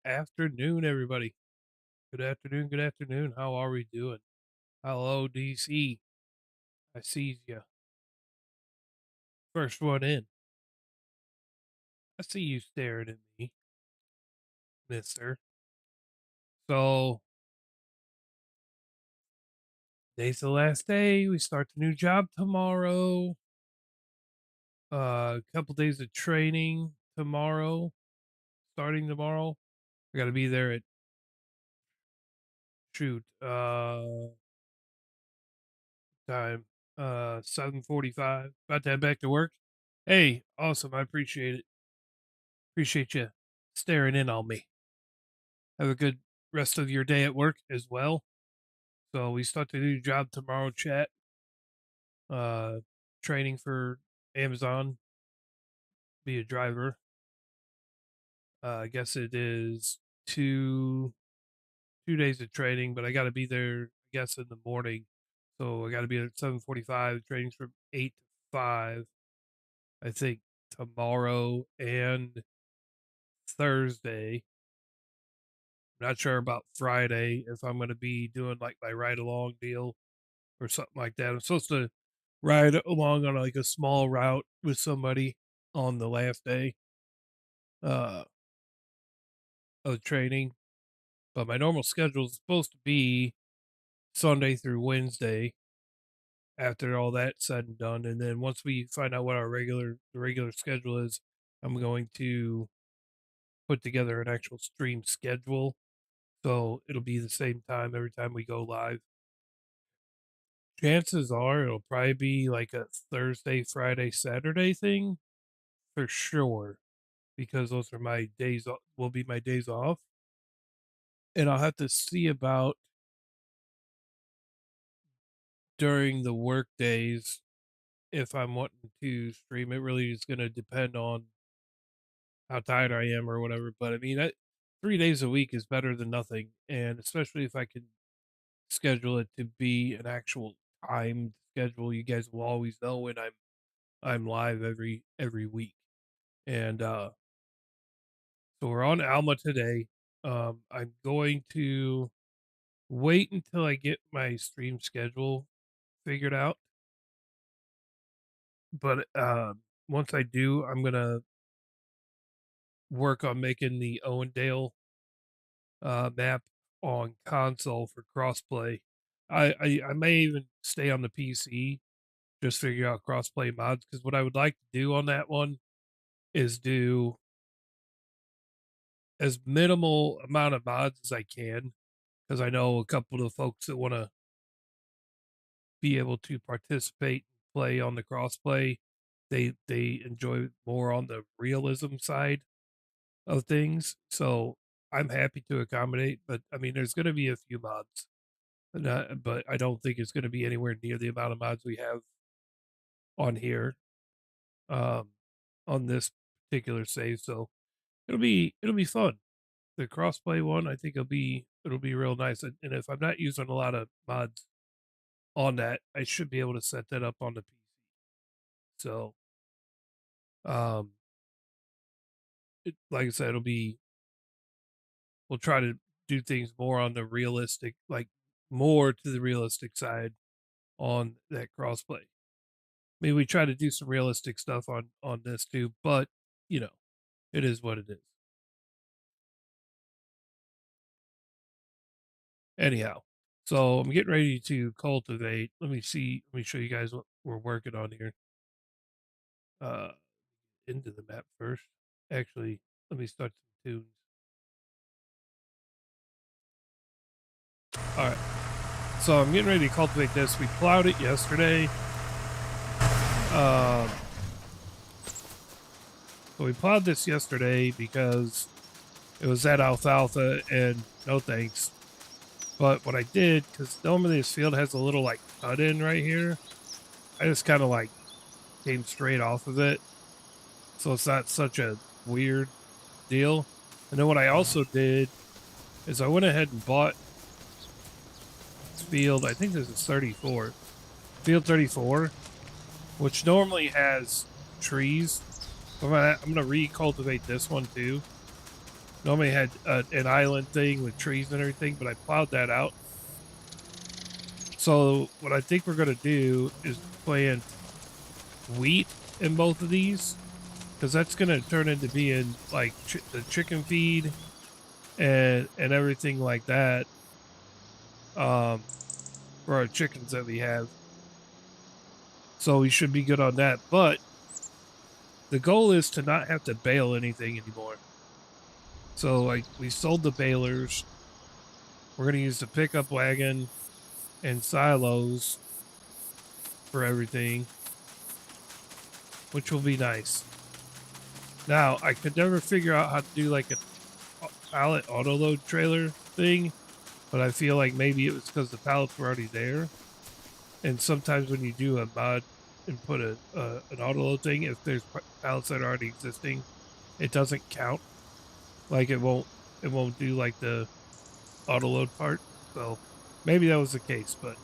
Afternoon, everybody. Good afternoon. Good afternoon. How are we doing? Hello, DC. I sees you. First one in. I see you staring at me, mister. So, today's the last day. We start the new job tomorrow. A couple days of training tomorrow, starting tomorrow. I got to be there at, shoot, time, 7:45. About to head back to work. Hey, awesome. I appreciate it. Appreciate you staring in on me. Have a good rest of your day at work as well. So we start the new job tomorrow, chat. Uh, Training for Amazon, be a driver. I guess it is two days of training, but I got to be there. I guess in the morning, so I got to be at 7:45. Training's from 8 to 5. I think tomorrow and Thursday. Not sure about Friday if I'm going to be doing like my ride along deal or something like that. I'm supposed to ride along on like a small route with somebody on the last day uh, of training, but my normal schedule is supposed to be Sunday through Wednesday. After all that's said and done, and then once we find out what our regular schedule is, I'm going to put together an actual stream schedule, so it'll be the same time every time we go live. Chances are it'll probably be like a Thursday, Friday, Saturday thing for sure, because those are my days, will be my days off. And I'll have to see about during the work days if I'm wanting to stream. It really is going to depend on how tired I am or whatever. But I mean, 3 days a week is better than nothing. And especially if I can schedule it to be an actual timed schedule, you guys will always know when I'm live every week. And so we're on Alma today. I'm going to wait until I get my stream schedule figured out. But once I do, I'm gonna work on making the Owendale map on console for crossplay. I may even stay on the PC, just figure out crossplay mods, because what I would like to do on that one is do as minimal amount of mods as I can, because I know a couple of the folks that want to be able to participate and play on the crossplay. They enjoy more on the realism side of things. So I'm happy to accommodate, but I mean, there's going to be a few mods, but I don't think it's going to be anywhere near the amount of mods we have on here, um, on this particular save. So it'll be fun. The crossplay one, I think it'll be real nice. And if I'm not using a lot of mods on that, I should be able to set that up on the PC. So, um, like I said, we'll try to do things more on the realistic, like more to the realistic side on that crossplay. Maybe we try to do some realistic stuff on this too, but you know, it is what it is. Anyhow, so I'm getting ready to cultivate. Let me see. Let me show you guys what we're working on here. Uh, into the map first. Actually, let me start some tunes. All right. So I'm getting ready to cultivate this. We plowed it yesterday. Um, so we plowed this yesterday because it was that alfalfa, and no thanks. But what I did, because normally this field has a little like cut in right here, I just kind of like came straight off of it. So it's not such a weird deal. And then what I also did is I went ahead and bought field, I think this is 34, field 34, which normally has trees. I'm gonna recultivate this one too. Normally had an island thing with trees and everything, but I plowed that out. So what I think we're gonna do is plant wheat in both of these because that's gonna turn into being like the chicken feed and everything like that. Um, for our chickens that we have, so we should be good on that. But the goal is to not have to bale anything anymore. So like we sold the balers. We're gonna use the pickup wagon and silos for everything, which will be nice. Now, I could never figure out how to do like a pallet auto load trailer thing, but I feel like maybe it was because the pallets were already there. And sometimes when you do a mod and put an auto load thing, if there's pallets that are already existing, it doesn't count. Like it won't do like the auto load part. So maybe that was the case, but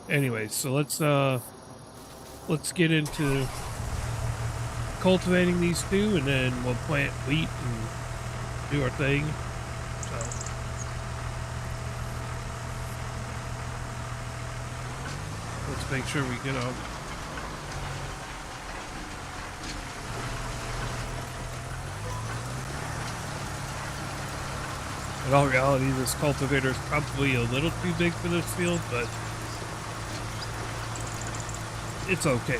anyway, so let's get into cultivating these two, and then we'll plant wheat and do our thing. So let's make sure we get on. In all reality, this cultivator is probably a little too big for this field, but it's okay.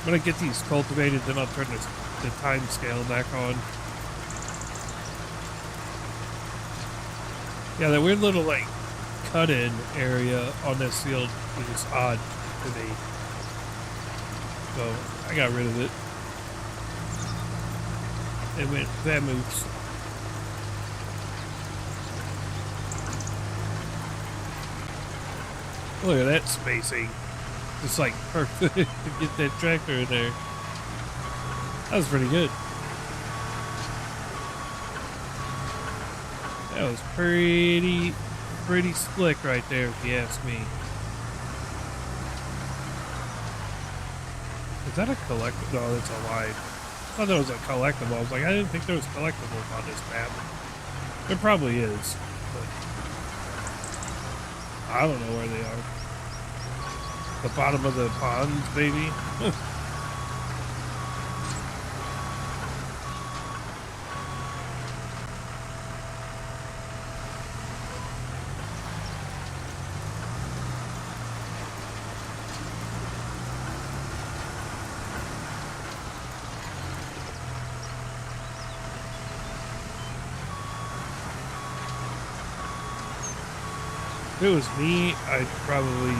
I'm gonna get these cultivated, then I'll turn the time scale back on. Yeah, that weird little like cut-in area on this field is odd to me, so I got rid of it. It went that moves. Look at that spacing. Just like perfect to get that tractor in there. That was pretty good. That was pretty slick right there, if you ask me. Is that a collectible? No, that's a line. I thought that was a collectible. I was like, I didn't think there was collectibles on this map. There probably is, but I don't know where they are. The bottom of the ponds, maybe. If it was me, I'd probably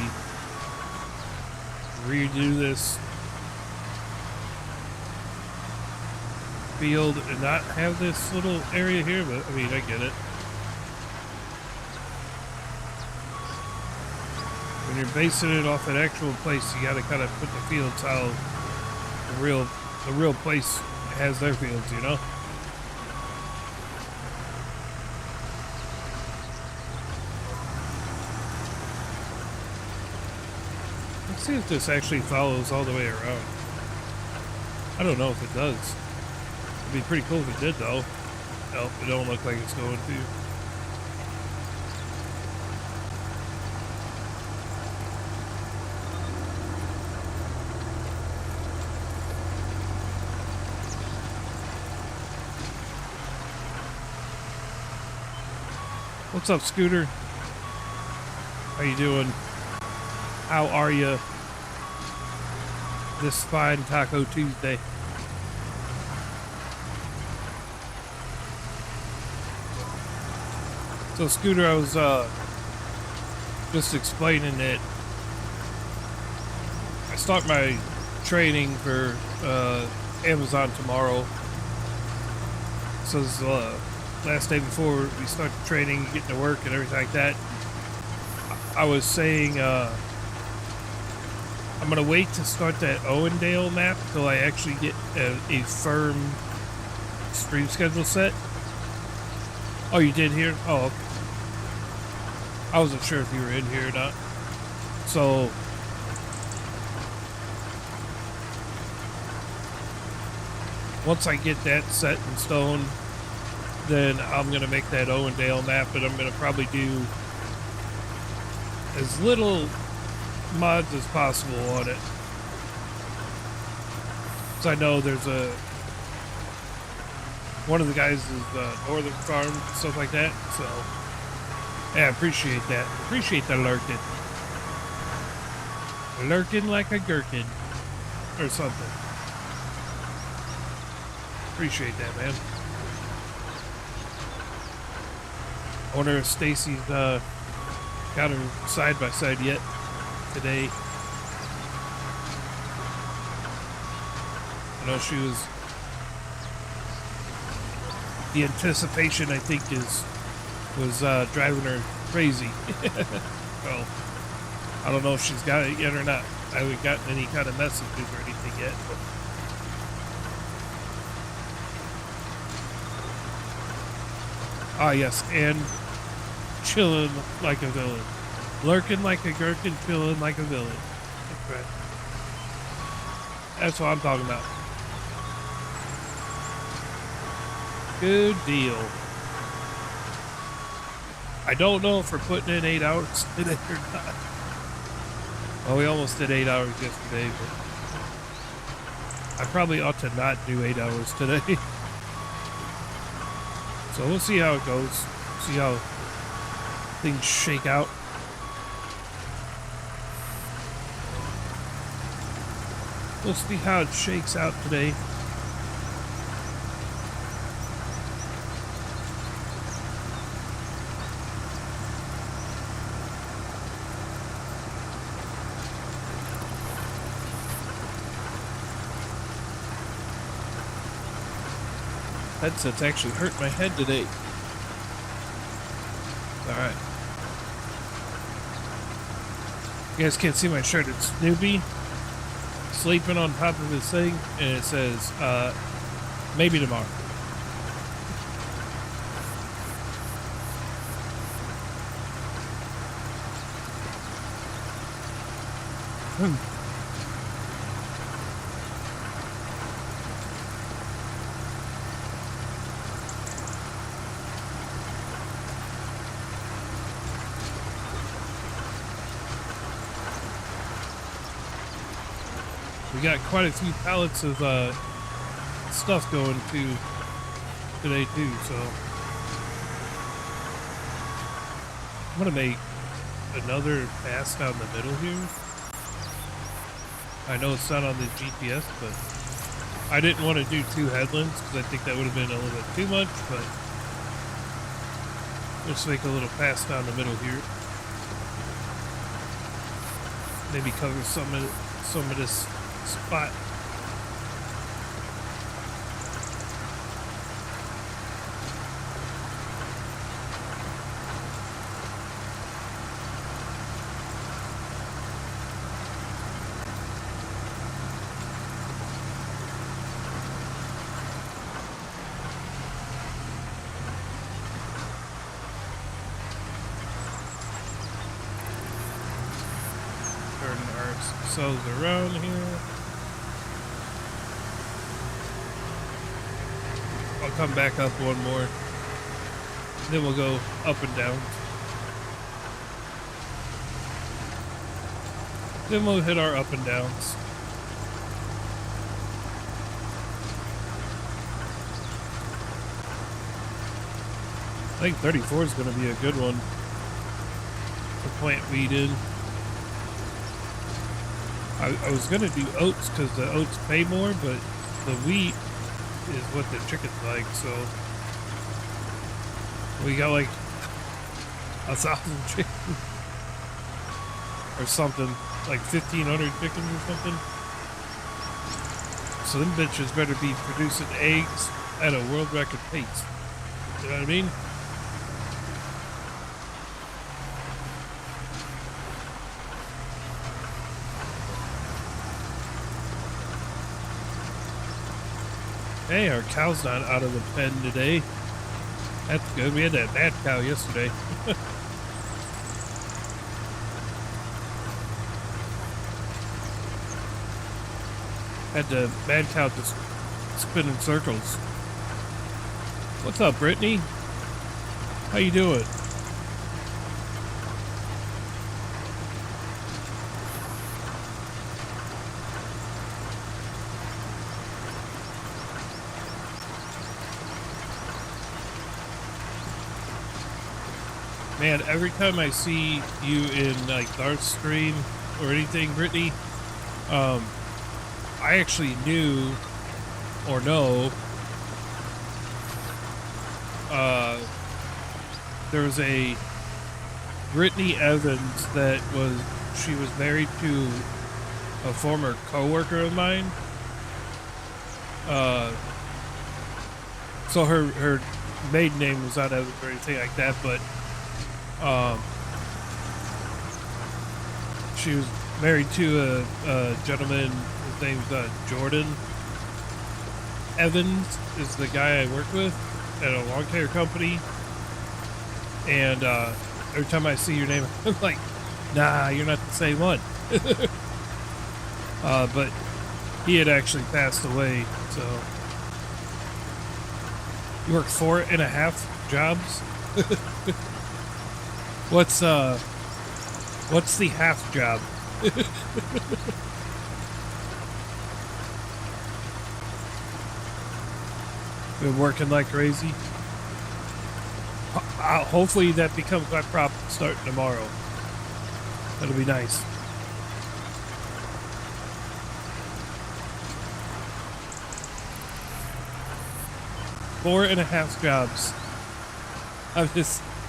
redo this field and not have this little area here, but I mean, I get it. When you're basing it off an actual place, you gotta kind of put the fields how the real place has their fields, you know? Let's see if this actually follows all the way around. I don't know if it does. It'd be pretty cool if it did, though. Nope, it don't look like it's going to. What's up, Scooter? How you doing? How are you this fine Taco Tuesday? So, Scooter, I was just explaining that I start my training for Amazon tomorrow. So this is the last day before we start the training, getting to work and everything like that. I was saying I'm gonna wait to start that Owendale map till I actually get a firm stream schedule set. Oh, you did hear? Oh, okay. I wasn't sure if you were in here or not. So, once I get that set in stone, then I'm going to make that Owendale map, and I'm going to probably do as little mods as possible on it. So I know there's one of the guys is Northern Farm, stuff like that. So, yeah, I appreciate that. Appreciate the lurking. Lurking like a gherkin or something. Appreciate that, man. I wonder if Stacy's got her side by side yet today. I know she was. The anticipation, I think, was driving her crazy. So I don't know if she's got it yet or not. I haven't gotten any kind of messages or anything yet. But. Ah, yes, and chilling like a villain. Lurking like a gherkin, chilling like a villain. That's right. That's what I'm talking about. Good deal. I don't know if we're putting in 8 hours today or not. Well, we almost did 8 hours yesterday, but I probably ought to not do 8 hours today. So we'll see how it goes. See how things shake out. We'll see how it shakes out today. Headset's actually hurt my head today. Alright. You guys can't see my shirt. It's Snoopy sleeping on top of his thing, and it says, maybe tomorrow. We got quite a few pallets of stuff going today too, so I'm gonna make another pass down the middle here. I know it's not on the GPS, but I didn't want to do 2 headlands because I think that would have been a little bit too much, but let's make a little pass down the middle here. Maybe cover some of this spot. Turn ourselves around here. I'll come back up one more. Then we'll go up and down. Then we'll hit our up and downs. I think 34 is going to be a good one to plant wheat in. I was going to do oats because the oats pay more, but the wheat is what the chickens like, so we got like 1,000 chickens or something, like 1,500 chickens or something. So them bitches better be producing eggs at a world record pace. You know what I mean? Hey, our cow's not out of the pen today. That's good. We had that mad cow yesterday. Had the mad cow just spin in circles. What's up, Brittany? How you doing? Man, every time I see you in like Darth stream or anything, Brittany, I actually knew or know there was a Brittany Evans that she was married to a former coworker of mine. So her maiden name was not Evans or anything like that, but she was married to a gentleman. His name's Jordan Evans is the guy I work with at a lawn care company. And every time I see your name, I'm like, nah, you're not the same one. But he had actually passed away, so you work 4.5 jobs. What's the half job? Been working like crazy. Hopefully that becomes my problem starting tomorrow. That'll be nice. Four and a half jobs.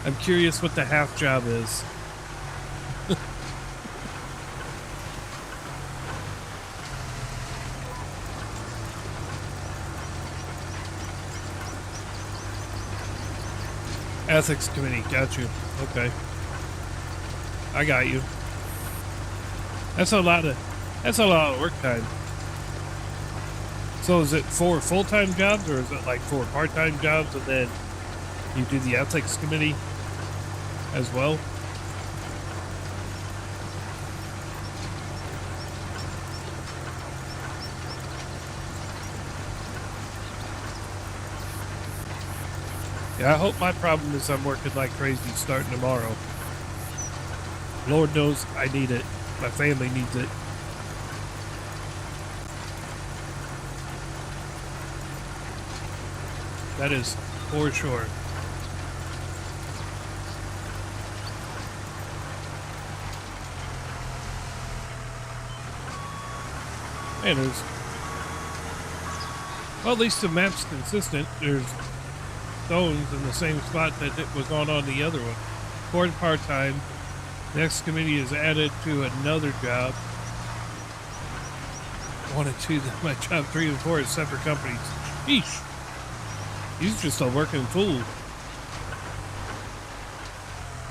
I'm curious what the half job is. Ethics committee, got you. Okay. I got you. That's a lot of work time. So is it 4 full-time jobs or is it like 4 part-time jobs and then you do the ethics committee as well? Yeah, I hope my problem is I'm working like crazy starting tomorrow. Lord knows I need it. My family needs it. That is for sure. And there's, well, at least the map's consistent. There's stones in the same spot that it was on the other one. 4 part-time. Next committee is added to another job. 1 and 2, my job 3 and 4 is separate companies. Sheesh. He's just a working fool.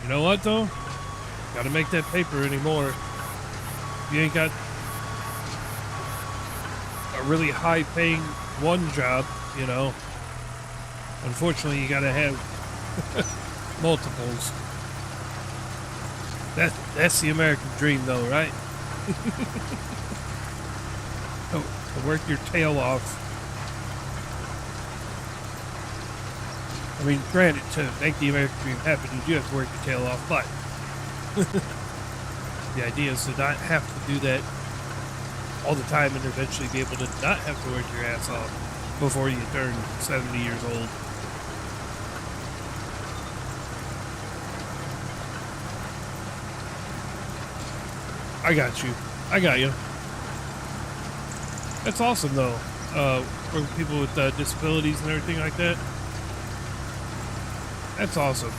You know what though? Gotta make that paper anymore. You ain't got a really high paying one job, you know. Unfortunately, you gotta have multiples. That's the American dream though, right? To work your tail off. I mean, granted, to make the American dream happen, you do have to work your tail off, but the idea is to not have to do that all the time and eventually be able to not have to work your ass off before you turn 70 years old. I got you. I got you. That's awesome, though. For people with disabilities and everything like that. That's awesome.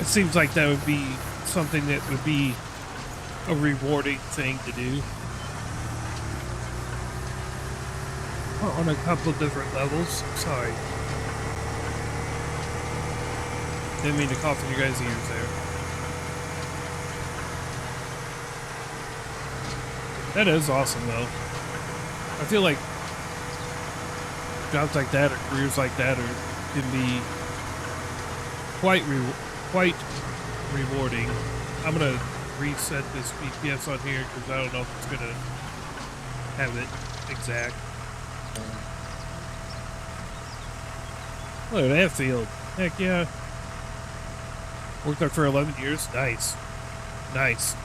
It seems like that would be something that would be a rewarding thing to do. On a couple of different levels. Sorry. Didn't mean to cough in your guys' ears there. That is awesome, though. I feel like jobs like that or careers like that are can be quite quite rewarding. I'm gonna reset this GPS on here because I don't know if it's gonna have it exact. Look at that field. Heck yeah. Worked there for 11 years. Nice. Nice.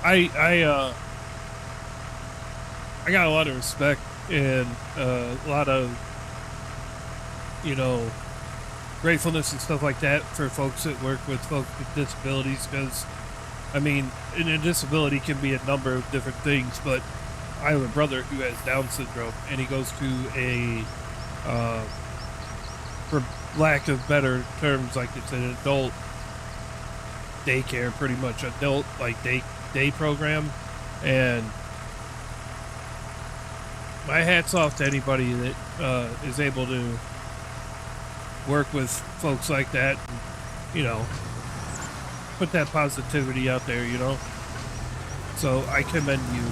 I got a lot of respect and a lot of, you know, gratefulness and stuff like that for folks that work with folks with disabilities, because, I mean, a disability can be a number of different things, but I have a brother who has Down syndrome, and he goes to a, for lack of better terms, like it's an adult daycare, pretty much, adult, like, day program, and my hat's off to anybody that is able to work with folks like that and, you know, put that positivity out there, you know. So I commend you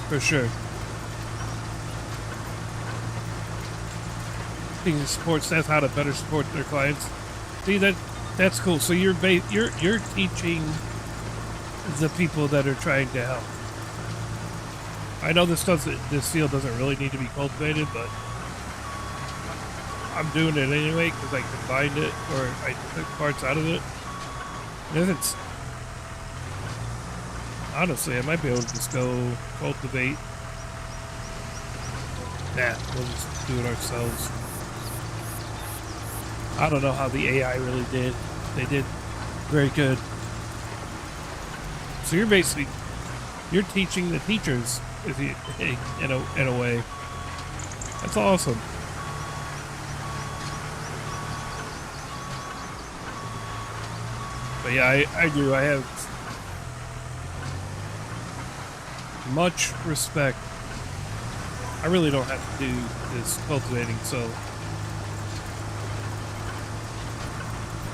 for sure. Teaching support staff how to better support their clients. See, that's cool. So you're teaching the people that are trying to help. I know this field doesn't really need to be cultivated, but I'm doing it anyway because I combined it, or I took parts out of it. And if it's, honestly, I might be able to just go cultivate. Nah, we'll just do it ourselves. I don't know how the AI really did. They did very good. So you're teaching the teachers, if you, in a way. That's awesome. But yeah, I do. I have much respect. I really don't have to do this cultivating, so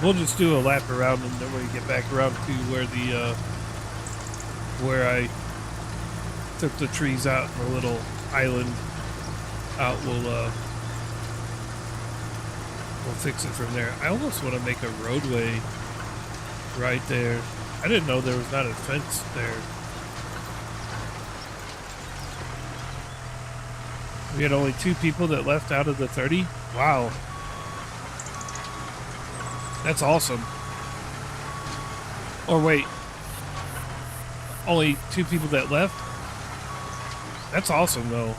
we'll just do a lap around, and then we get back around to where I took the trees out in a little island out. We'll fix it from there. I almost want to make a roadway right there. I didn't know there was not a fence there. We had only 2 people that left out of the 30. Wow. That's awesome. Or wait, only 2 people that left? That's awesome, though.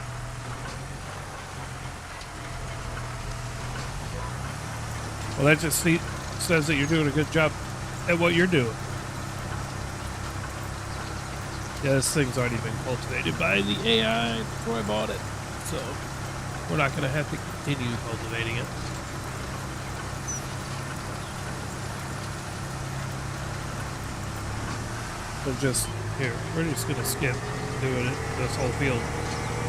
Well, that just says that you're doing a good job at what you're doing. Yeah, this thing's already been cultivated by the AI before I bought it, so we're not going to have to continue cultivating it. We're just going to skip doing it, this whole field.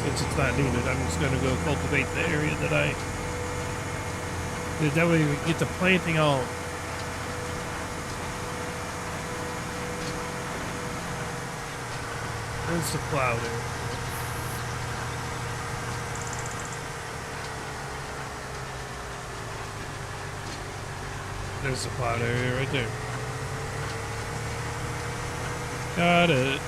Since it's not needed, I'm just going to go cultivate the area that that way we can get the planting on. There's the plow there. There's the plowed area right there. Got it.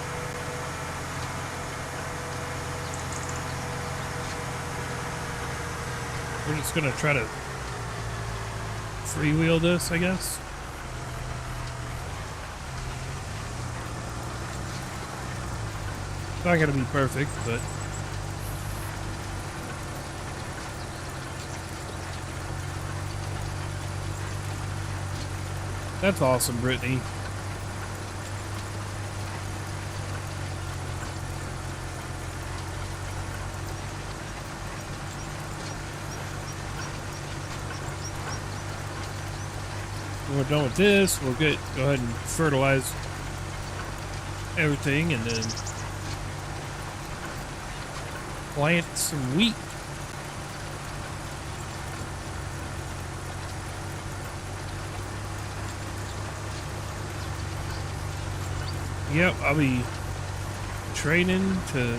We're just gonna try to freewheel this, I guess. It's not gonna be perfect, but that's awesome, Brittany. When we're done with this, we'll go ahead and fertilize everything and then plant some wheat. Yep, I'll be training to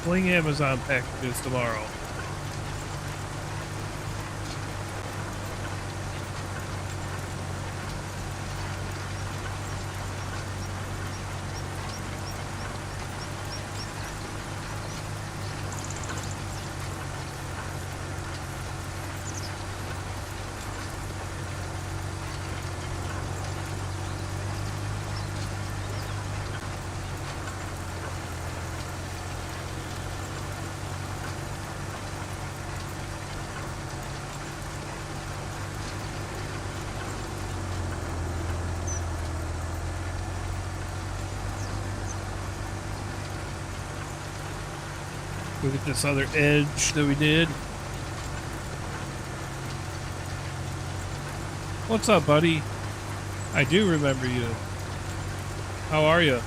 sling Amazon packages tomorrow. Look at this other edge that we did. What's up, buddy? I do remember you. How are you?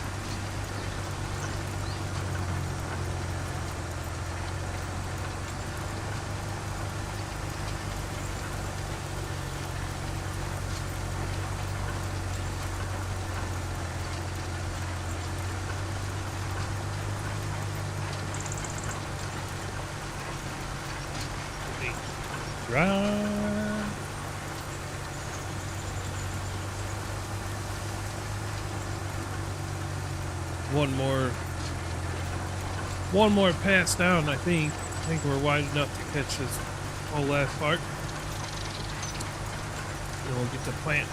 Right. One more pass down, I think. I think we're wide enough to catch this whole last part. And we'll get to planting,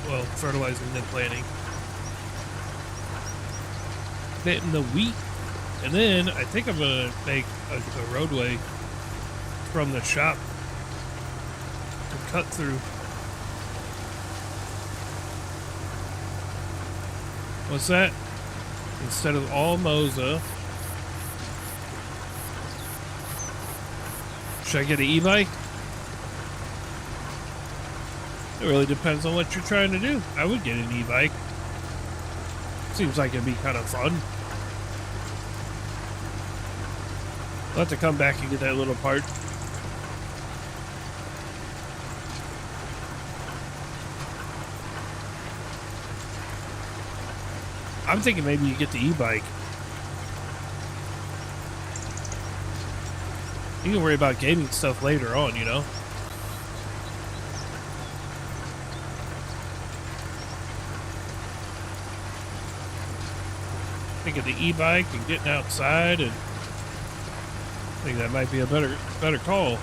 well, fertilizing and then planting. Planting the wheat. And then I think I'm going to make a roadway from the shop to cut through. What's that? Instead of Almoza, should I get an e-bike? It really depends on what you're trying to do. I would get an e-bike. Seems like it'd be kind of fun. I'll have to come back and get that little part. I'm thinking maybe you get the e-bike. You can worry about gaming stuff later on, you know? Think of the e-bike and getting outside, and I think that might be a better call.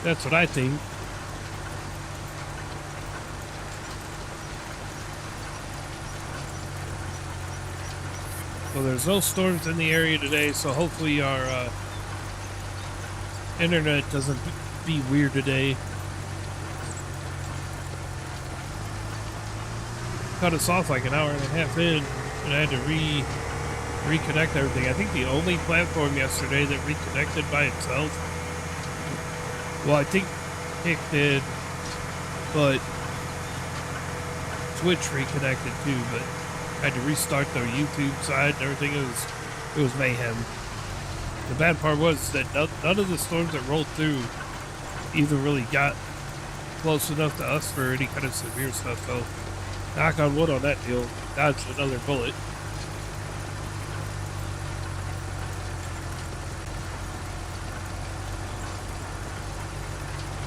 That's what I think. Well, there's no storms in the area today, so hopefully our internet doesn't be weird today. Cut us off like an hour and a half in, and I had to reconnect everything. I think the only platform yesterday that reconnected by itself, well, I think Kick did, but Twitch reconnected too, but I had to restart their YouTube side and everything. It was mayhem. The bad part was that none of the storms that rolled through even really got close enough to us for any kind of severe stuff, so knock on wood on that deal. Dodged another bullet.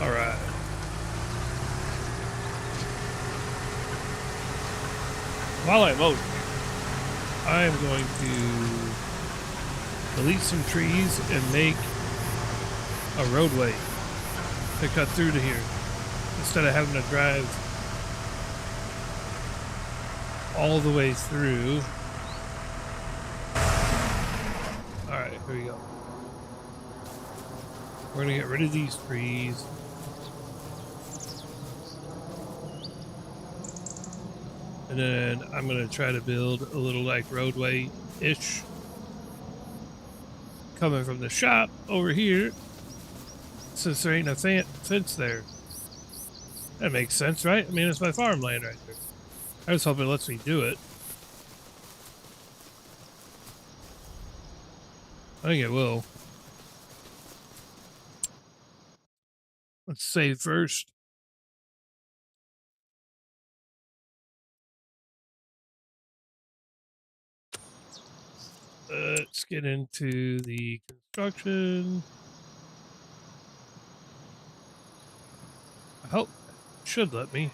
Alright. While I'm out, I'm going to delete some trees and make a roadway to cut through to here instead of having to drive all the way through. Alright, here we go. We're gonna get rid of these trees. And then I'm going to try to build a little like roadway-ish coming from the shop over here, since there ain't a fence there. That makes sense, right? I mean, it's my farmland right there. I just hope it lets me do it. I think it will. Let's save first. Let's get into the construction. I hope it should let me.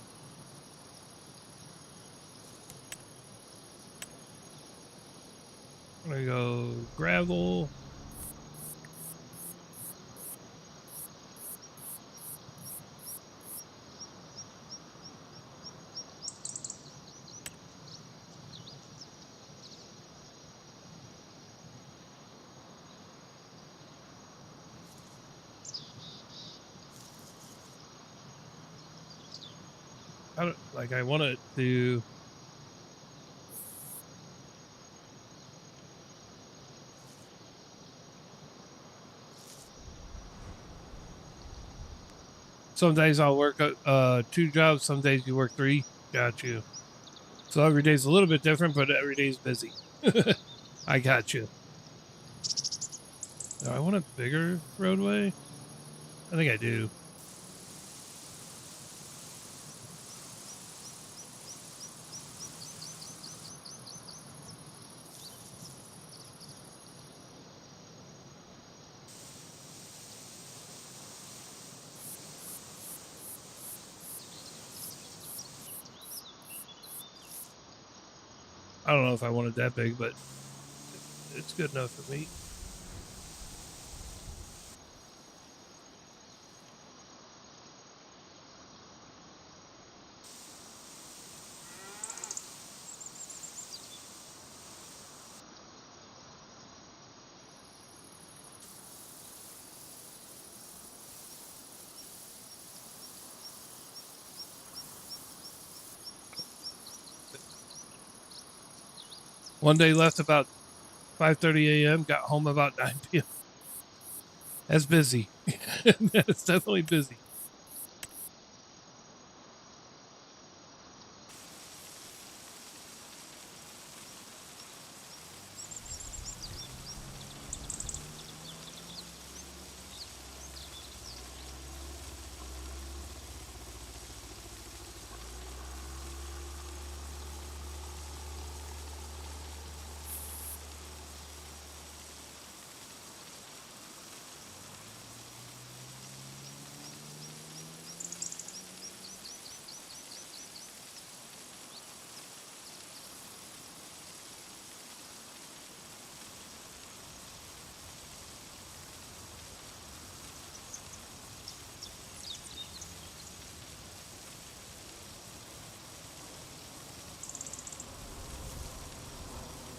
I'm gonna go gravel. kind of like I want it to. Some days I'll work 2 jobs. Some days you work 3. Got you. So every day's a little bit different, but every day's busy. I got you. Do I want a bigger roadway? I think I do. I don't know if I want it that big, but it's good enough for me. One day left about 5:30 a.m. Got home about 9 p.m. That's busy. That's definitely busy.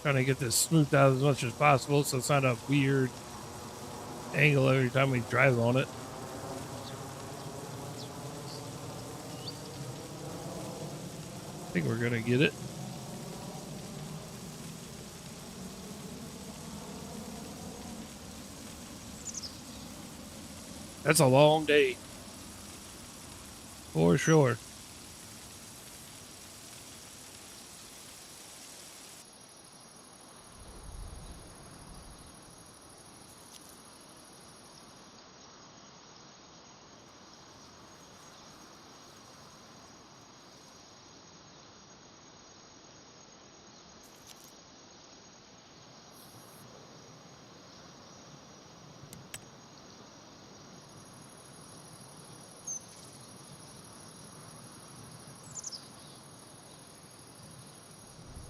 Trying to get this smoothed out as much as possible so it's not a weird angle every time we drive on it. I think we're going to get it. That's a long day. For sure.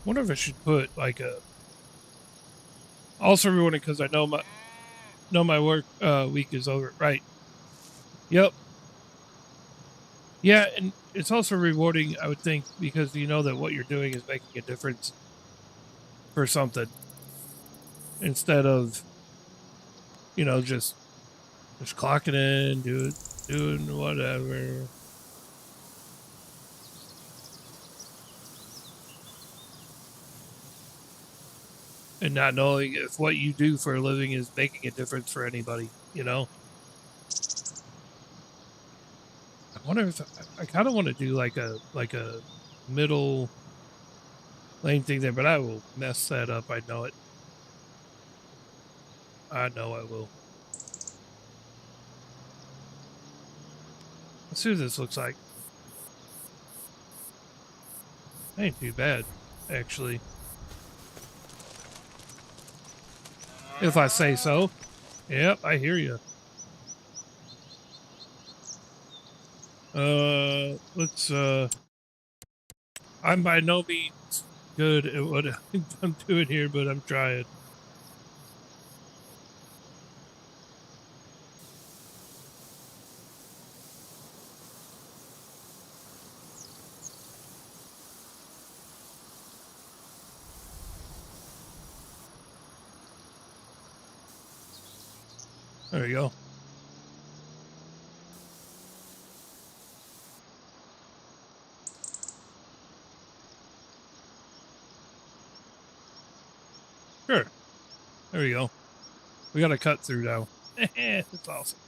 Wonder if I should put like a also rewarding because I know my work week is over. Right. Yep. Yeah, and it's also rewarding, I would think, because you know that what you're doing is making a difference for something instead of, just clocking in, doing whatever. And not knowing if what you do for a living is making a difference for anybody. I wonder if I kind of want to do like a middle lane thing there, but I will mess that up. I know it. I know I will. Let's see what this looks like. Ain't too bad, actually. If I say so. Yep, I hear you. Let's I'm by no means good at what I'm doing here, but I'm trying. There you go. There we go. We got a cut through now. That's awesome.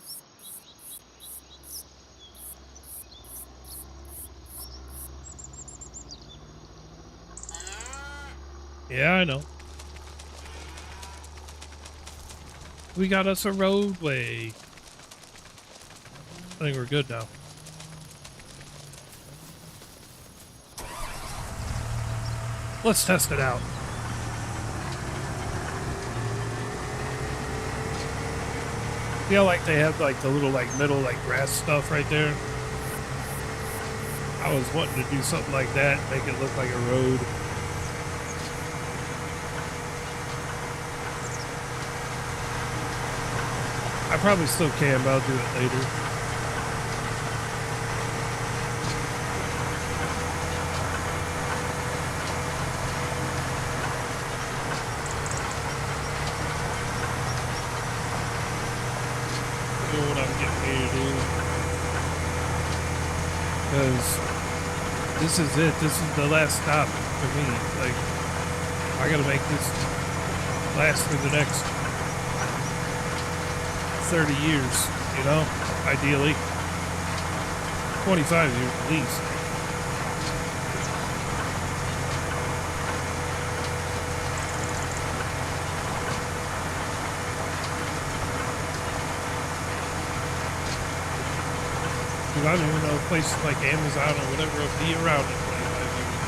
Yeah, I know. We got us a roadway. I think we're good now. Let's test it out. See how like they have like the little like middle like grass stuff right there? I was wanting to do something like that, make it look like a road. I probably still can, but I'll do it later. Doing what I'm getting ready to do. Because this is it. This is the last stop for me. Like, I gotta make this last for the next 30 years, you know, ideally 25 years at least. Because I don't even know places like Amazon or whatever will be around in 25 years,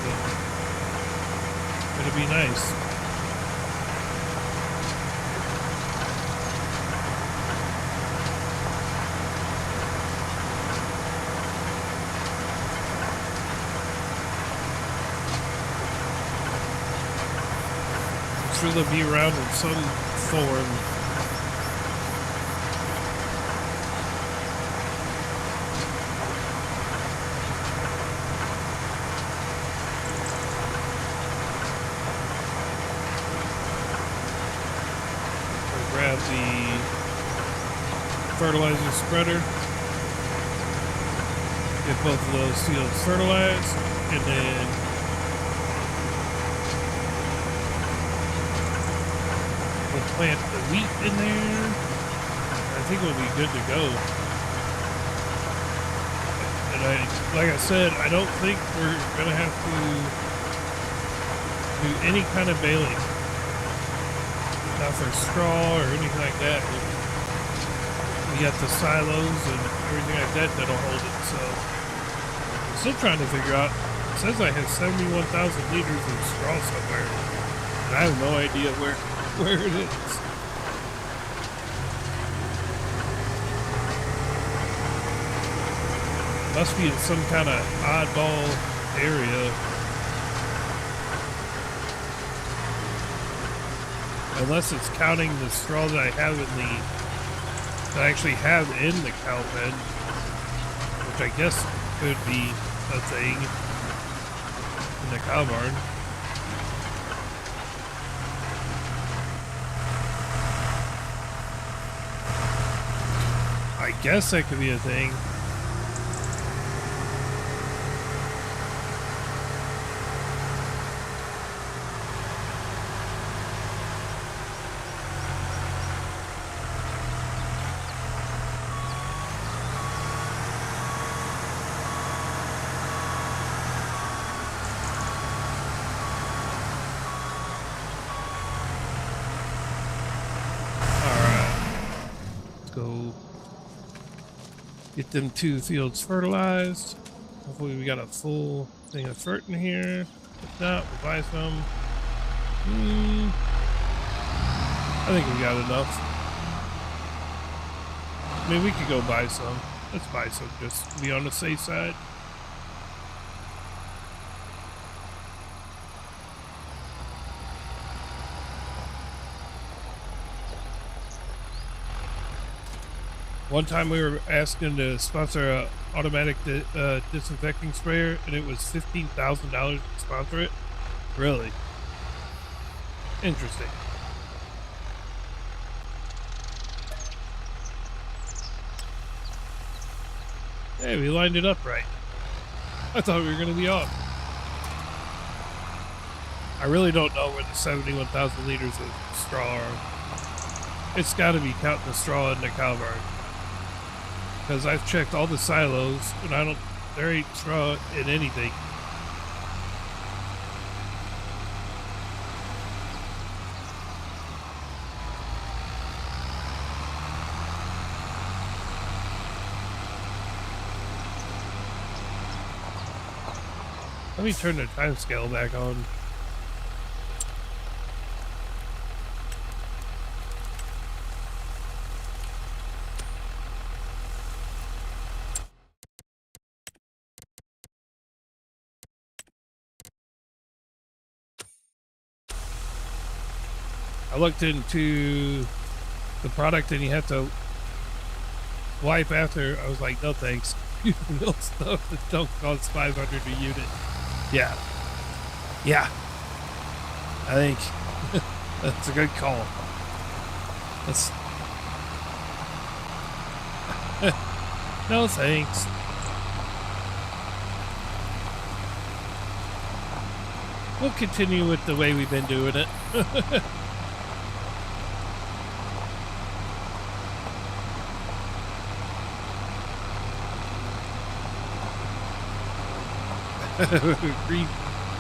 but it'd be nice. Sure they'll be around in some form. We'll grab the fertilizer spreader, get both of those fields fertilized, and then plant the wheat in there. I think we'll be good to go. And like I said, I don't think we're gonna have to do any kind of baling. Not for straw or anything like that. We got the silos and everything like that that'll hold it. So I'm still trying to figure out. It says I have 71,000 liters of straw somewhere, and I have no idea where it is. Must be in some kind of oddball area. Unless it's counting the straw that I have in that I actually have in the cow pen, which I guess could be a thing in the cow barn. I guess that could be a thing. Get them 2 fields fertilized. Hopefully we got a full thing of fert in here. If not, we'll buy some. I think we got enough. I mean, we could go buy some. Let's buy some just to be on the safe side. One time we were asking to sponsor a automatic disinfecting sprayer, and it was $15,000 to sponsor it. Really? Interesting. Hey, we lined it up right. I thought we were going to be off. I really don't know where the 71,000 liters of straw are. It's got to be counting the straw in the cow barn. Because I've checked all the silos, and there ain't straw in anything. Let me turn the time scale back on. I looked into the product and you have to wipe after. I was like, no thanks. Real stuff that don't cost 500 a unit. Yeah. Yeah. I think that's a good call. That's no thanks. We'll continue with the way we've been doing it.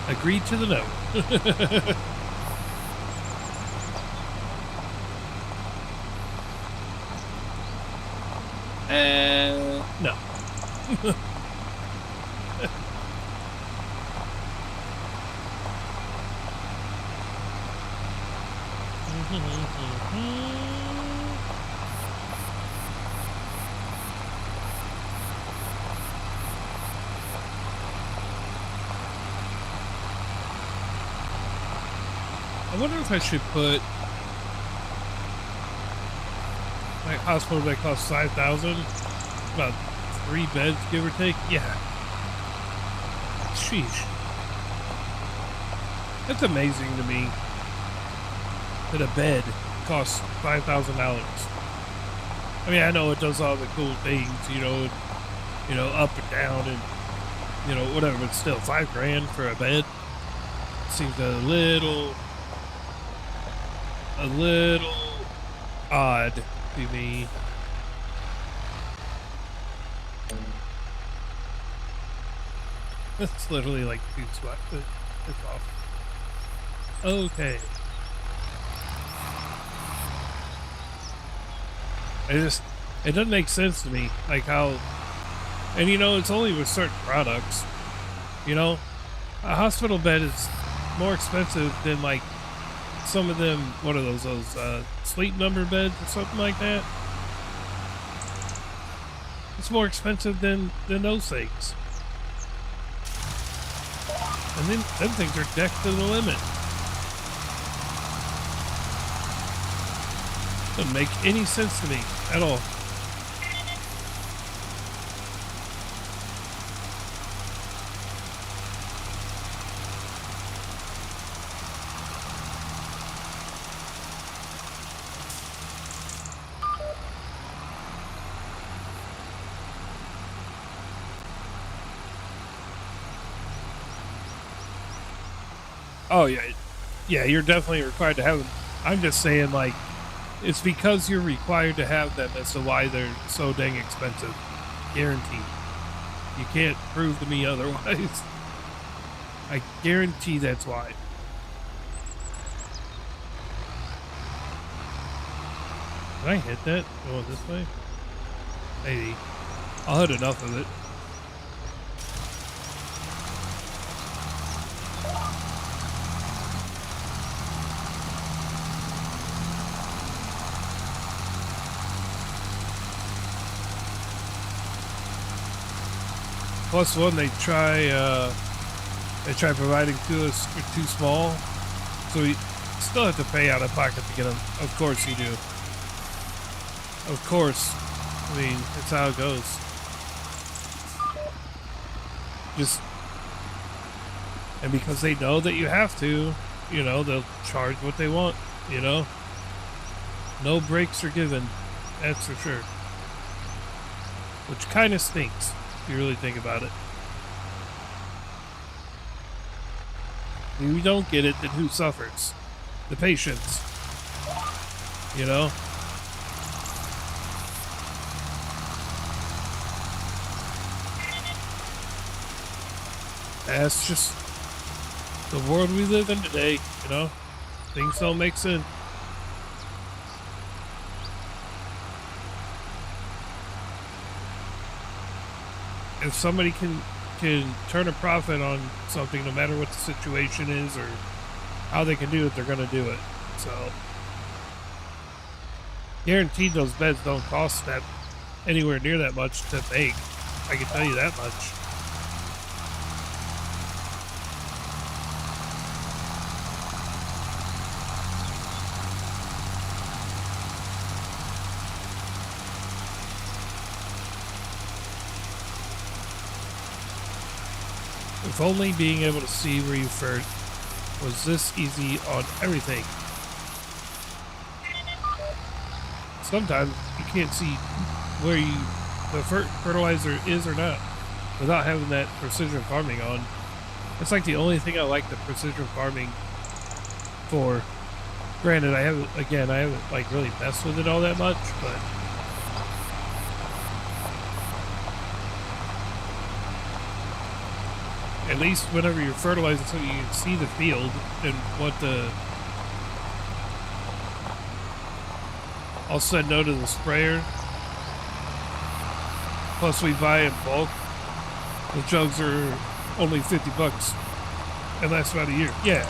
Agreed to the note. No. I wonder if I should put like hospital that costs 5,000, about 3 beds, give or take. Yeah. Sheesh. That's amazing to me that a bed costs $5,000. I mean, I know it does all the cool things, up and down and, whatever, but still, $5,000 for a bed seems a little odd to me. It's literally like 2 sweat. It's off. Okay. It doesn't make sense to me, like how, and it's only with certain products, a hospital bed is more expensive than like some of them, what are those sleep number beds or something like that. It's more expensive than those things. And then them things are decked to the limit. Doesn't make any sense to me at all. Oh yeah, yeah, you're definitely required to have them. I'm just saying, like, it's because you're required to have them as to why they're so dang expensive. Guaranteed. You can't prove to me otherwise. I guarantee that's why. Did I hit that going this way? Maybe. I'll hit enough of it. Plus one, they try providing to us for too small, so we still have to pay out of pocket to get them. Of course you do. Of course. I mean, that's how it goes. And because they know that you have to, they'll charge what they want, No breaks are given, that's for sure. Which kind of stinks. If you really think about it. If we don't get it, then who suffers? The patients. That's just the world we live in today, you know? Things don't make sense. If somebody can turn a profit on something, no matter what the situation is or how they can do it, they're going to do it. So, guaranteed those beds don't cost that anywhere near that much to make. I can tell you that much. If only being able to see where you first was this easy on everything. Sometimes you can't see where the fertilizer is or not without having that precision farming on. It's like the only thing I like the precision farming for. Granted, I haven't like really messed with it all that much, but at least whenever you're fertilizing, so you can see the field and what the. I'll send no to the sprayer. Plus, we buy in bulk. The jugs are only $50, and lasts about a year. Yeah.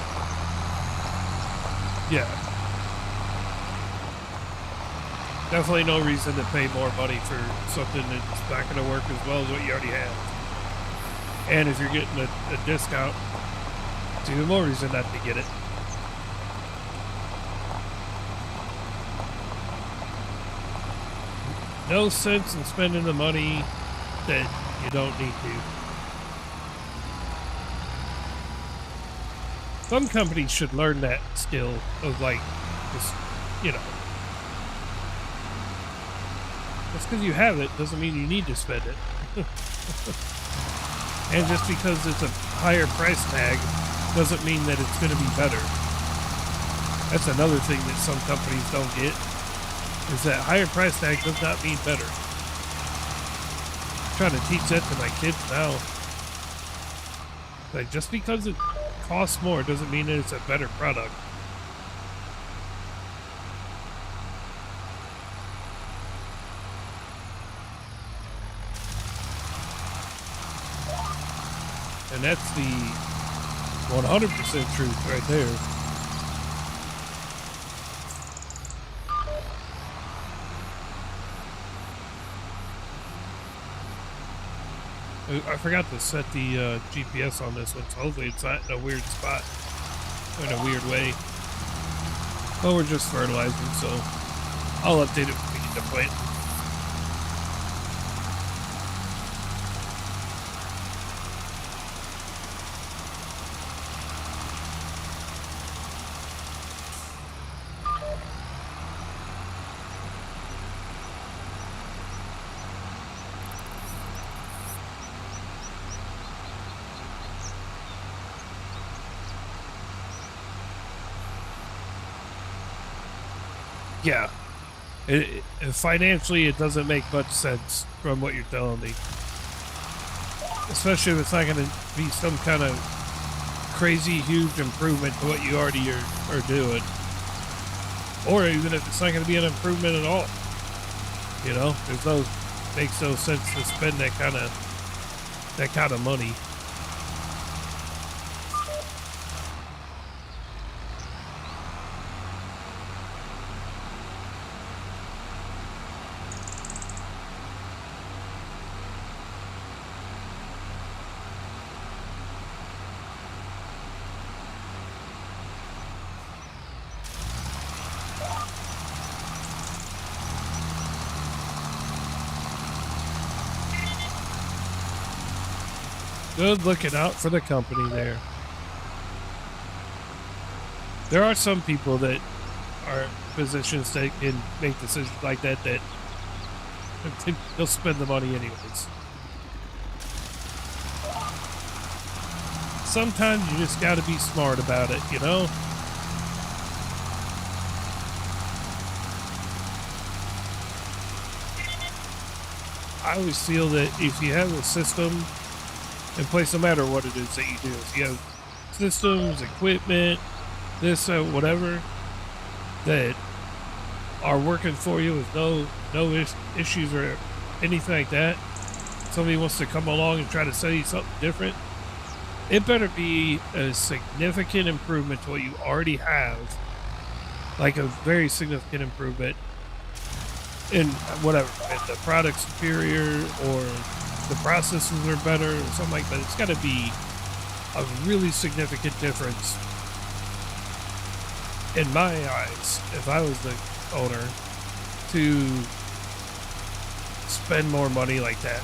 Definitely no reason to pay more money for something that's not going to work as well as what you already have. And if you're getting a discount, it's even more reason not to get it. No sense in spending the money that you don't need to. Some companies should learn that skill of like, just, you know, just because you have it doesn't mean you need to spend it. And just because it's a higher price tag doesn't mean that it's going to be better. That's another thing that some companies don't get, is that higher price tag does not mean better. I'm trying to teach that to my kids now. Like, just because it costs more doesn't mean that it's a better product. And that's the 100% truth right there. I forgot to set the GPS on this one, so hopefully it's not in a weird spot, in a weird way. But we're just fertilizing, so I'll update it when we get to plant. Yeah, financially it doesn't make much sense from what you're telling me. Especially if it's not going to be some kind of crazy huge improvement to what you already are doing. Or even if it's not going to be an improvement at all. You know, makes no sense to spend that kind of money. Good looking out for the company there. There are some people that are in positions that can make decisions like that they'll spend the money anyways. Sometimes you just gotta be smart about it, you know? I always feel that if you have a system in place no matter what it is that you do. If you have systems, equipment, this, whatever, that are working for you with no issues or anything like that, somebody wants to come along and try to sell you something different, it better be a significant improvement to what you already have, like a very significant improvement in whatever, if the product's superior or the processes are better or something like that. It's got to be a really significant difference in my eyes, if I was the owner, to spend more money like that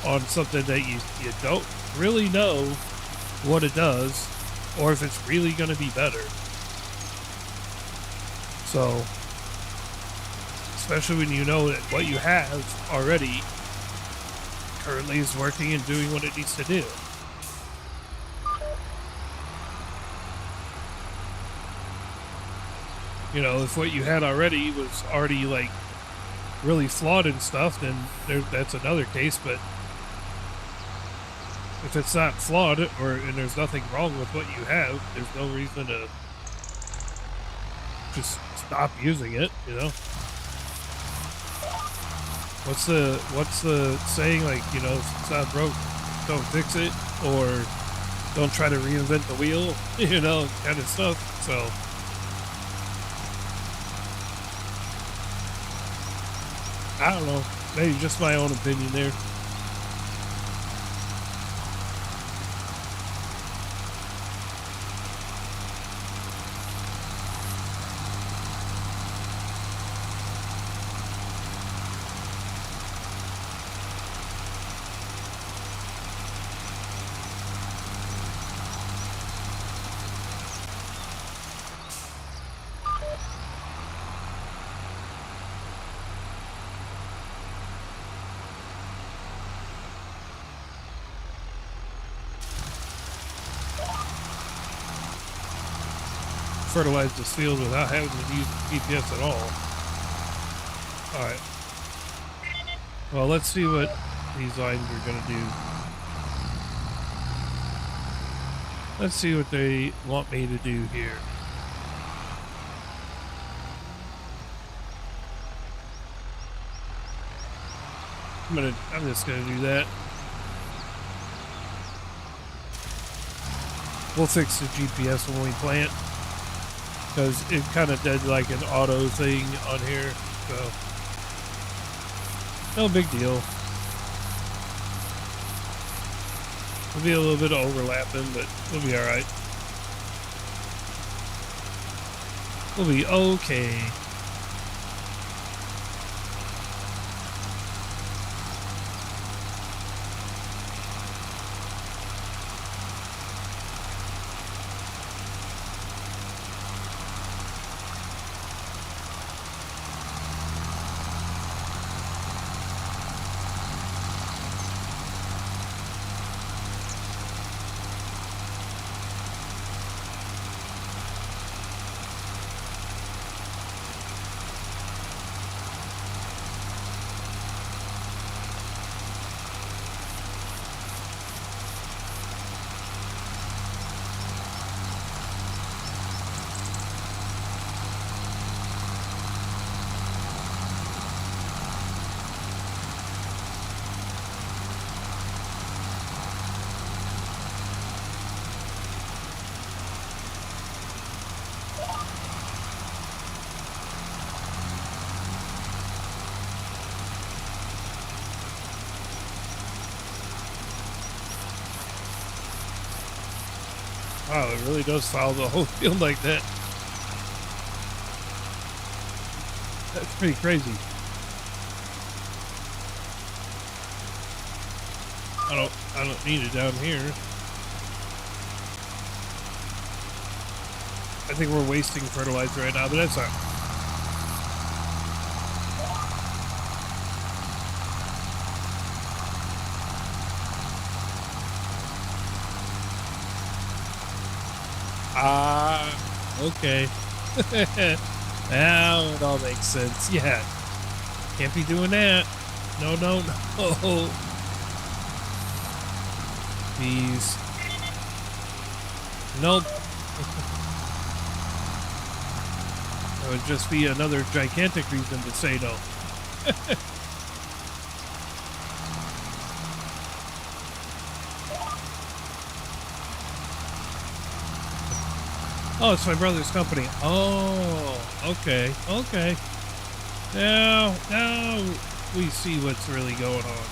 on something that you don't really know what it does or if it's really going to be better. So, especially when you know that what you have already currently is working and doing what it needs to do. You know, if what you had already was already like really flawed and stuff, then that's another case. But if it's not flawed and there's nothing wrong with what you have, there's no reason to just stop using it, you know? What's the saying, like, you know, if it's not broke, don't fix it, or don't try to reinvent the wheel, you know, kind of stuff. So I don't know, maybe just my own opinion there. Fertilize this field without having to use GPS at all. Alright. Well, let's see what these lines are going to do. Let's see what they want me to do here. I'm just gonna do that. We'll fix the GPS when we plant, because it kind of did like an auto thing on here, so no big deal. There'll be a little bit of overlapping, but we'll be all right. We'll be okay. Wow, it really does follow the whole field like that. That's pretty crazy. I don't need it down here. I think we're wasting fertilizer right now, but that's all right. Okay. Now it all makes sense. Yeah. Can't be doing that. No, no, no. peas. Nope. That would just be another gigantic reason to say no. Oh, it's my brother's company. Oh, okay, okay. Now we see what's really going on.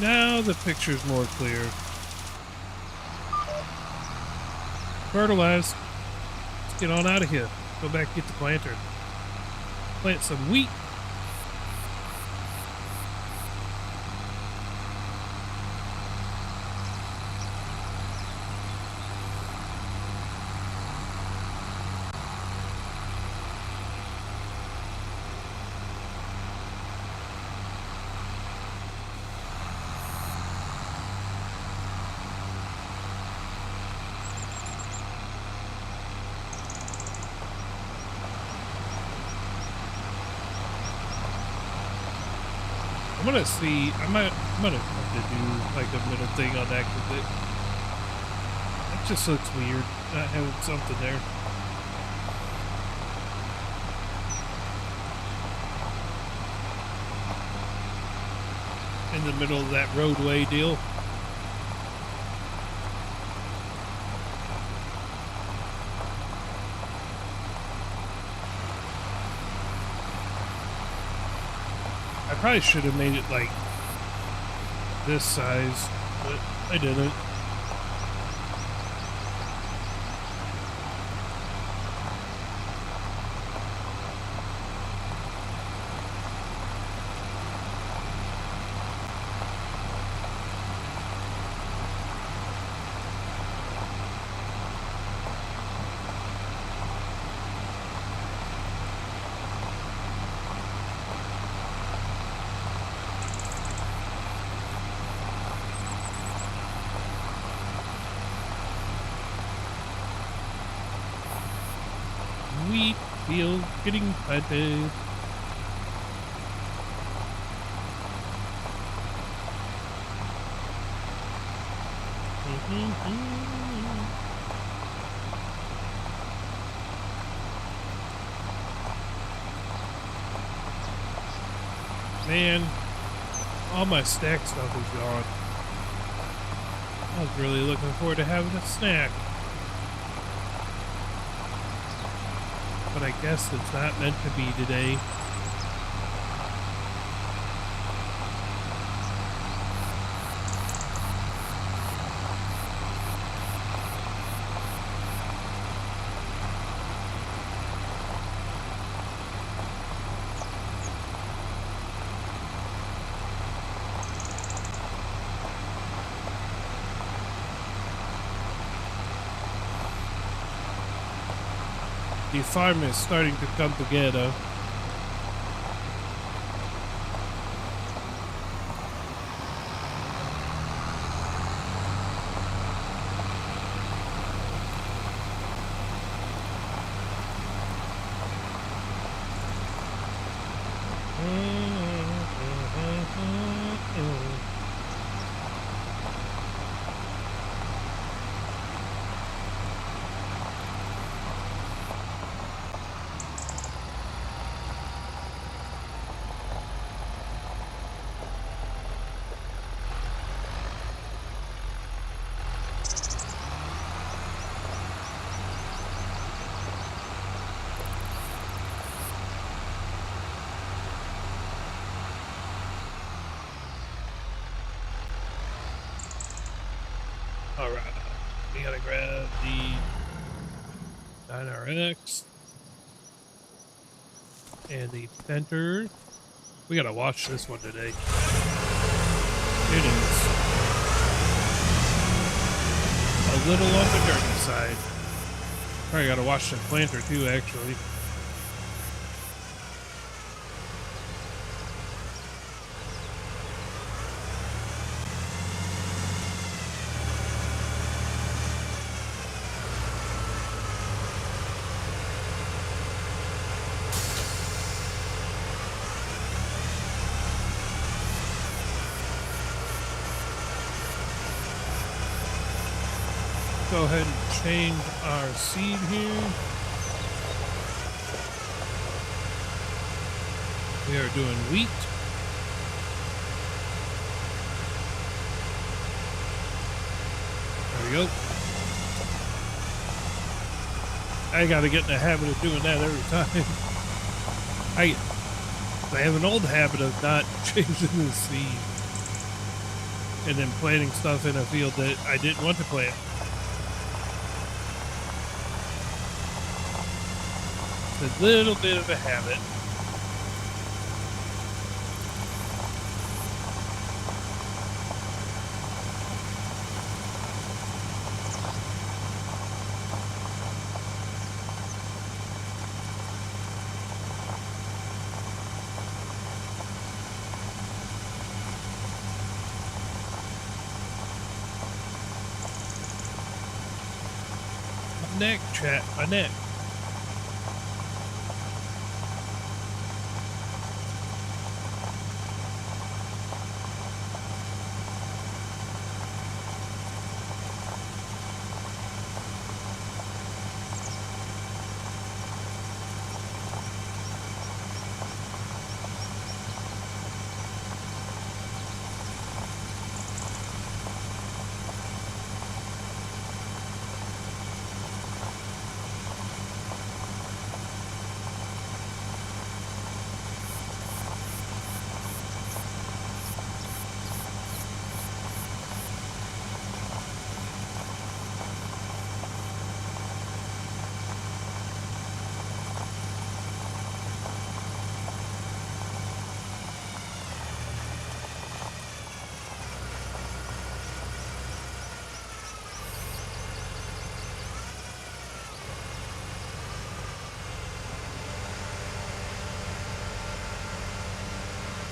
Now the picture's more clear. Fertilize. Let's get on out of here. Go back and get the planter. Plant some wheat. I'm gonna see. I'm gonna have to do like a middle thing on that because it just looks weird not having something there. In the middle of that roadway deal. I probably should have made it like this size, but I didn't. Wheat field getting planted. Man, all my snack stuff is gone. I was really looking forward to having a snack. But I guess it's not meant to be today. The farm is starting to come together. Alright, we gotta grab the 9RX and the center. We gotta wash this one today. It is a little on the dirty side. Probably gotta wash the planter too, actually. go ahead and change our seed here. We are doing wheat. There we go. I gotta get in the habit of doing that every time. I have an old habit of not changing the seed and then planting stuff in a field that I didn't want to plant. It's a little bit of a habit. My neck, chat, my neck.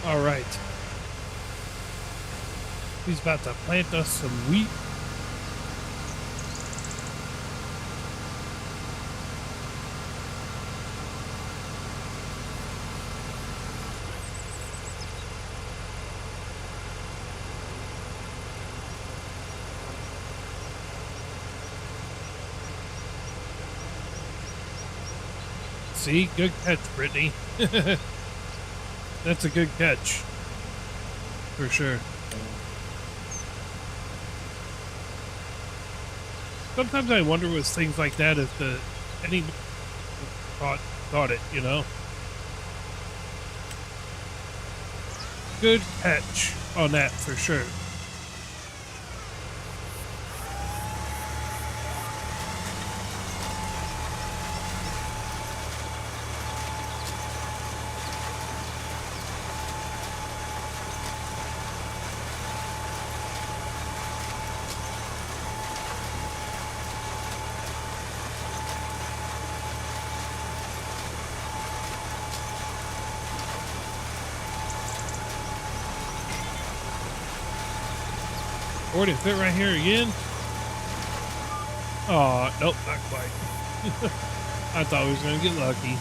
All right. He's about to plant us some wheat. See, good catch, Brittany. That's a good catch, for sure. Sometimes I wonder with things like that if any thought it, you know. Good catch on that, for sure. Or did it fit right here again? Oh, nope, not quite. I thought we was going to get lucky.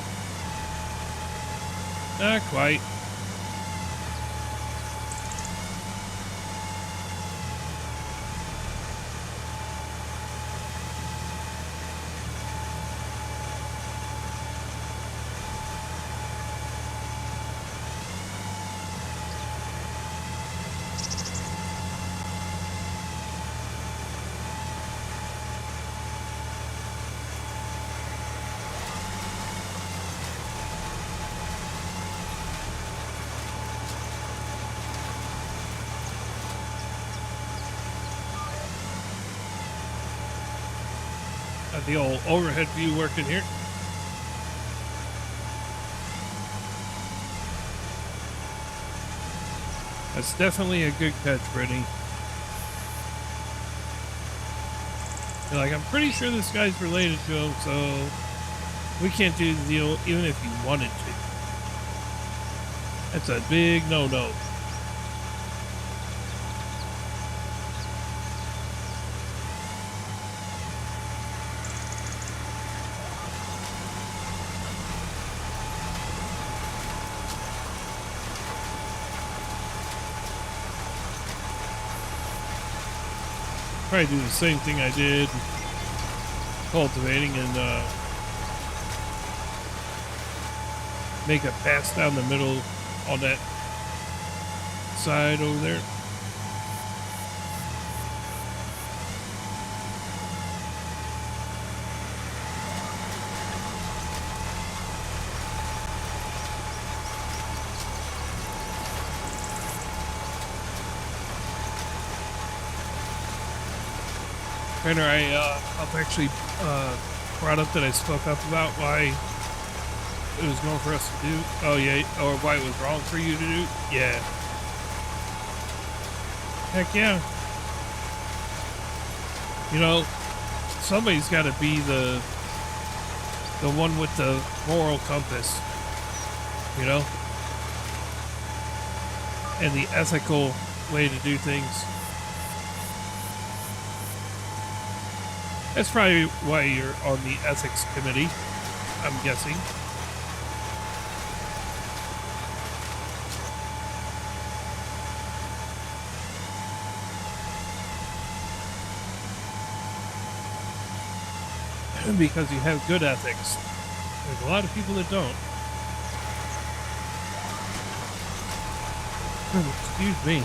Not quite. Got the old overhead view working here. That's definitely a good catch, Brittany. You're like, I'm pretty sure this guy's related to him, so we can't do the deal even if you wanted to. That's a big no-no. Probably do the same thing I did cultivating and make a pass down the middle on that side over there. Trainer, I've actually brought up that I spoke up about why it was going for us to do. Oh yeah, or why it was wrong for you to do. Yeah. Heck yeah. You know, somebody's got to be the one with the moral compass. You know, and the ethical way to do things. That's probably why you're on the ethics committee, I'm guessing. Because you have good ethics. There's a lot of people that don't. Excuse me.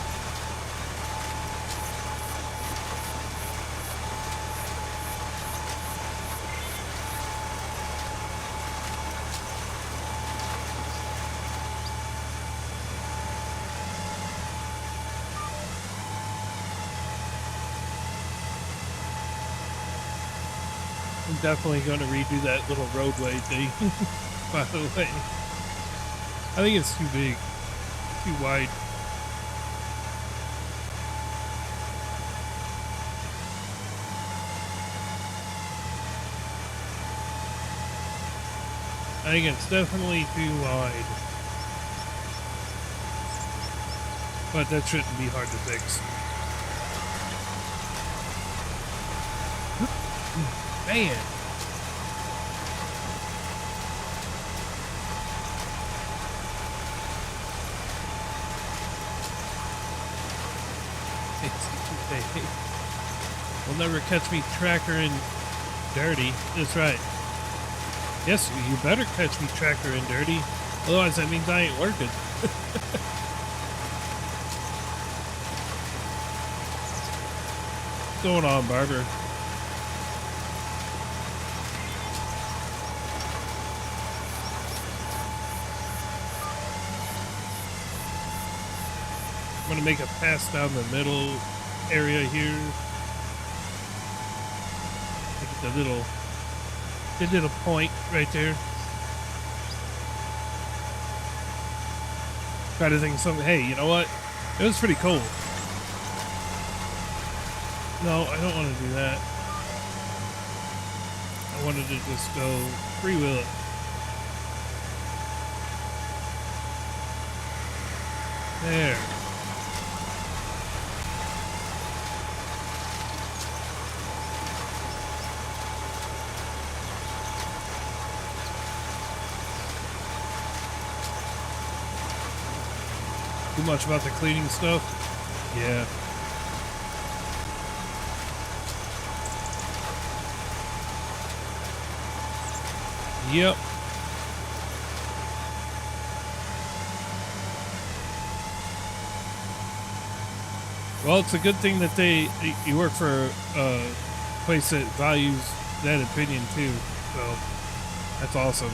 I'm definitely going to redo that little roadway thing, by the way. I think it's too big, too wide. I think it's definitely too wide. But that shouldn't be hard to fix. Man. Will never catch me trackering dirty. That's right. Yes, you better catch me trackering dirty. Otherwise, that means I ain't working. What's going on, Barber? I'm going to make a pass down the middle area here. Make it the little point right there. Try to think of something. Hey, you know what? It was pretty cool. No, I don't want to do that. I wanted to just go freewheel it. There. Too much about the cleaning stuff? Yeah. Yep. Well, it's a good thing that you work for a place that values that opinion too. So that's awesome.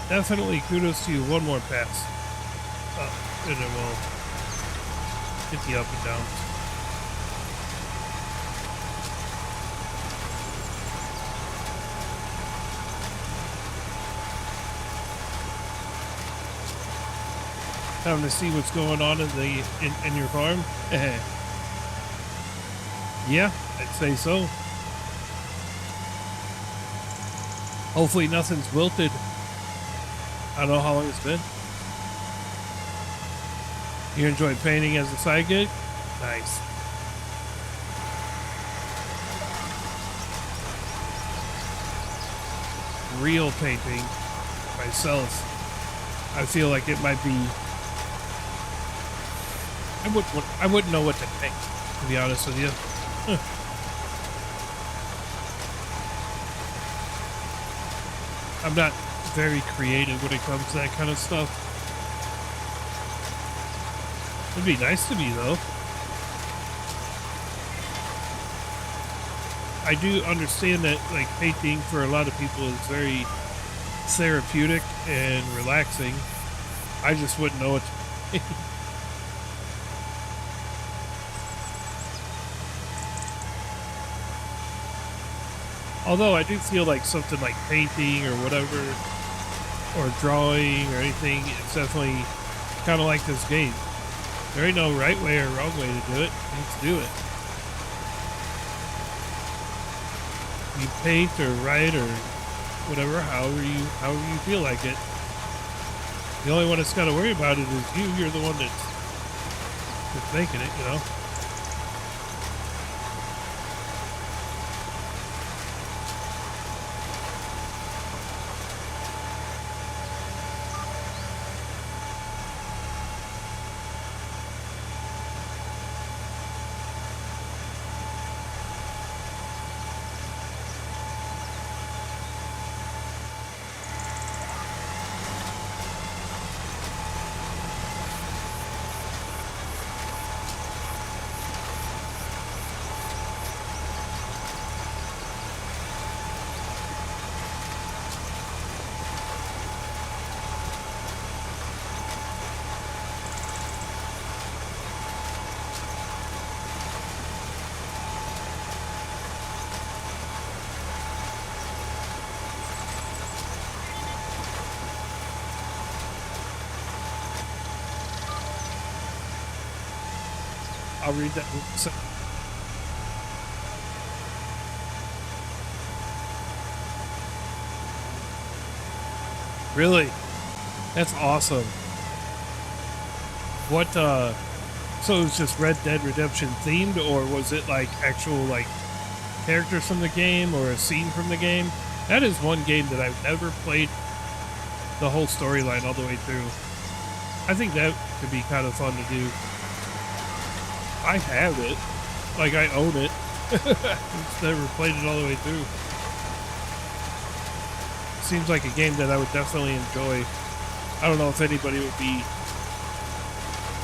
Definitely kudos to you. One more pass. And it will get the up and down. Time to see what's going on in your farm. Yeah, I'd say so. Hopefully nothing's wilted. I don't know how long it's been. You enjoy painting as a side gig? Nice. Real painting myself, I feel like it might be. I wouldn't know what to paint. to be honest with you. I'm not very creative when it comes to that kind of stuff. It'd be nice to be, though. I do understand that, like, painting for a lot of people is very therapeutic and relaxing. I just wouldn't know what to paint. Although I do feel like something like painting or whatever, or drawing or anything, it's definitely kind of like this game. There ain't no right way or wrong way to do it. Let's do it. You paint or write or whatever, however you feel like it. The only one that's got to worry about it is you. You're the one that's making it, you know. I'll read that. Really? That's awesome. What, so it was just Red Dead Redemption themed, or was it like actual, like, characters from the game or a scene from the game? That is one game that I've never played the whole storyline all the way through. I think that could be kind of fun to do. I have it. Like, I own it. Just never played it all the way through. Seems like a game that I would definitely enjoy. I don't know if anybody would be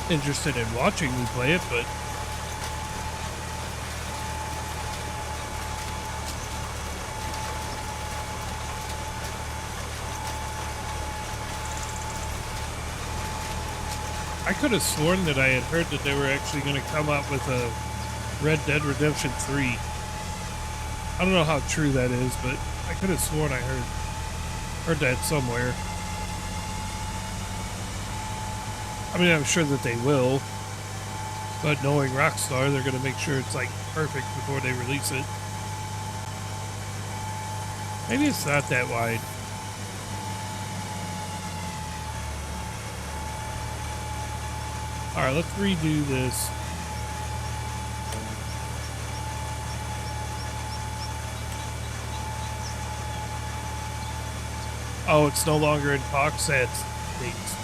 interested in watching me play it, but I could have sworn that I had heard that they were actually going to come up with a Red Dead Redemption 3. I don't know how true that is, but I could have sworn I heard that somewhere. I mean, I'm sure that they will, but knowing Rockstar, they're going to make sure it's like perfect before they release it. Maybe it's not that wide. Alright, let's redo this. Oh, it's no longer in box set things.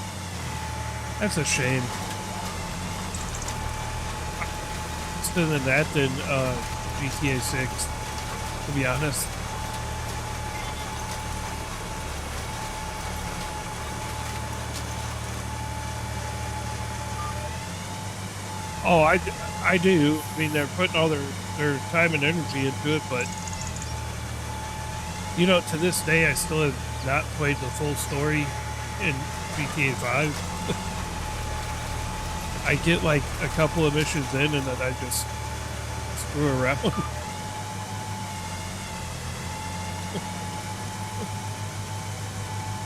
That's a shame. Instead of that, than GTA 6, to be honest. Oh, I do. I mean, they're putting all their time and energy into it, but, you know, to this day, I still have not played the full story in GTA 5. I get like a couple of missions in and then I just screw around.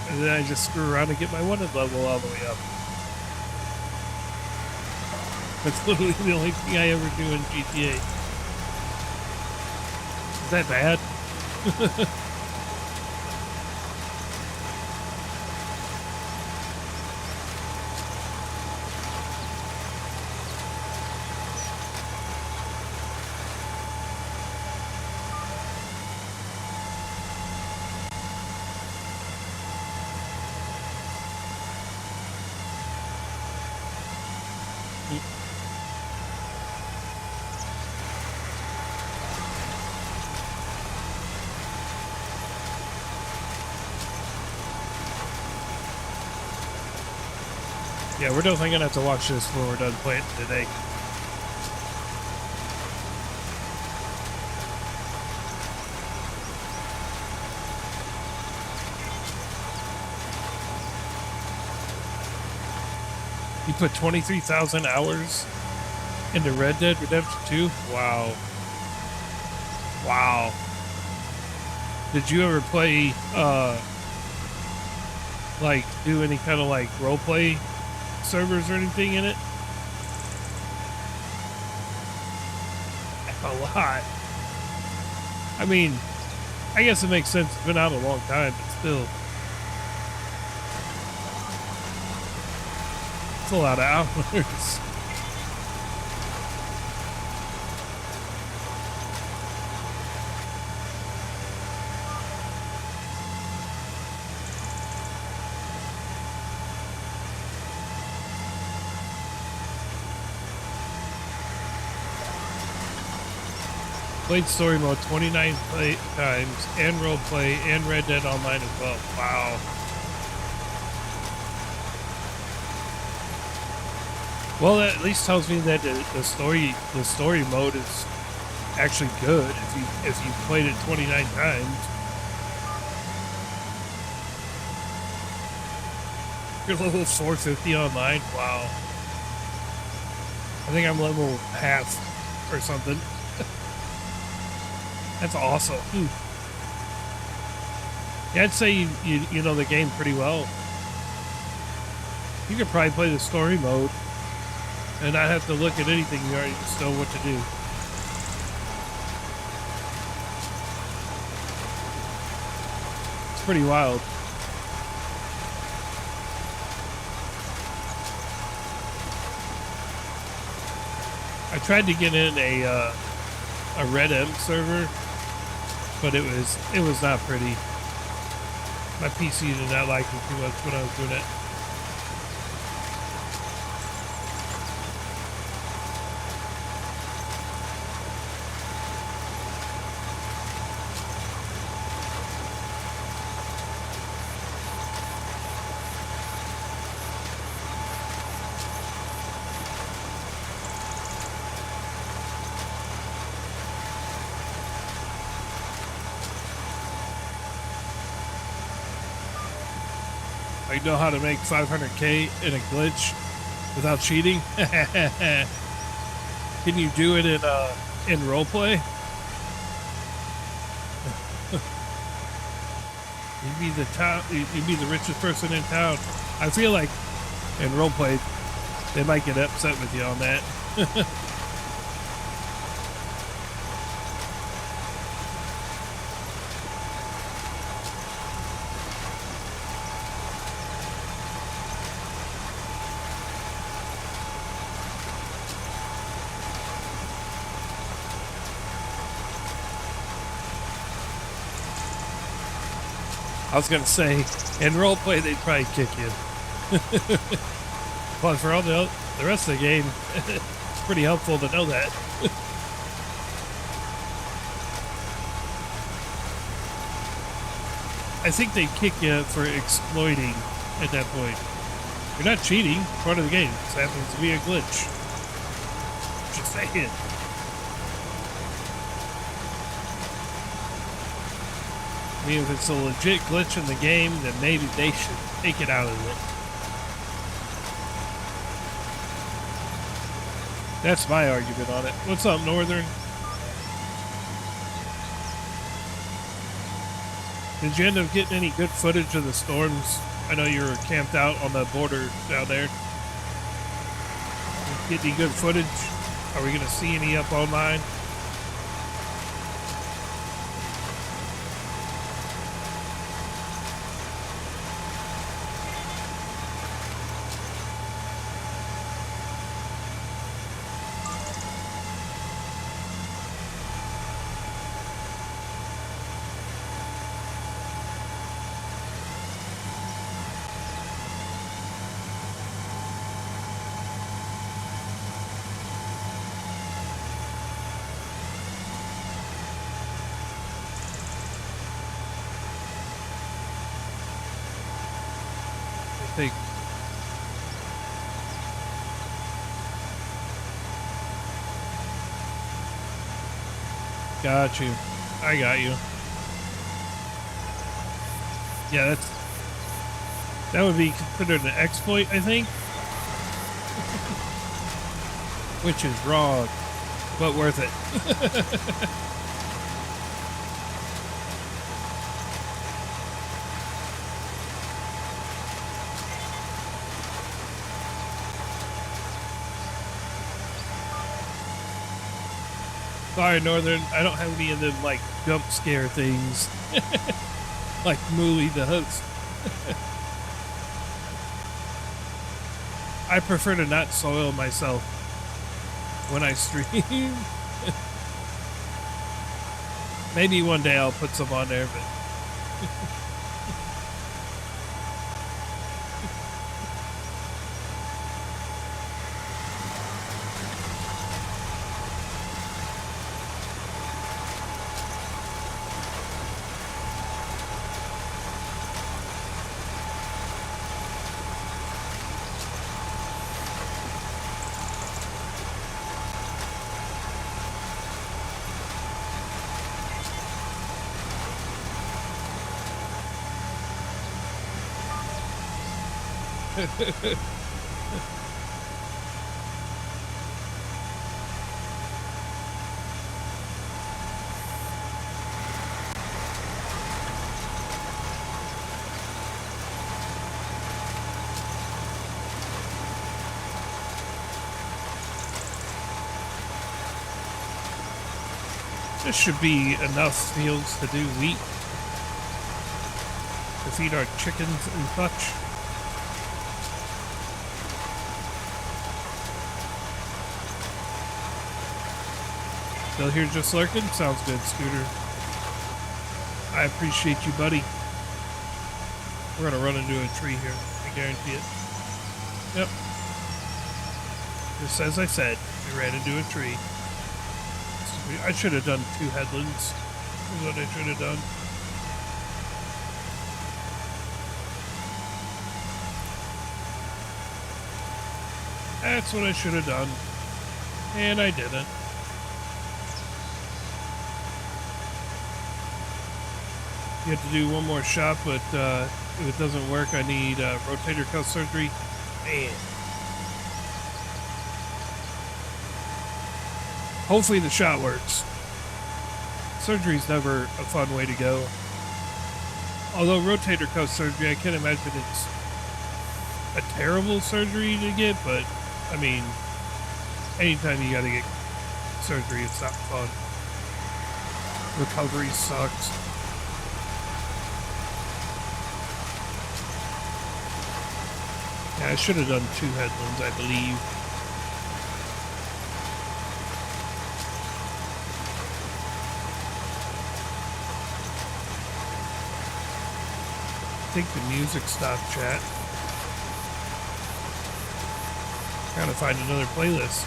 And then I just screw around and get my wanted level all the way up. That's literally the only thing I ever do in GTA. Is that bad? Yeah, we're definitely gonna have to watch this when we're done playing today. You put 23,000 hours into Red Dead Redemption 2? Wow. Wow. Did you ever play, like, do any kind of, like, roleplay servers or anything in it? A lot. I mean, I guess it makes sense. It's been out a long time, but still. It's a lot of hours. Played story mode 29 times and roleplay and Red Dead Online as well. Wow. Well, that at least tells me that the story mode is actually good if you played it 29 times. You're level 450 online. Wow. I think I'm level half or something. That's awesome. Yeah, I'd say you know the game pretty well. You could probably play the story mode and not have to look at anything. You already just know what to do. It's pretty wild. I tried to get in a Red M server, but it was not pretty. My PC did not like it too much when I was doing it. I know how to make 500K in a glitch without cheating. Can you do it in roleplay? You'd be the richest person in town. I feel like in roleplay they might get upset with you on that. I was gonna say, in roleplay they'd probably kick you. But for all the rest of the game, it's pretty helpful to know that. I think they kick you for exploiting at that point. You're not cheating, it's part of the game. It happens to be a glitch. Just saying. I mean, if it's a legit glitch in the game, then maybe they should take it out of it. That's my argument on it. What's up, Northern? Did you end up getting any good footage of the storms? I know you were camped out on the border down there. Get any good footage? Are we going to see any up online? Got you. I got you. Yeah, that would be considered an exploit, I think. Which is wrong, but worth it. Sorry, Northern. I don't have any of them like jump scare things, like Mooly the host. I prefer to not soil myself when I stream. Maybe one day I'll put some on there, but this should be enough fields to do wheat to feed our chickens and such. Still here just lurking? Sounds good, Scooter. I appreciate you, buddy. We're gonna run into a tree here. I guarantee it. Yep. Just as I said, we ran into a tree. I should have done 2 headlands. Is what I should have done. That's what I should have done. And I didn't. You have to do one more shot, but if it doesn't work, I need rotator cuff surgery. Man. Hopefully the shot works. Surgery's never a fun way to go. Although rotator cuff surgery, I can't imagine it's a terrible surgery to get, but I mean, anytime you gotta get surgery, it's not fun. Recovery sucks. Yeah, I should have done 2 headlands, I believe. I think the music stopped, chat. Trying to find another playlist.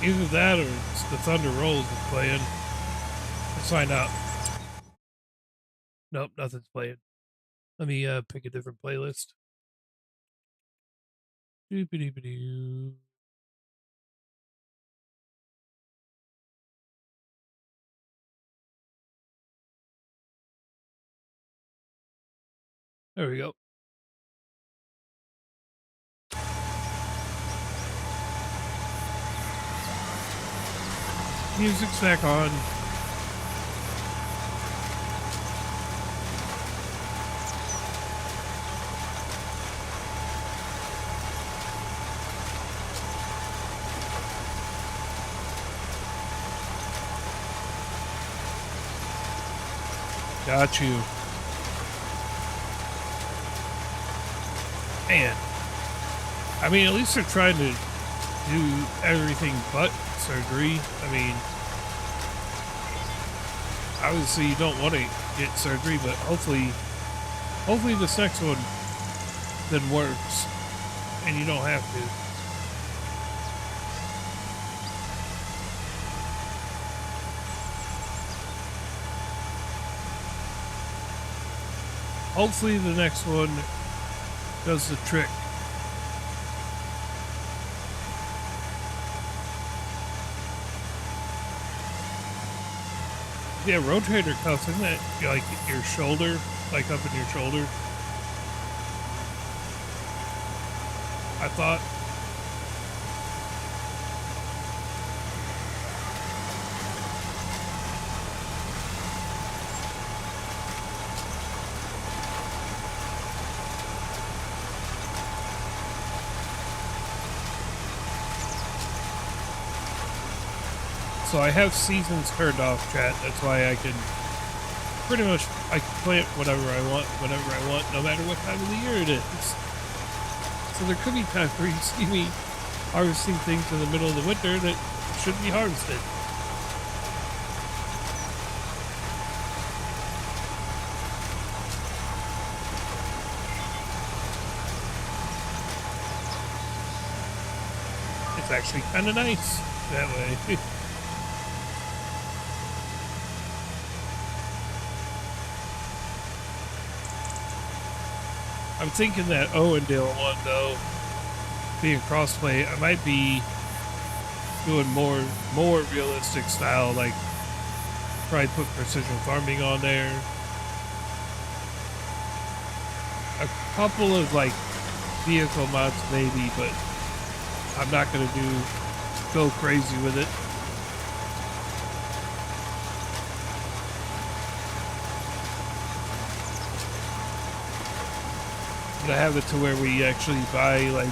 Either that or it's the Thunder Rolls is playing. Let's find out. Nope, nothing's playing. Let me pick a different playlist. Doop-a-doop-a-doo. There we go. Music's back on. Got you. Man. I mean, at least they're trying to do everything but surgery. I mean, obviously you don't want to get surgery, but hopefully this next one then works and you don't have to. Hopefully the next one does the trick. Yeah, rotator cuff, isn't that like your shoulder? Like up in your shoulder? I thought. So I have seasons turned off, chat. That's why I can pretty much I can plant whatever I want, whenever I want, no matter what time of the year it is. So there could be times where you see me harvesting things in the middle of the winter that shouldn't be harvested. It's actually kind of nice that way. I'm thinking that Owendale one, though, being crossplay, I might be doing more realistic style, like probably put precision farming on there. A couple of like vehicle mods maybe, but I'm not gonna go crazy with it. To have it to where we actually buy like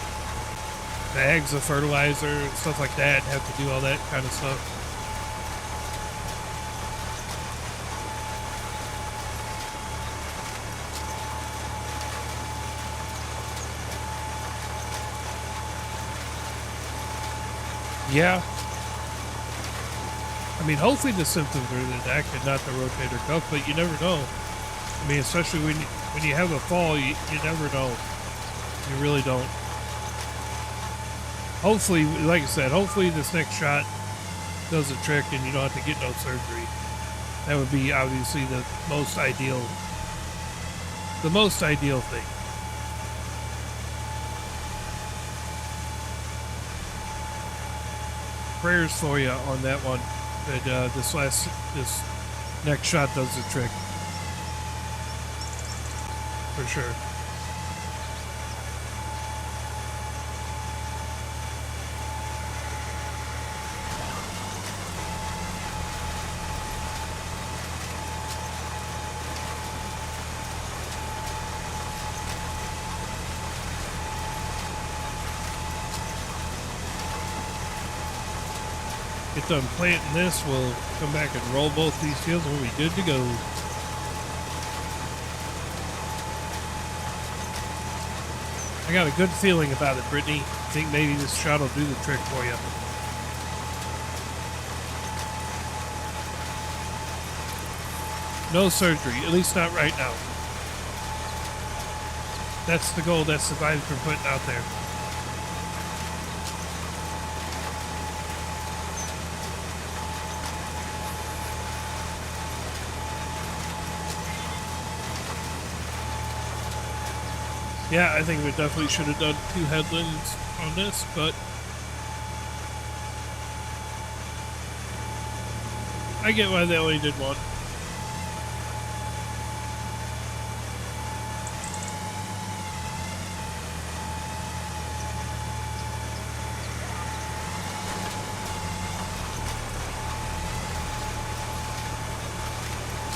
bags of fertilizer and stuff like that and have to do all that kind of stuff. Yeah. I mean, hopefully the symptoms are the neck and not the rotator cuff, but you never know. I mean, especially when you have a fall, you never know. You really don't. Hopefully, like I said, hopefully this next shot does the trick and you don't have to get no surgery. That would be obviously the most ideal thing. Prayers for you on that one. That this next shot does the trick. For sure. Get done planting this, we'll come back and roll both these fields and we'll be good to go. I got a good feeling about it, Brittany. I think maybe this shot will do the trick for you. No surgery, at least not right now. That's the goal, that's the vibes we're putting out there. Yeah, I think we definitely should have done 2 headlands on this, but I get why they only did 1.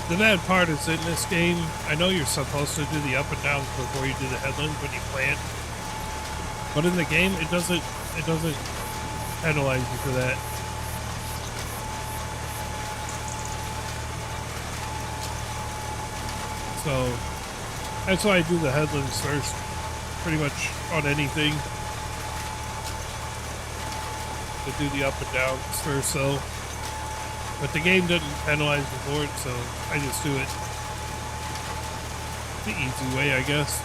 The bad part is in this game, I know you're supposed to do the up and downs before you do the headlands when you plant, but in the game it doesn't penalize you for that. So that's why I do the headlands first, pretty much on anything. To do the up and downs first, so. But the game doesn't penalize me for it, so I just do it the easy way, I guess.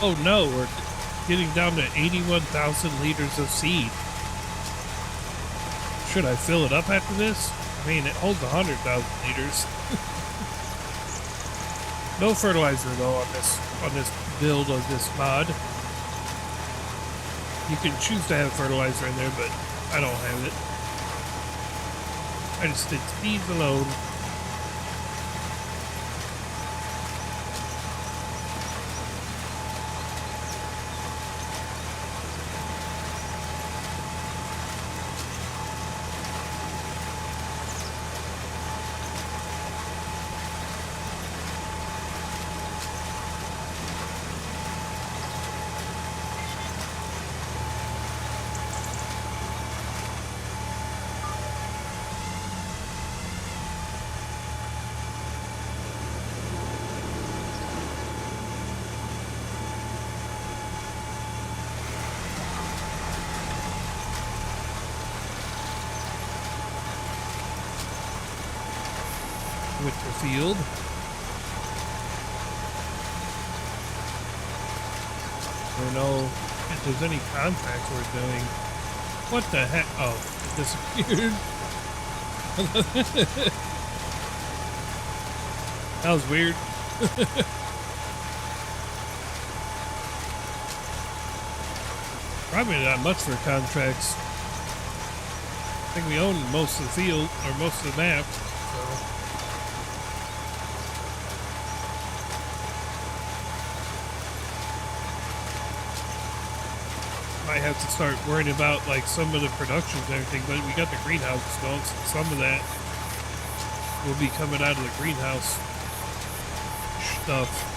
Oh no, we're getting down to 81,000 liters of seed. Should I fill it up after this? I mean, it holds 100,000 liters. No fertilizer though on this build of this mod. You can choose to have fertilizer in there, but I don't have it. I just did seeds alone. With the field. I don't know if there's any contracts we're doing. What the heck? Oh, it disappeared. That was weird. Probably not much for contracts. I think we own most of the field, or most of the map, so. Might have to start worrying about like some of the productions and everything, but we got the greenhouses going, so some of that will be coming out of the greenhouse stuff.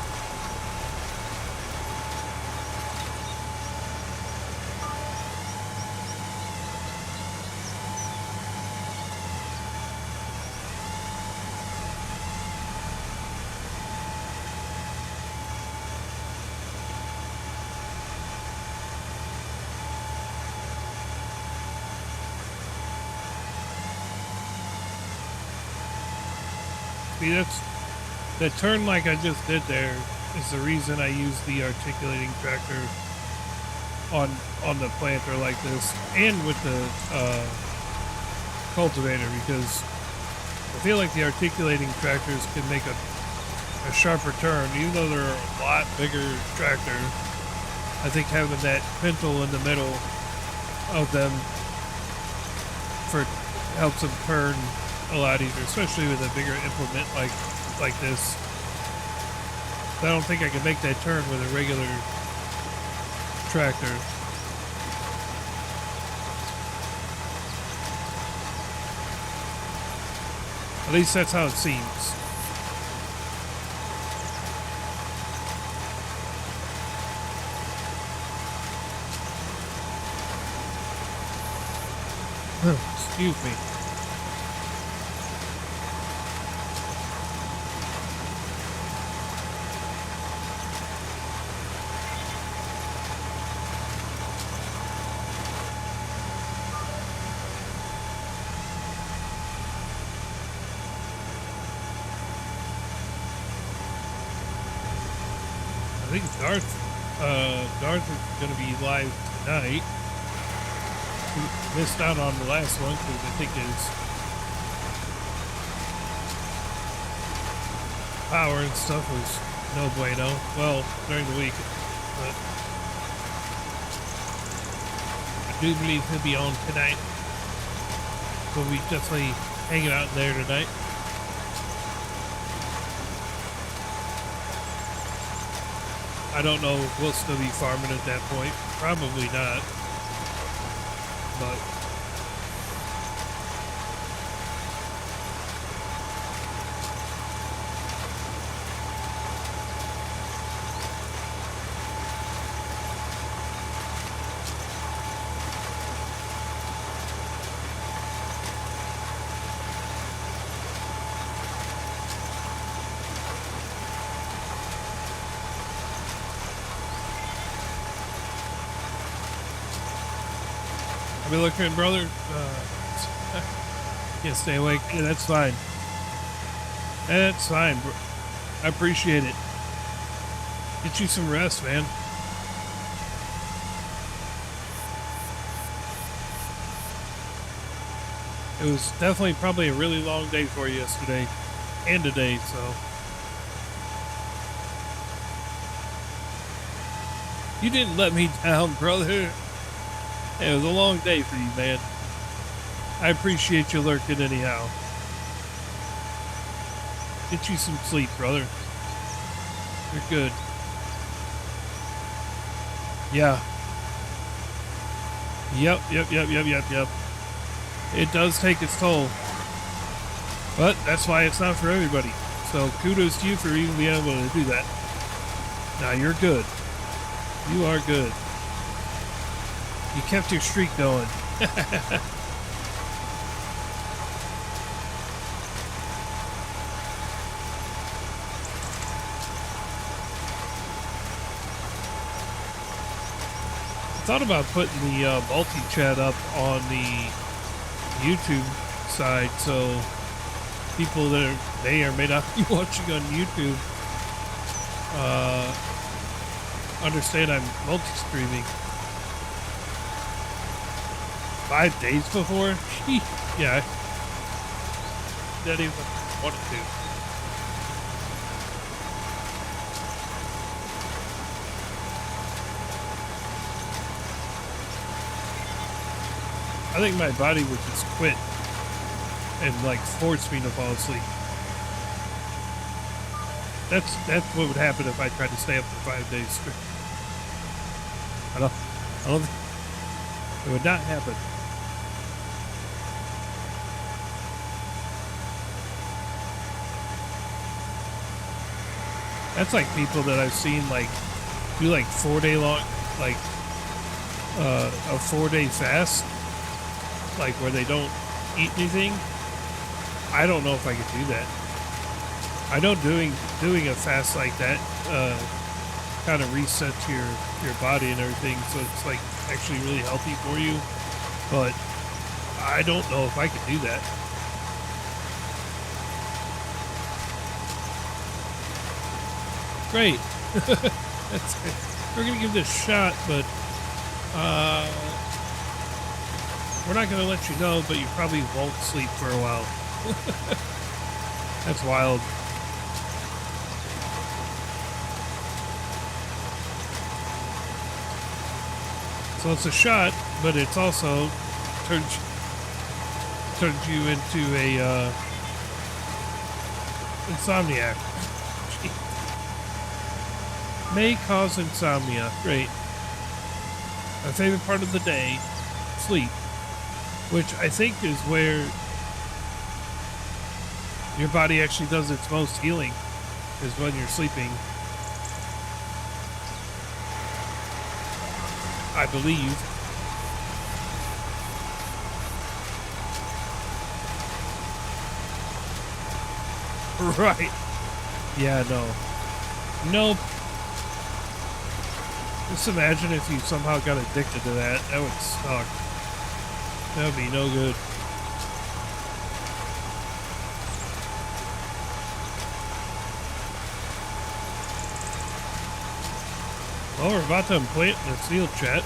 See, that turn like I just did there is the reason I use the articulating tractor on the planter like this, and with the cultivator, because I feel like the articulating tractors can make a sharper turn, even though they're a lot bigger tractor. I think having that pintle in the middle of them helps them turn a lot easier, especially with a bigger implement like this. I don't think I can make that turn with a regular tractor. At least that's how it seems. Excuse me. I think Darth is going to be live tonight. We missed out on the last one because I think his power and stuff was no bueno. Well, during the week, but I do believe he'll be on tonight. We'll be definitely hanging out there tonight. I don't know if we'll still be farming at that point. Probably not. But I'll be looking, brother. Can't stay awake. Yeah, that's fine. That's fine, bro. I appreciate it. Get you some rest, man. It was definitely probably a really long day for you yesterday and today, so you didn't let me down, brother. It was a long day for you, man. I appreciate you lurking anyhow. Get you some sleep, brother. You're good. Yeah. Yep. It does take its toll. But that's why it's not for everybody. So kudos to you for even being able to do that. Now you're good. You are good. You kept your streak going. Thought about putting the multi-chat up on the YouTube side so people that may or may not be watching on YouTube understand I'm multi-streaming. 5 days before? Yeah. Not even wanted to. I think my body would just quit and like force me to fall asleep. That's what would happen if I tried to stay up for 5 days straight. I don't it would not happen. That's like people that I've seen like do like 4-day long, like a 4-day fast, like where they don't eat anything. I don't know if I could do that. I know doing a fast like that kind of resets your body and everything, so it's like actually really healthy for you. But I don't know if I could do that. Great. We're gonna give this a shot, but we're not gonna let you know, but you probably won't sleep for a while. That's wild. So it's a shot, but it's also turns you into a insomniac. May cause insomnia. Great. My favorite part of the day, sleep, which I think is where your body actually does its most healing, is when you're sleeping. I believe. Right. Yeah, no. Nope. Just imagine if you somehow got addicted to that. That would suck. That would be no good. Well, we're about to implant in the field chat.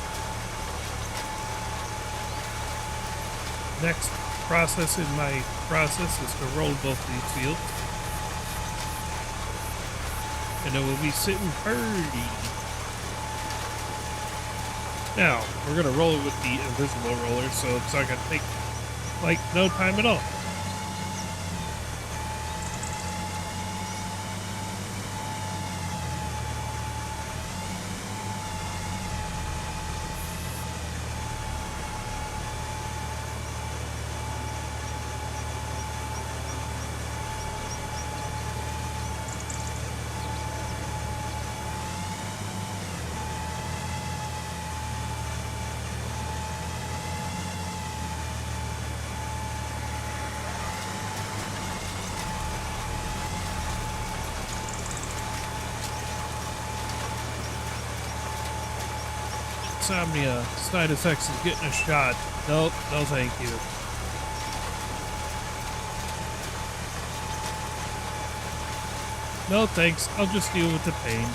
Next process in my process is to roll both these fields. And it will be sitting pretty. Now, we're going to roll it with the invisible roller, so it's not going to take, like, no time at all. Insomnia side effects of getting a shot. Nope, no thank you. No thanks, I'll just deal with the pain.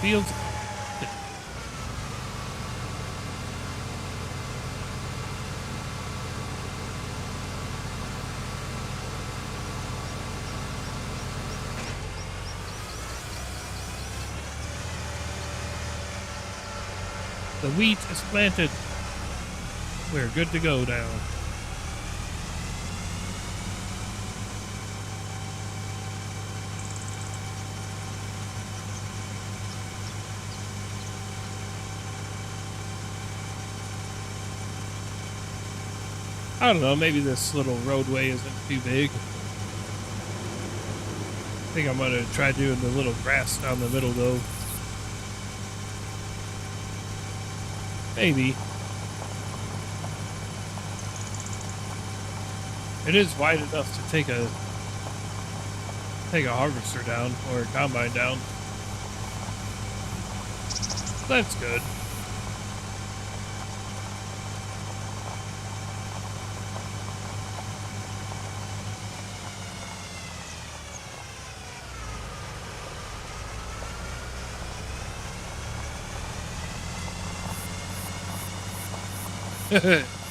feels. The wheat is planted. We're good to go now. I don't know, maybe this little roadway isn't too big. I think I'm gonna try doing the little grass down the middle though. Maybe. It is wide enough to take a harvester down or a combine down. That's good.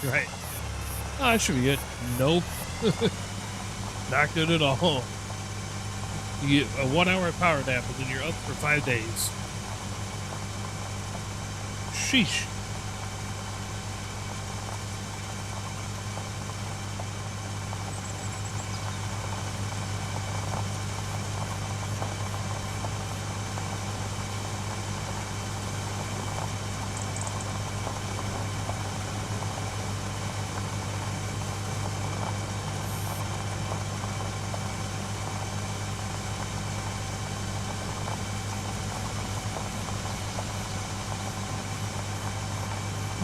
Right. Oh, that should be good. Nope. Not good at all. You get a 1 hour power nap and then you're up for 5 days. Sheesh.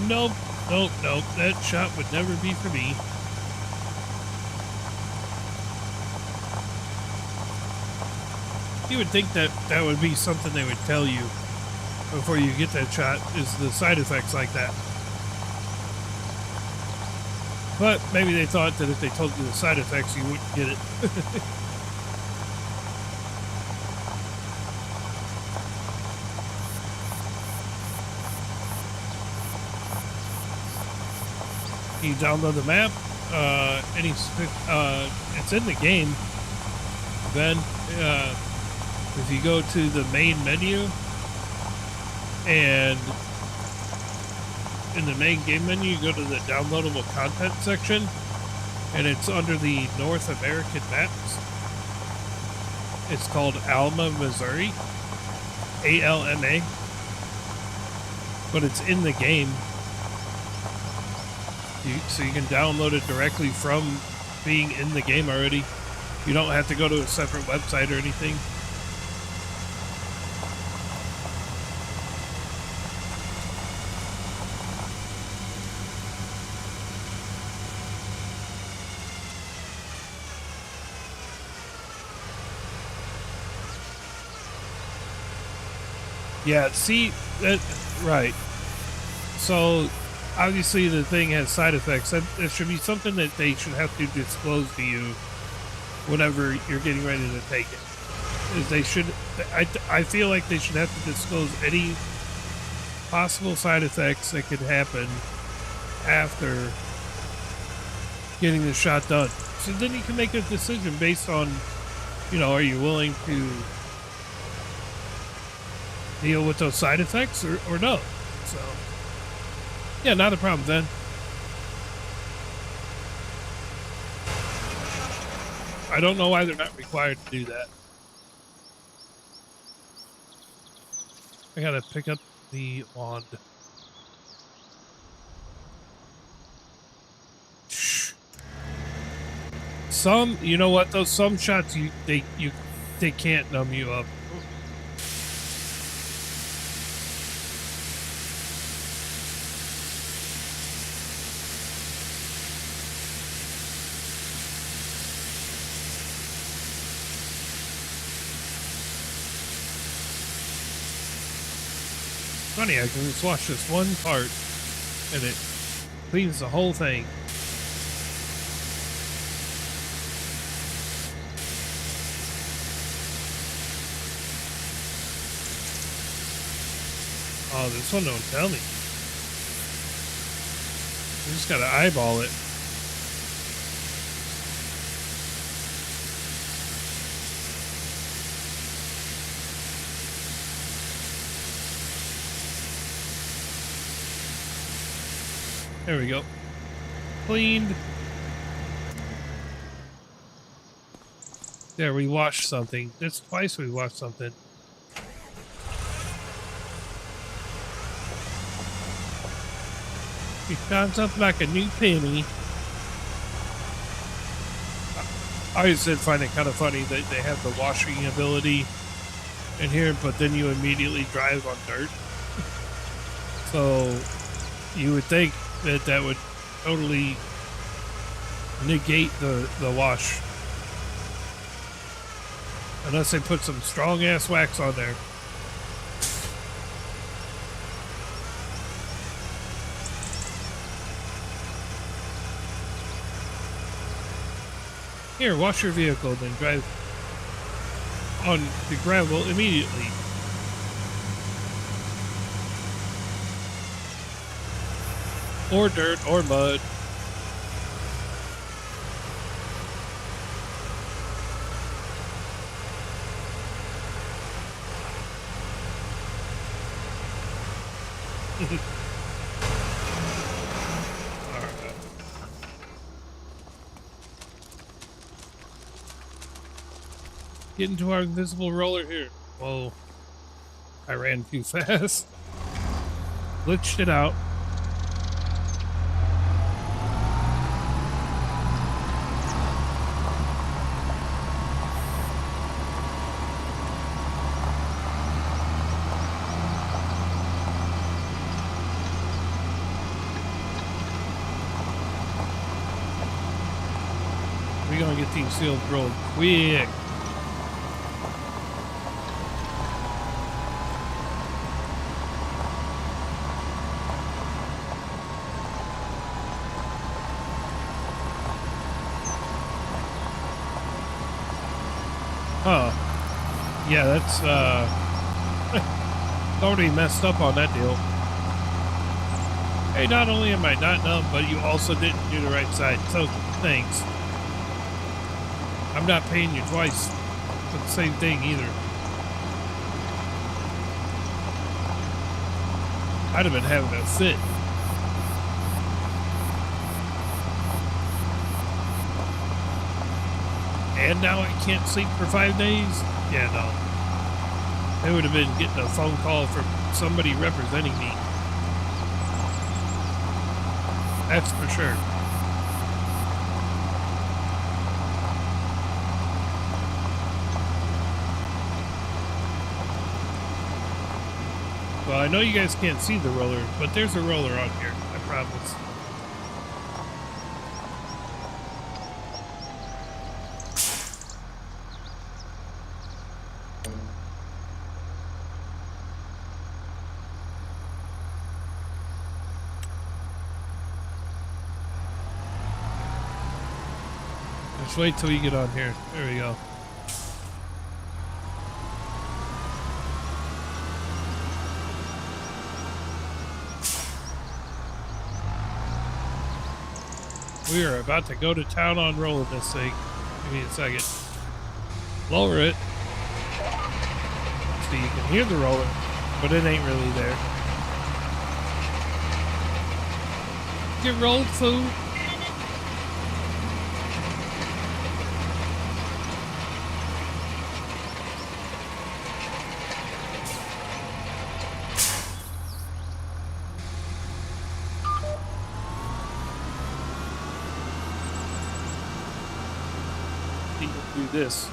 Nope, nope, nope. That shot would never be for me. You would think that that would be something they would tell you before you get that shot, is the side effects like that. But maybe they thought that if they told you the side effects, you wouldn't get it. You download the map. It's in the game. Then, if you go to the main menu, and in the main game menu, you go to the downloadable content section, and it's under the North American maps. It's called Alma, Missouri. ALMA. But it's in the game. So you can download it directly from being in the game already. You don't have to go to a separate website or anything. Yeah, see, that, right. So obviously the thing has side effects. That it should be something that they should have to disclose to you whenever you're getting ready to take it. Is they should, I feel like they should have to disclose any possible side effects that could happen after getting the shot done. So then you can make a decision based on, are you willing to deal with those side effects or no? So yeah, not a problem then. I don't know why they're not required to do that. I gotta pick up the wand. Shh. Some, you know what? Those some shots they can't numb you up. Funny, I can just watch this one part and it cleans the whole thing. Oh, this one don't tell me. You just gotta eyeball it. There we go. Cleaned. There, we washed something. That's twice we washed something. He shines up like a new penny. I always did find it kind of funny that they have the washing ability in here, but then you immediately drive on dirt. So you would think that that would totally negate the wash. Unless they put some strong ass wax on there. Here, wash your vehicle, then drive on the gravel immediately. Or dirt, or mud. Alright. Get into our invisible roller here. Whoa. I ran too fast. Glitched it out. We're gonna get these seals rolled quick. Huh. Yeah, that's already messed up on that deal. Hey, not only am I not numb, but you also didn't do the right side. So thanks. I'm not paying you twice for the same thing either. I'd have been having a fit. And now I can't sleep for 5 days? Yeah, no. I would have been getting a phone call from somebody representing me. That's for sure. Well, I know you guys can't see the roller, but there's a roller on here, I promise. Just wait till you get on here. There we go. We are about to go to town on rolling this thing. Give me a second. Lower it. So you can hear the roller, but it ain't really there. Get rolled, fool. Do this.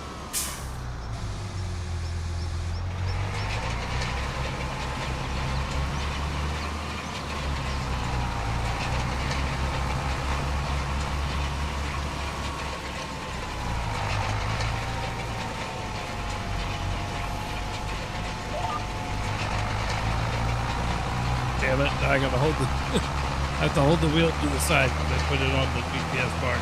Damn it, now I gotta hold the I have to hold the wheel to the side and then put it on the GPS bar.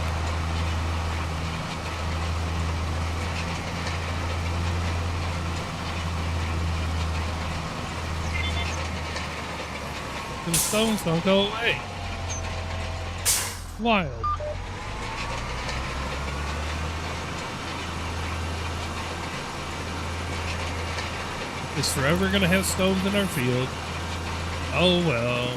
The stones don't go away. Wild. Is forever gonna have stones in our field. Oh well.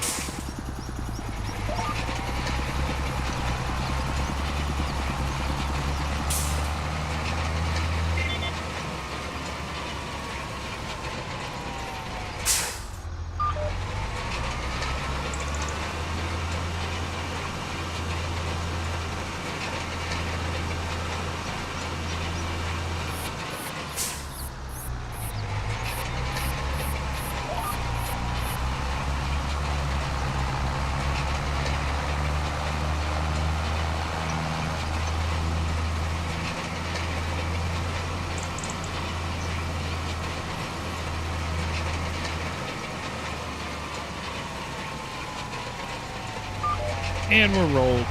And we're rolled.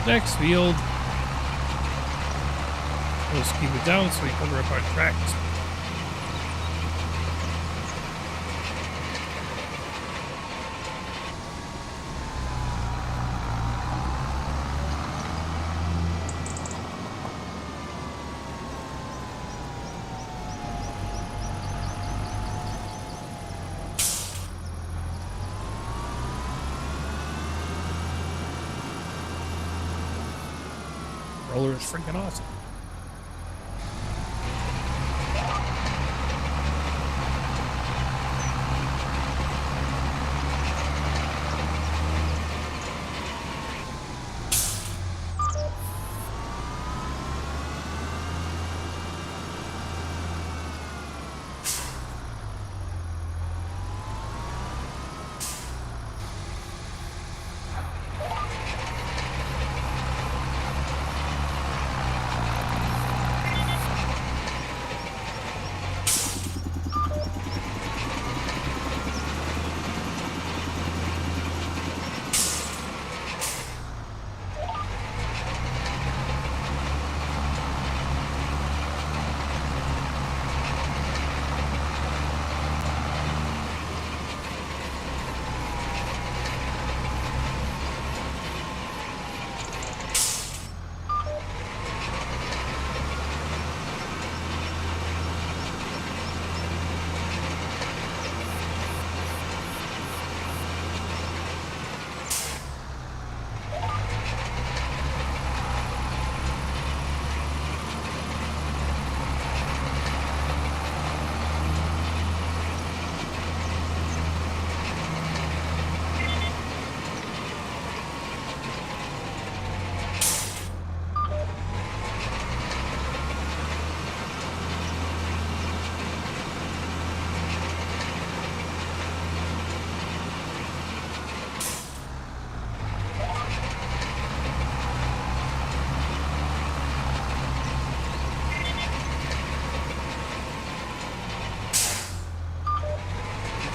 Next field. Let's keep it down so we cover up our tracks. Roller is freaking awesome.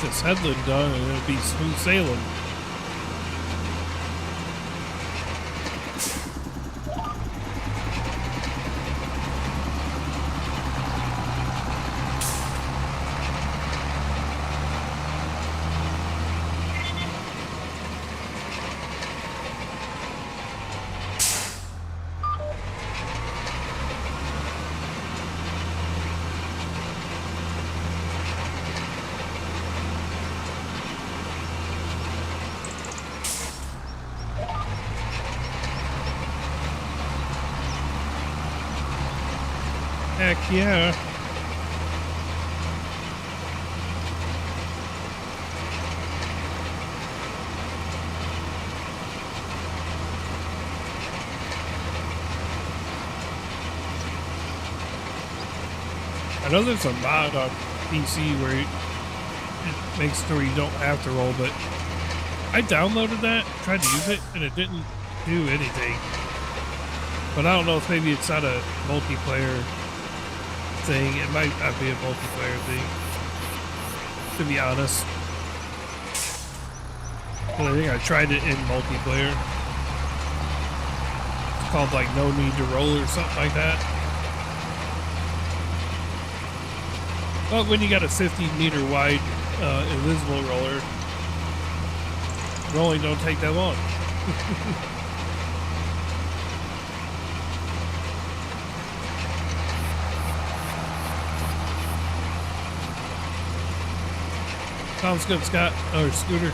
This headland done and it'll be smooth sailing. Heck yeah. I know there's a mod on PC where it makes it so you don't have to roll, but I downloaded that, tried to use it, and it didn't do anything. But I don't know if maybe it's not a multiplayer thing. It might not be a multiplayer thing, to be honest. But I think I tried it in multiplayer. It's called like No Need to Roll or something like that. But when you got a 50-meter wide invisible roller, Rolling don't take that long. Sounds good, Scott. Or Scooter.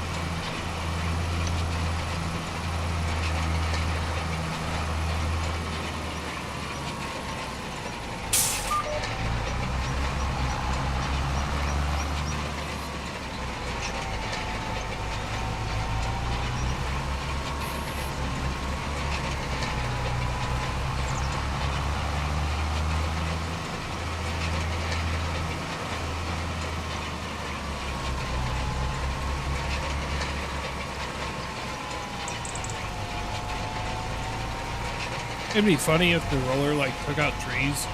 It'd be funny if the roller like took out trees.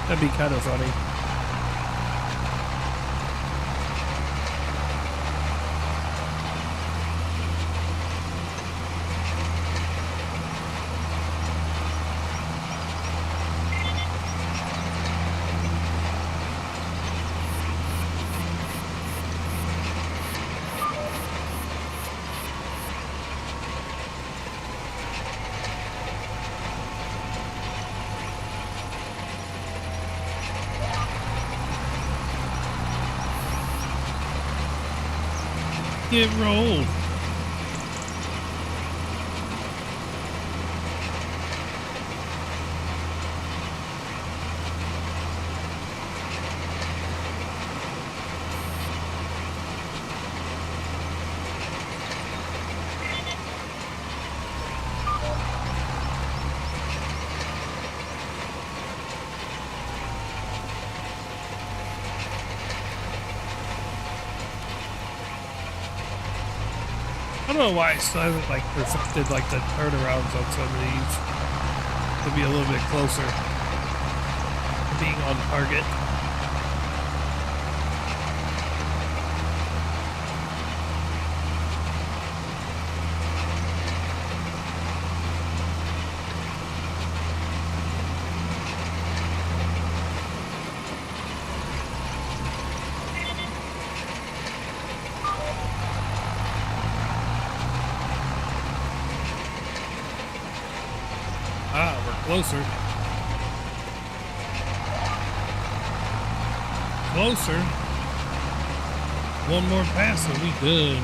That'd be kind of funny. Get rolled. I don't know why I still haven't like perfected like the turnarounds on some of these to be a little bit closer to being on target. Closer. Closer. One more pass and we good.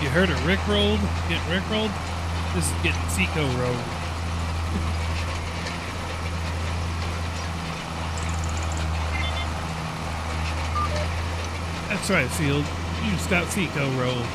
You heard it rickrolled? Getting rickrolled? This is getting Fico rolled. That's right, Field. You just got Fico rolled.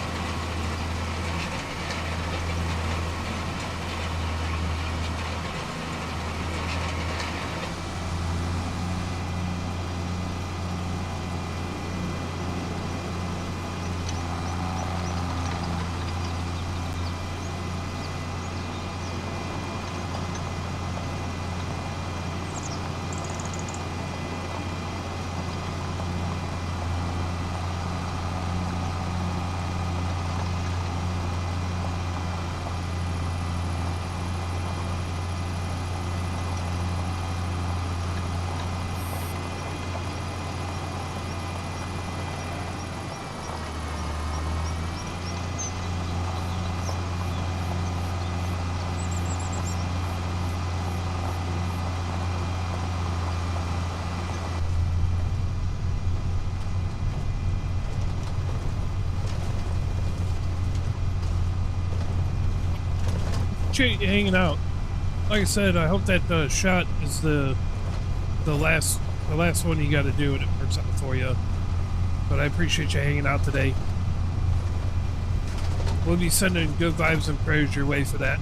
Appreciate you hanging out. Like I said, I hope that shot is the last one you got to do and it works out for you. But I appreciate you hanging out today. We'll be sending good vibes and prayers your way for that.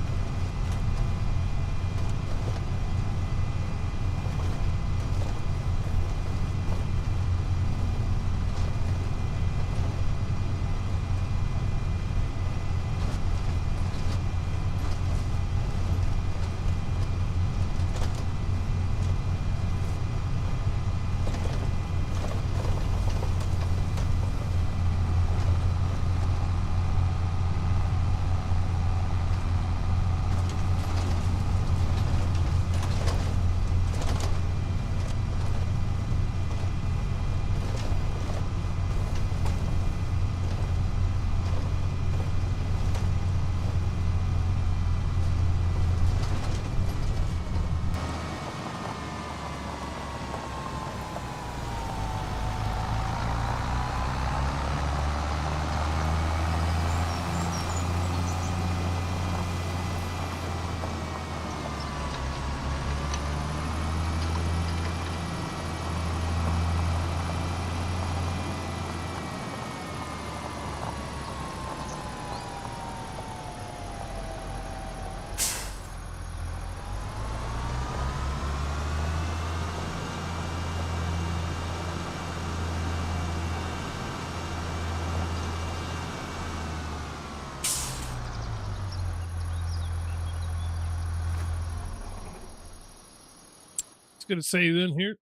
It's going to save in here.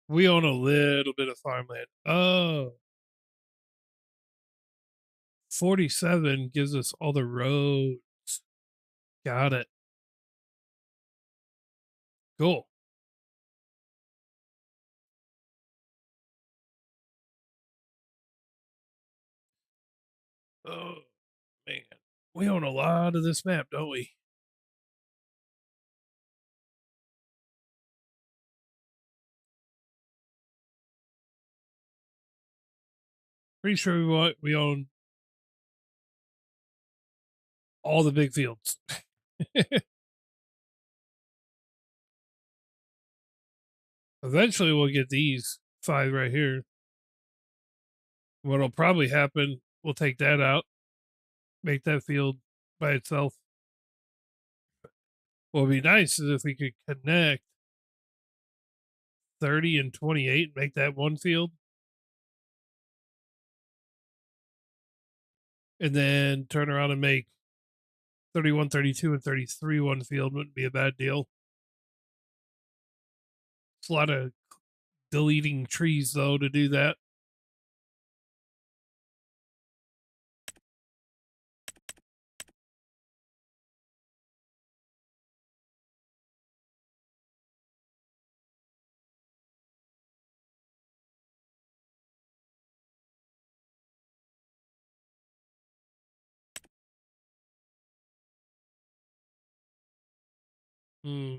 We own a little bit of farmland. Oh, 47 gives us all the roads. Got it. Cool. Oh, man. We own a lot of this map, don't we? Pretty sure we own all the big fields. Eventually, we'll get these 5 right here. What'll probably happen, we'll take that out, make that field by itself. What would be nice is if we could connect 30 and 28, make that one field, and then turn around and make 31, 32, and 33 one field. Wouldn't be a bad deal. It's a lot of deleting trees, though, to do that. Hmm.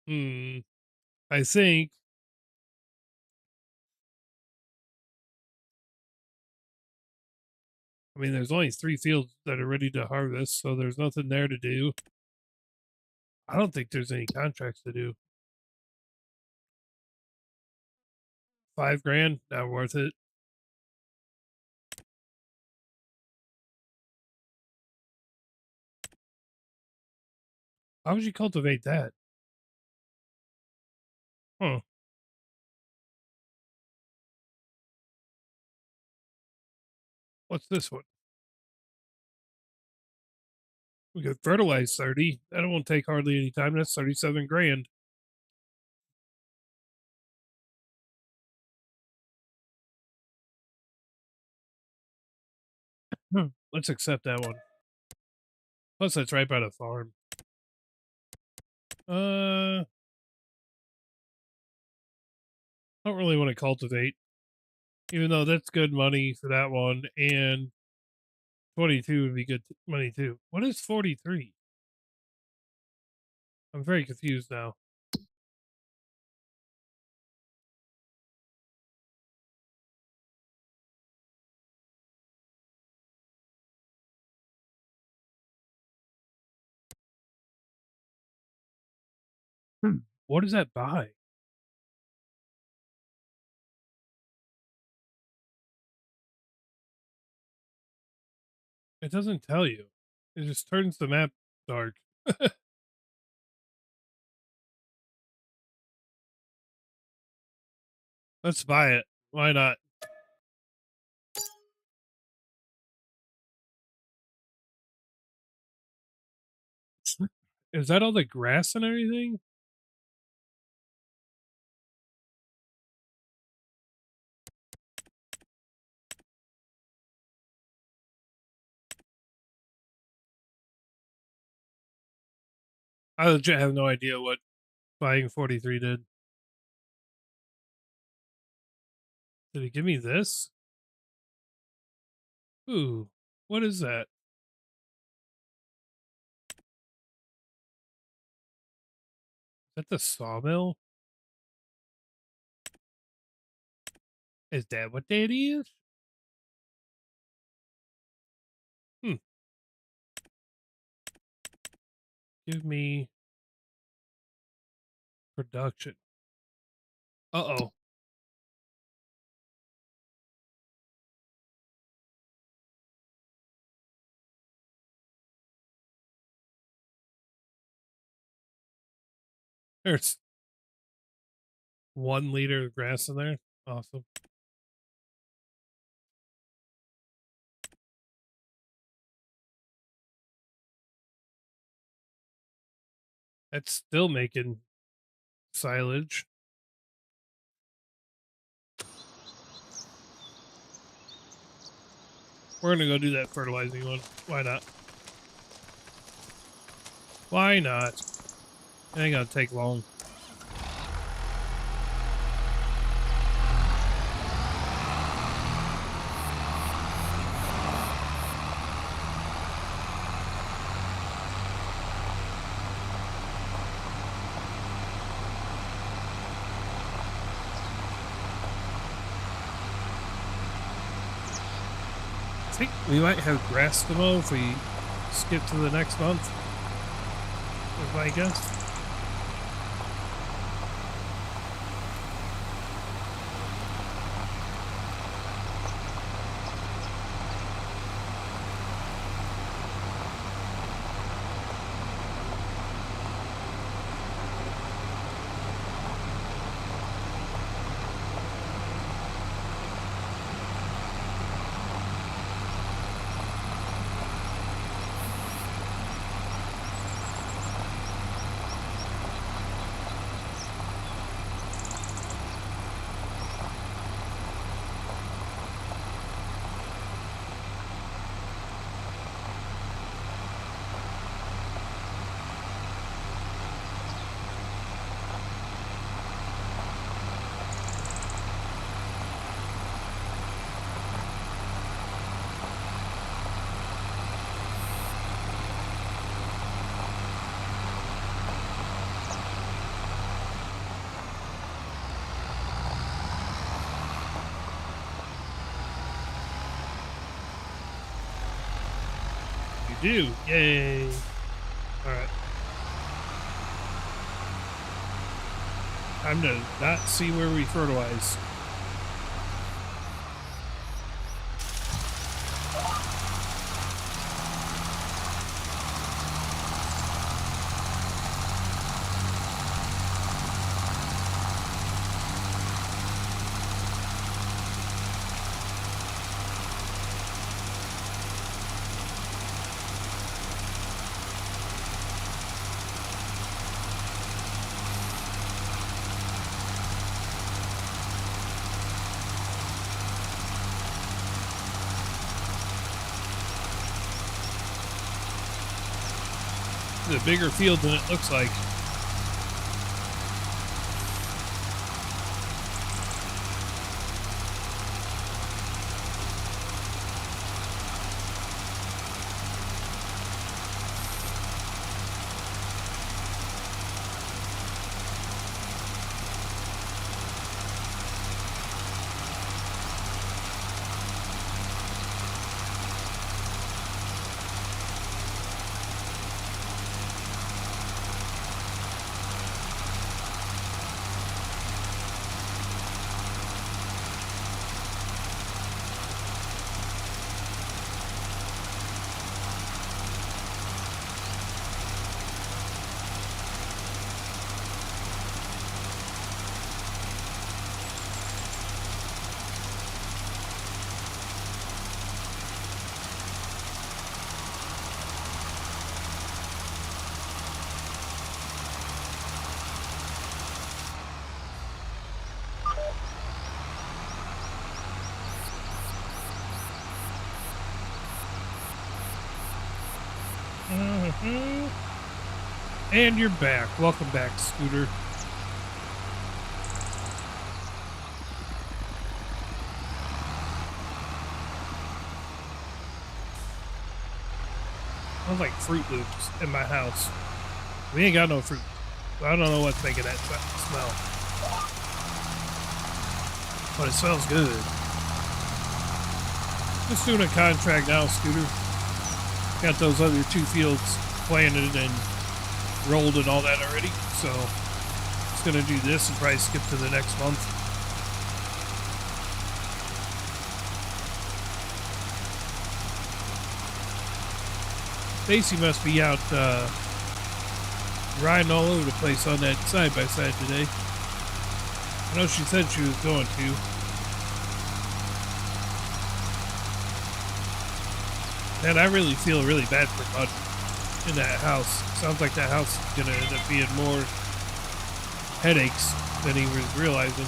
Hmm. I think I mean, there's only 3 fields that are ready to harvest, so there's nothing there to do. I don't think there's any contracts to do. 5 grand, not worth it. How would you cultivate that? Huh. What's this one? We could fertilize 30. That won't take hardly any time. That's 37 grand. Let's accept that one. Plus, that's right by the farm. Don't really want to cultivate, even though that's good money for that one, and 22 would be good money too. What is 43? I'm very confused now. What is that by? It doesn't tell you. It just turns the map dark. Let's buy it. Why not? Is that all the grass and everything? I legit have no idea what buying 43 did. Did it give me this? Ooh, what is that? Is that the sawmill? Is that what that is? Hmm. Give me production. Uh-oh. There's 1 liter of grass in there. Awesome. That's still making silage. We're gonna go do that fertilizing one. Why not? Why not? It ain't gonna take long. I think we might have grass to mow if we skip to the next month. Is my guess. Do. Yay. All right. Time to not see where we fertilize. It's a bigger field than it looks like. Mhm. And you're back. Welcome back, Scooter. Smells like Fruit Loops in my house. We ain't got no fruit. I don't know what's making that smell, but it smells good. Just doing a contract now, Scooter. Got those other 2 fields planted and rolled and all that already, so just gonna do this and probably skip to the next month. Stacy must be out riding all over the place on that side by side today. I know she said she was going to. And I really feel really bad for Bud in that house. Sounds like that house is gonna end up being more headaches than he was realizing.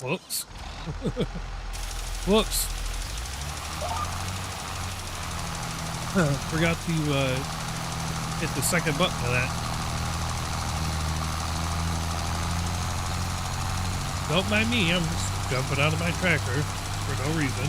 Whoops. Whoops. Forgot to hit the second button of that. Don't mind me, I'm just jumping out of my tractor for no reason.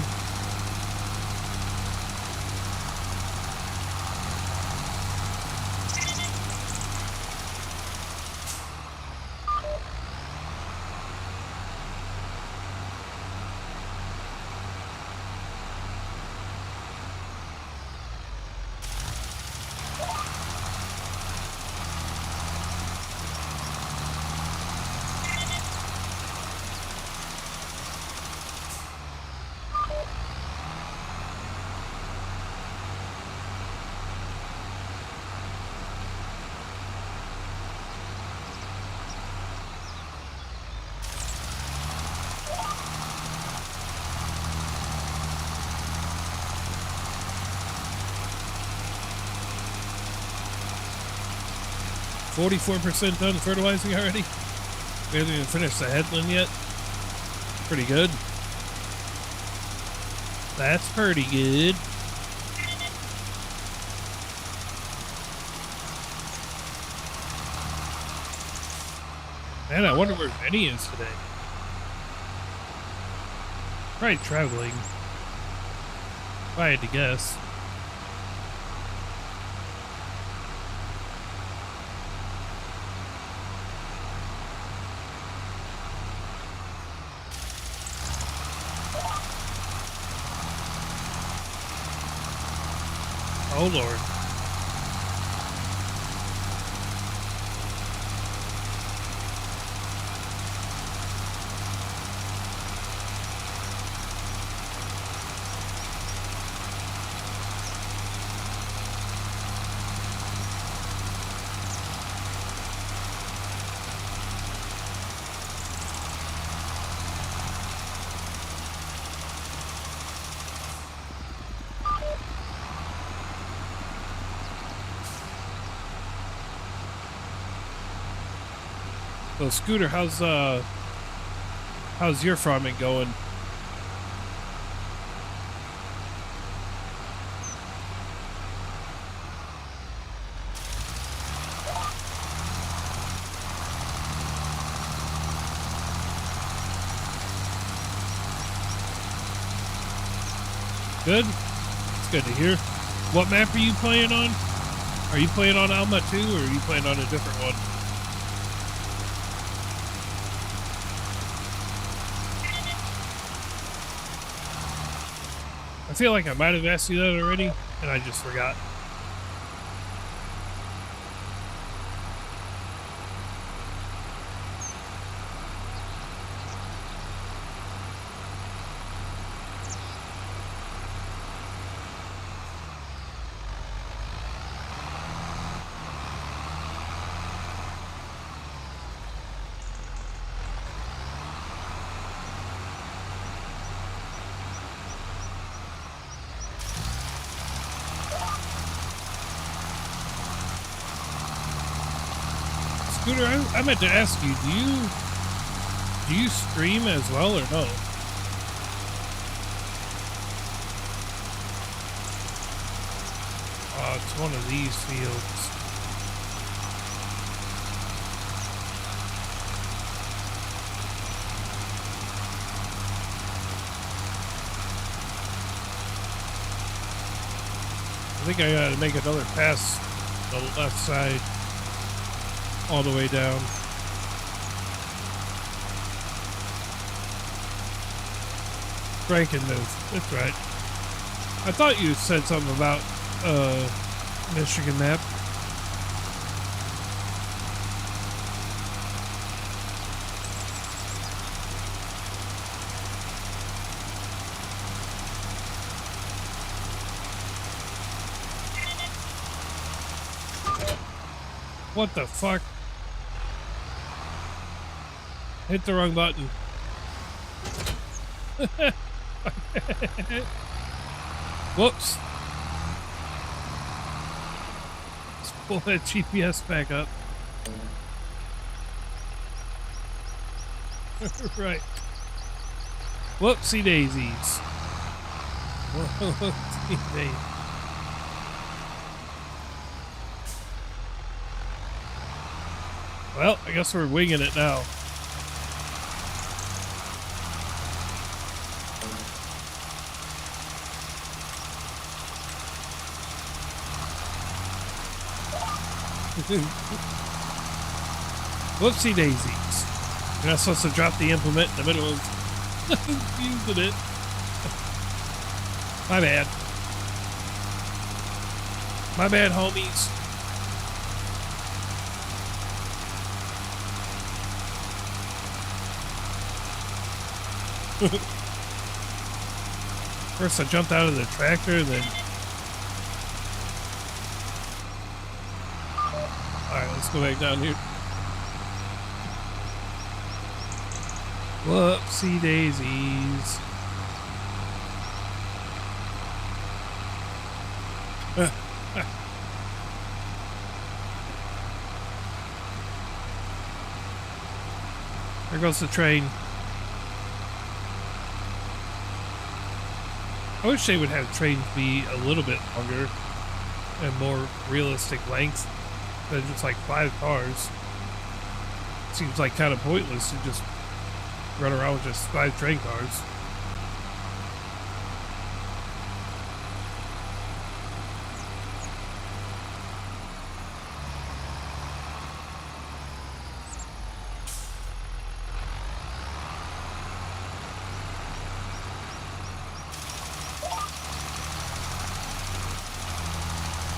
%, done fertilizing already. We haven't even finished the headland yet. Pretty good. That's pretty good. Man, I wonder where Benny is today. Probably traveling. If I had to guess. Oh, Lord. So, Scooter, how's your farming going? Good? It's good to hear. What map are you playing on? Are you playing on Alma too, or are you playing on a different one? I feel like I might have asked you that already, and I just forgot. Scooter, I meant to ask you, do you stream as well or no? Oh, it's one of these fields. I think I gotta make another pass the left side all the way down. Franken-move. That's right. I thought you said something about Michigan map. What the fuck? Hit the wrong button. Whoops. Let's pull that GPS back up. Right. Whoopsie daisies. Whoopsie daisies. Well, I guess we're winging it now. Whoopsie daisies. You're not supposed to drop the implement in the middle of using it. My bad. My bad, homies. First I jumped out of the tractor, then... Alright, let's go back down here. Whoopsie daisies. There goes the train. I wish they would have trains be a little bit longer and more realistic length than just like 5 cars. Seems like kind of pointless to just run around with just 5 train cars.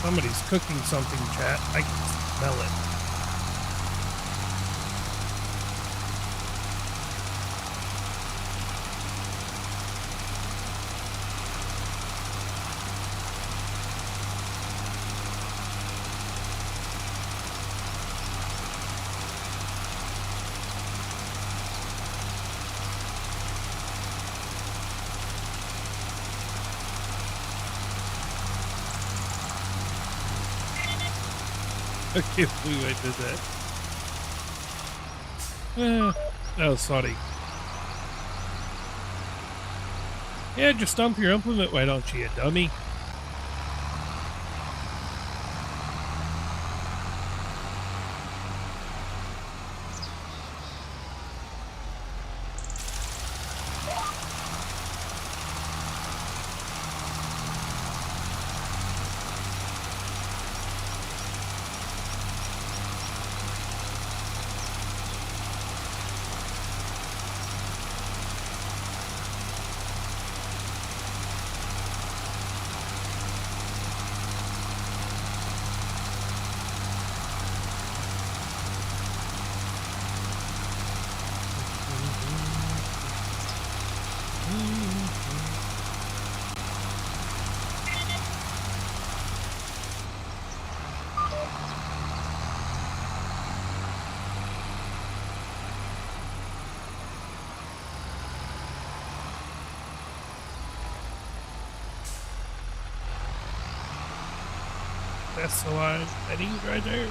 Somebody's cooking something, chat. I can smell it. I can't believe I did that. That was funny. Yeah, just dump your implement, why don't you dummy? That's the line. That he's right there.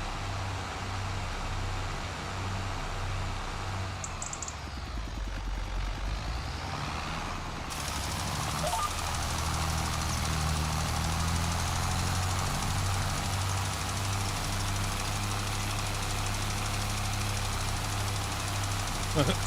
Mm.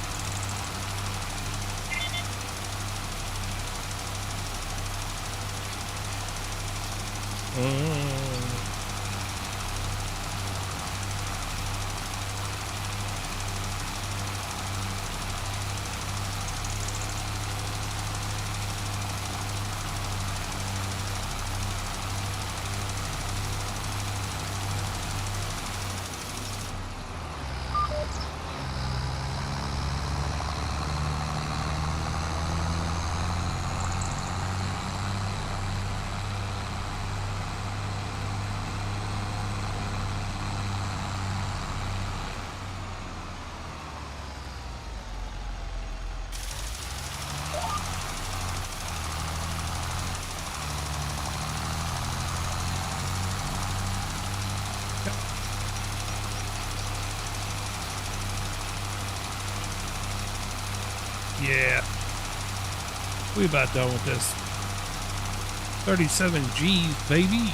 Yeah, we about done with this. 37 G's, baby.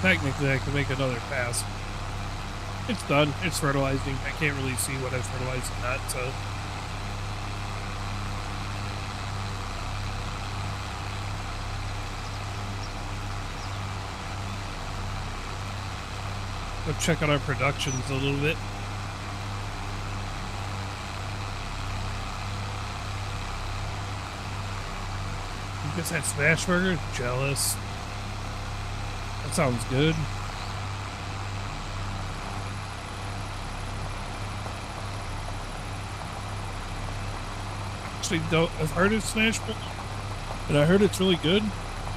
Technically, I can make another pass. It's done. It's fertilizing. I can't really see what I've fertilized or not, so. Let's check out our productions a little bit. You guess that smash burger? Jealous. That sounds good. Actually, I've heard of smash burger, and I heard it's really good,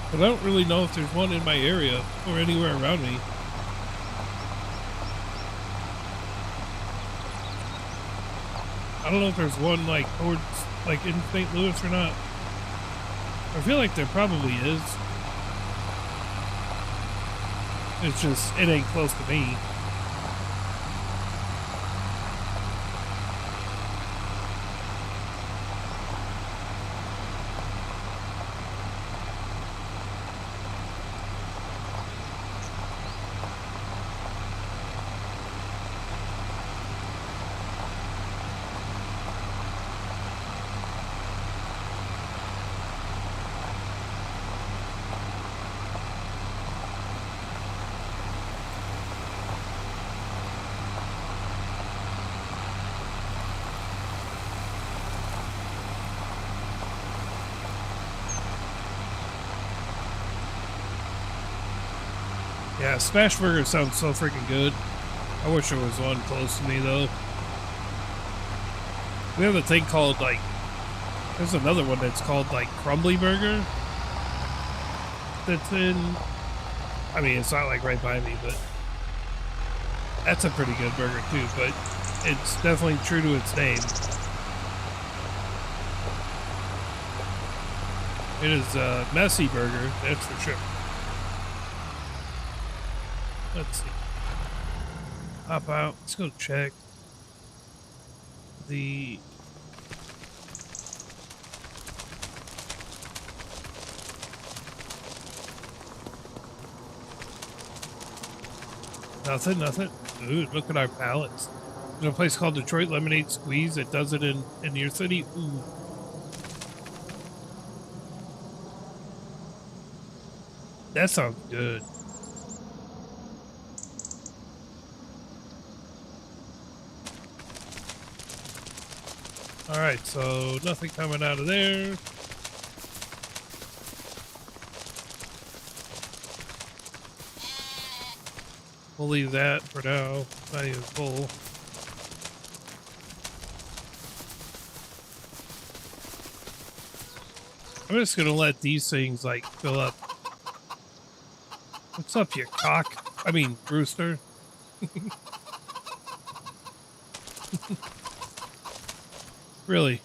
but I don't really know if there's one in my area or anywhere around me. I don't know if there's one like towards like in St. Louis or not. I feel like there probably is. It's just, it ain't close to me. Yeah, smash burger sounds so freaking good. I wish there was one close to me though. We have a thing called like, there's another one that's called like Crumbly Burger. That's in, I mean, it's not like right by me, but that's a pretty good burger too, but it's definitely true to its name. It is a messy burger, that's for sure. Let's see. Hop out. Let's go check the. Nothing. Dude, look at our pallets. There's a place called Detroit Lemonade Squeeze that does it in your city. Ooh. That sounds good. All right, so nothing coming out of there. We'll leave that for now. Not even full. I'm just gonna let these things like fill up. What's up, you cock? I mean, rooster. Really?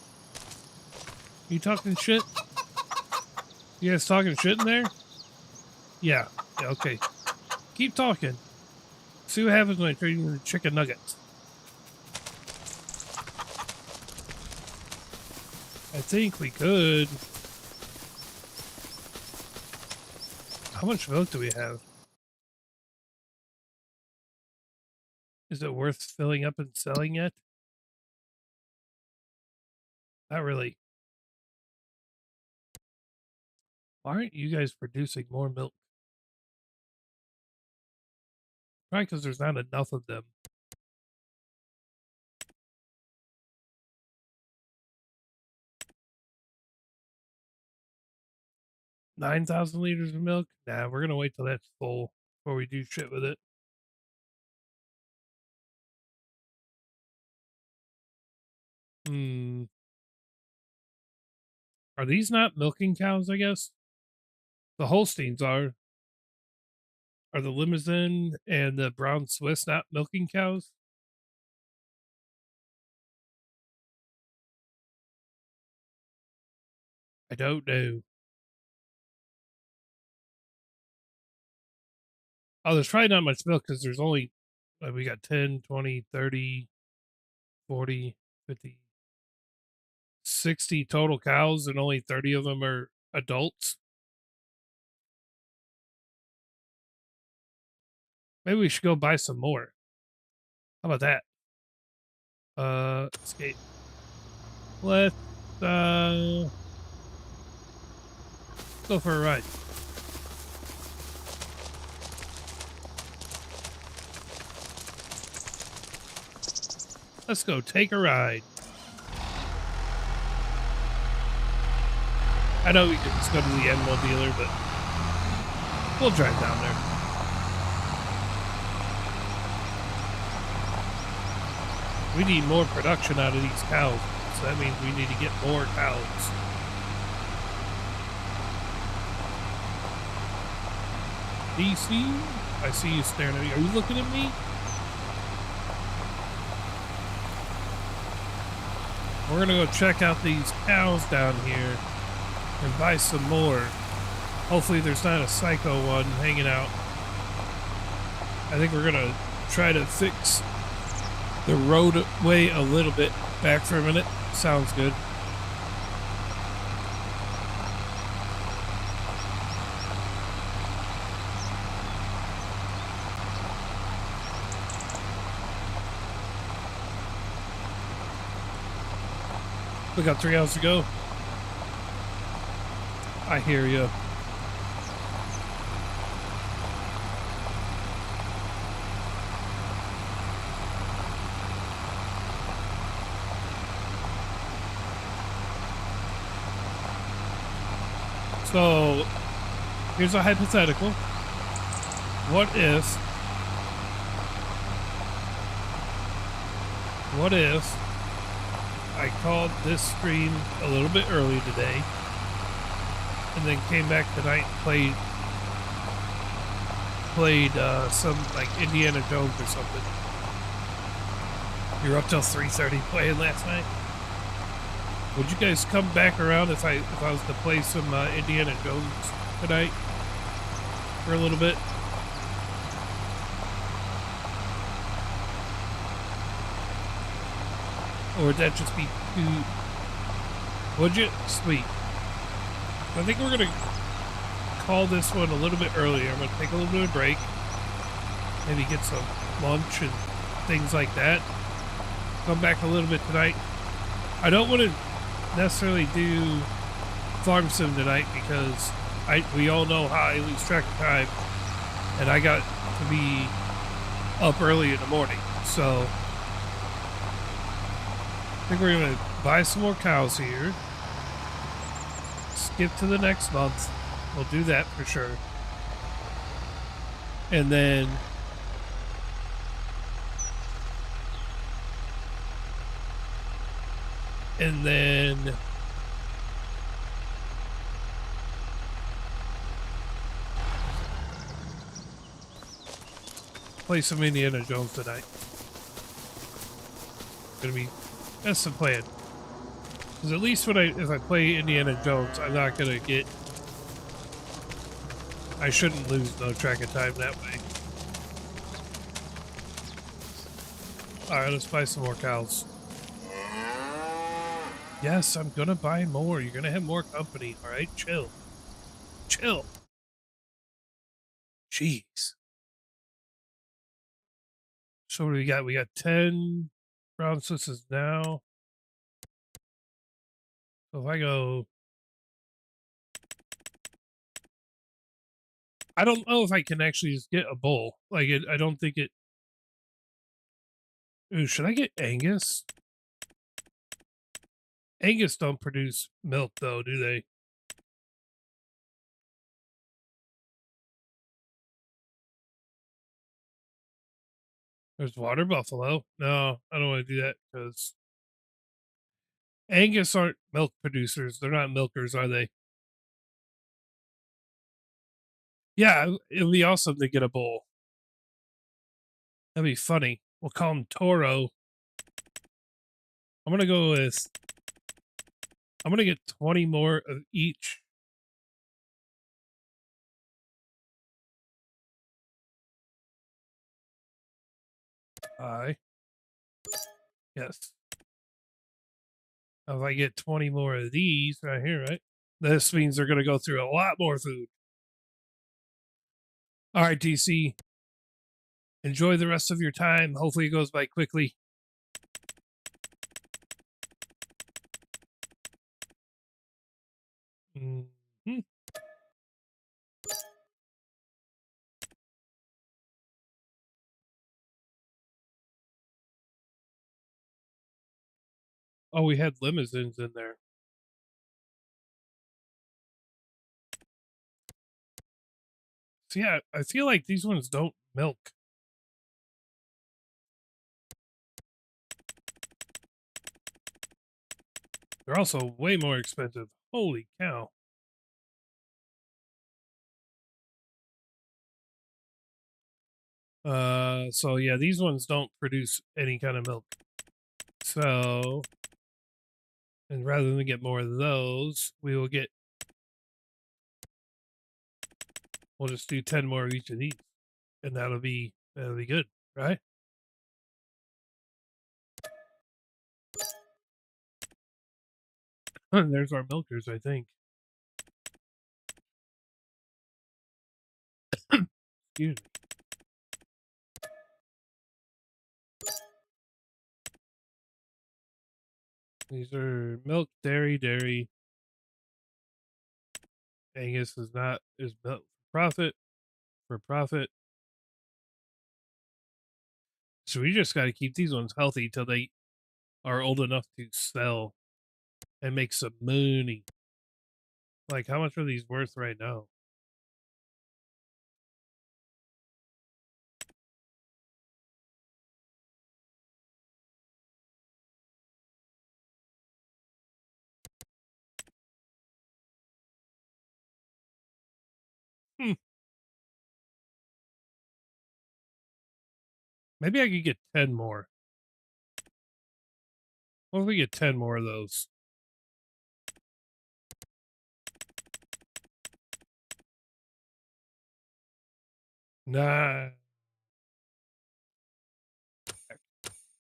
You talking shit? You guys talking shit in there? Yeah. Yeah, okay. Keep talking. See what happens when I trade you the chicken nuggets. I think we could. How much milk do we have? Is it worth filling up and selling yet? Not really. Why aren't you guys producing more milk? Probably because there's not enough of them. 9,000 liters of milk? Nah, we're gonna wait till that's full before we do shit with it. Hmm. Are these not milking cows, I guess? The Holsteins are. Are the Limousin and the Brown Swiss not milking cows? I don't know. Oh, there's probably not much milk because there's only, we got 10, 20, 30, 40, 50, 60 total cows, and only 30 of them are adults. Maybe we should go buy some more. How about that? Escape. Let's, go for a ride. Let's go take a ride. I know we could just go to the animal dealer, but we'll drive down there. We need more production out of these cows, so that means we need to get more cows. DC, I see you staring at me. Are you looking at me? We're gonna go check out these cows down here and buy some more. Hopefully there's not a psycho one hanging out. I think we're gonna try to fix the roadway a little bit back for a minute. Sounds good. We got 3 hours to go. I hear you. So, here's a hypothetical. What if I called this stream a little bit early today and then came back tonight and played some like Indiana Jones or something? You were up till 3:30 playing last night? Would you guys come back around if I was to play some Indiana Jones tonight for a little bit? Or would that just be too... Would you? Sweet. I think we're going to call this one a little bit earlier. I'm going to take a little bit of a break. Maybe get some lunch and things like that. Come back a little bit tonight. I don't want to necessarily do Farm Sim tonight because we all know how I lose track of time. And I got to be up early in the morning. So I think we're going to buy some more cows here. Skip to the next month. We'll do that for sure. And then And then play some Indiana Jones tonight. That's the plan. Because at least if I play Indiana Jones, I'm not gonna get. I shouldn't lose no track of time that way. All right, let's buy some more cows. Yes, I'm gonna buy more. You're gonna have more company. All right, chill. Jeez. So what do we got? We got 10 brown Swisses now. So if I go, I don't know if I can actually just get a bull. I don't think it. Ooh, should I get Angus? Angus don't produce milk though, do they? There's water buffalo. No, I don't want to do that because Angus aren't milk producers. They're not milkers, are they? Yeah, it would be awesome to get a bull. That'd be funny. We'll call him Toro. I'm gonna go with. I'm gonna get 20 more of each. Yes. If I get 20 more of these right here, right? This means they're gonna go through a lot more food. All right, DC. Enjoy the rest of your time. Hopefully, it goes by quickly. Mm-hmm. Oh, we had limousines in there. So yeah, I feel like these ones don't milk. They're also way more expensive. Holy cow. So yeah, these ones don't produce any kind of milk. So, and rather than get more of those, we'll just do 10 more of each of these. And that'll be good, right? There's our milkers, I think. Excuse me. These are milk, dairy. Angus is milk for profit. So we just got to keep these ones healthy till they are old enough to sell and make some money. Like, how much are these worth right now? Hmm. Maybe I could get 10 more. What if we get 10 more of those? Nah.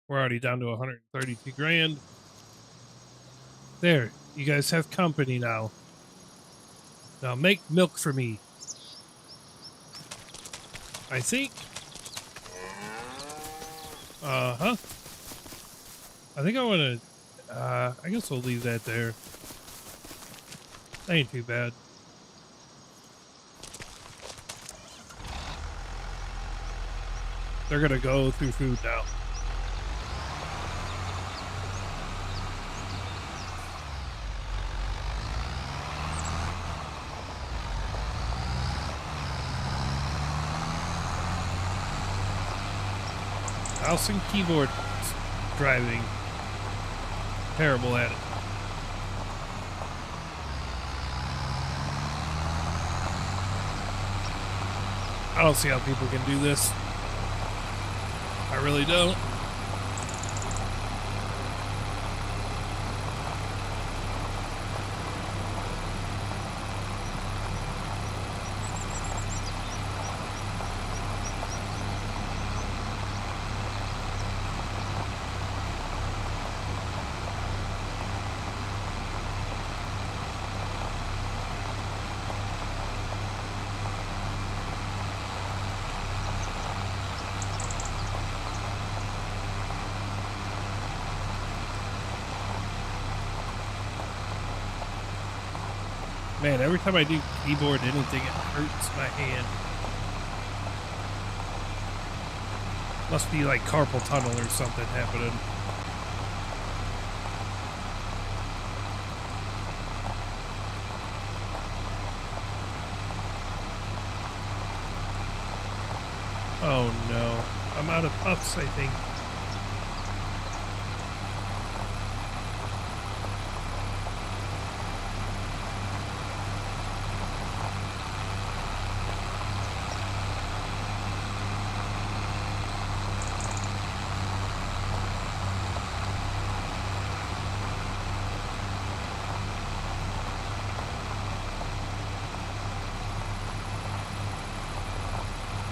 We're already down to 132 grand. There, you guys have company now. Now make milk for me. I think. Uh-huh. I think I want to. I guess we'll leave that there. That ain't too bad. They're gonna go through food now. Mouse and keyboard driving. terrible at it. I don't see how people can do this. I really don't. Man, every time I do keyboard anything, it hurts my hand. Must be like carpal tunnel or something happening. Oh no, I'm out of puffs, I think.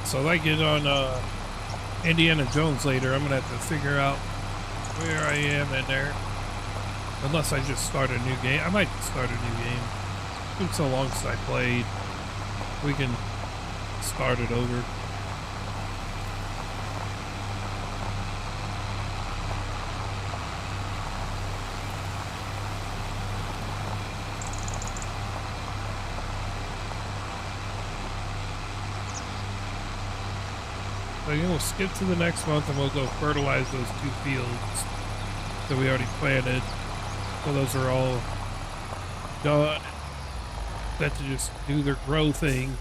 So if I get on Indiana Jones later, I'm gonna have to figure out where I am in there. Unless I just start a new game. I might start a new game. It's been so long since I played. We can start it over. So we'll skip to the next month and we'll go fertilize those 2 fields that we already planted. So those are all done. Set to just do their grow thing.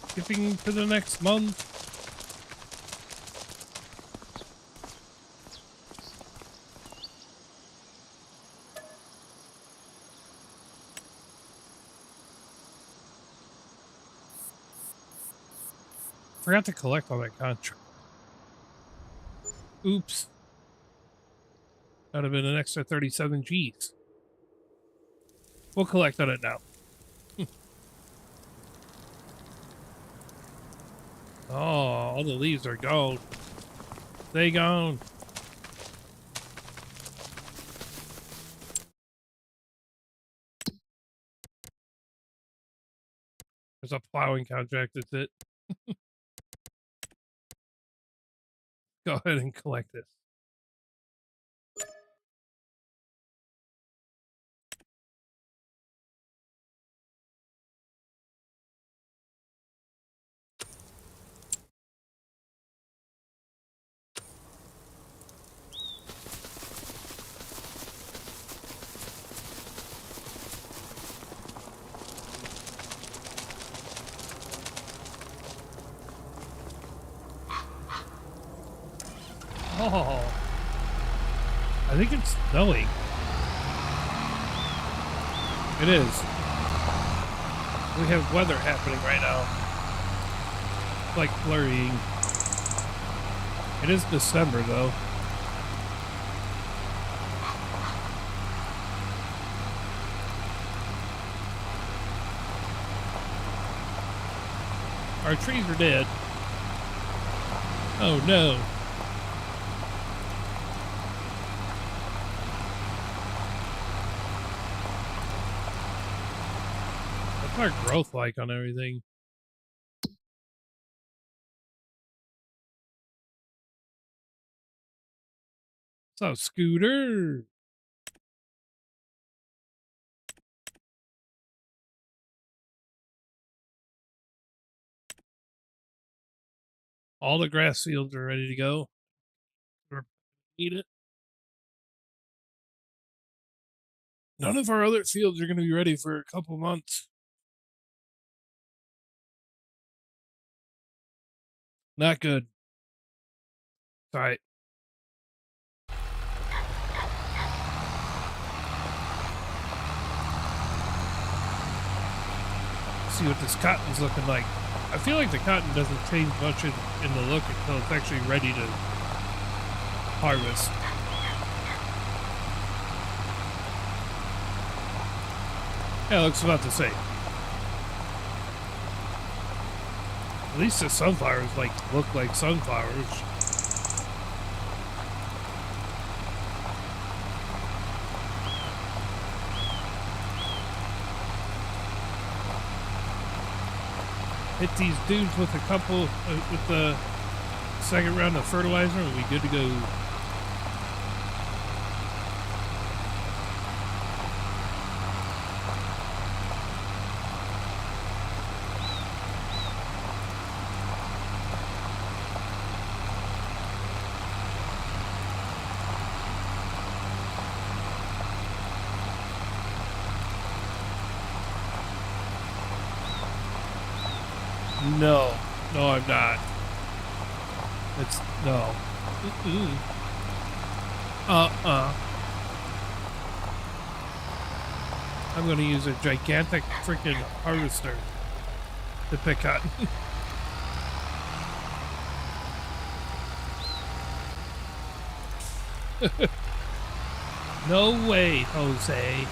Skipping to the next month. Forgot to collect all that contract. Oops. That would have been an extra 37 G's. We'll collect on it now. Oh, all the leaves are gone. They gone. There's a plowing contract. That's it. Go ahead and collect this. Oh, I think it's snowing. It is. We have weather happening right now. Like flurrying. It is December though. Our trees are dead. Oh no. What's our growth like on everything? What's up, Scooter? All the grass fields are ready to go. We're eat it. None of our other fields are going to be ready for a couple months. Not good. All right. See what this cotton's looking like. I feel like the cotton doesn't change much in the look until it's actually ready to harvest. Yeah, it looks about the same. At least the sunflowers look like sunflowers. Hit these dudes with a couple with the second round of fertilizer, and we'll be good to go. No, I'm not. It's no. I'm gonna use a gigantic freaking harvester to pick cotton. No way, Jose.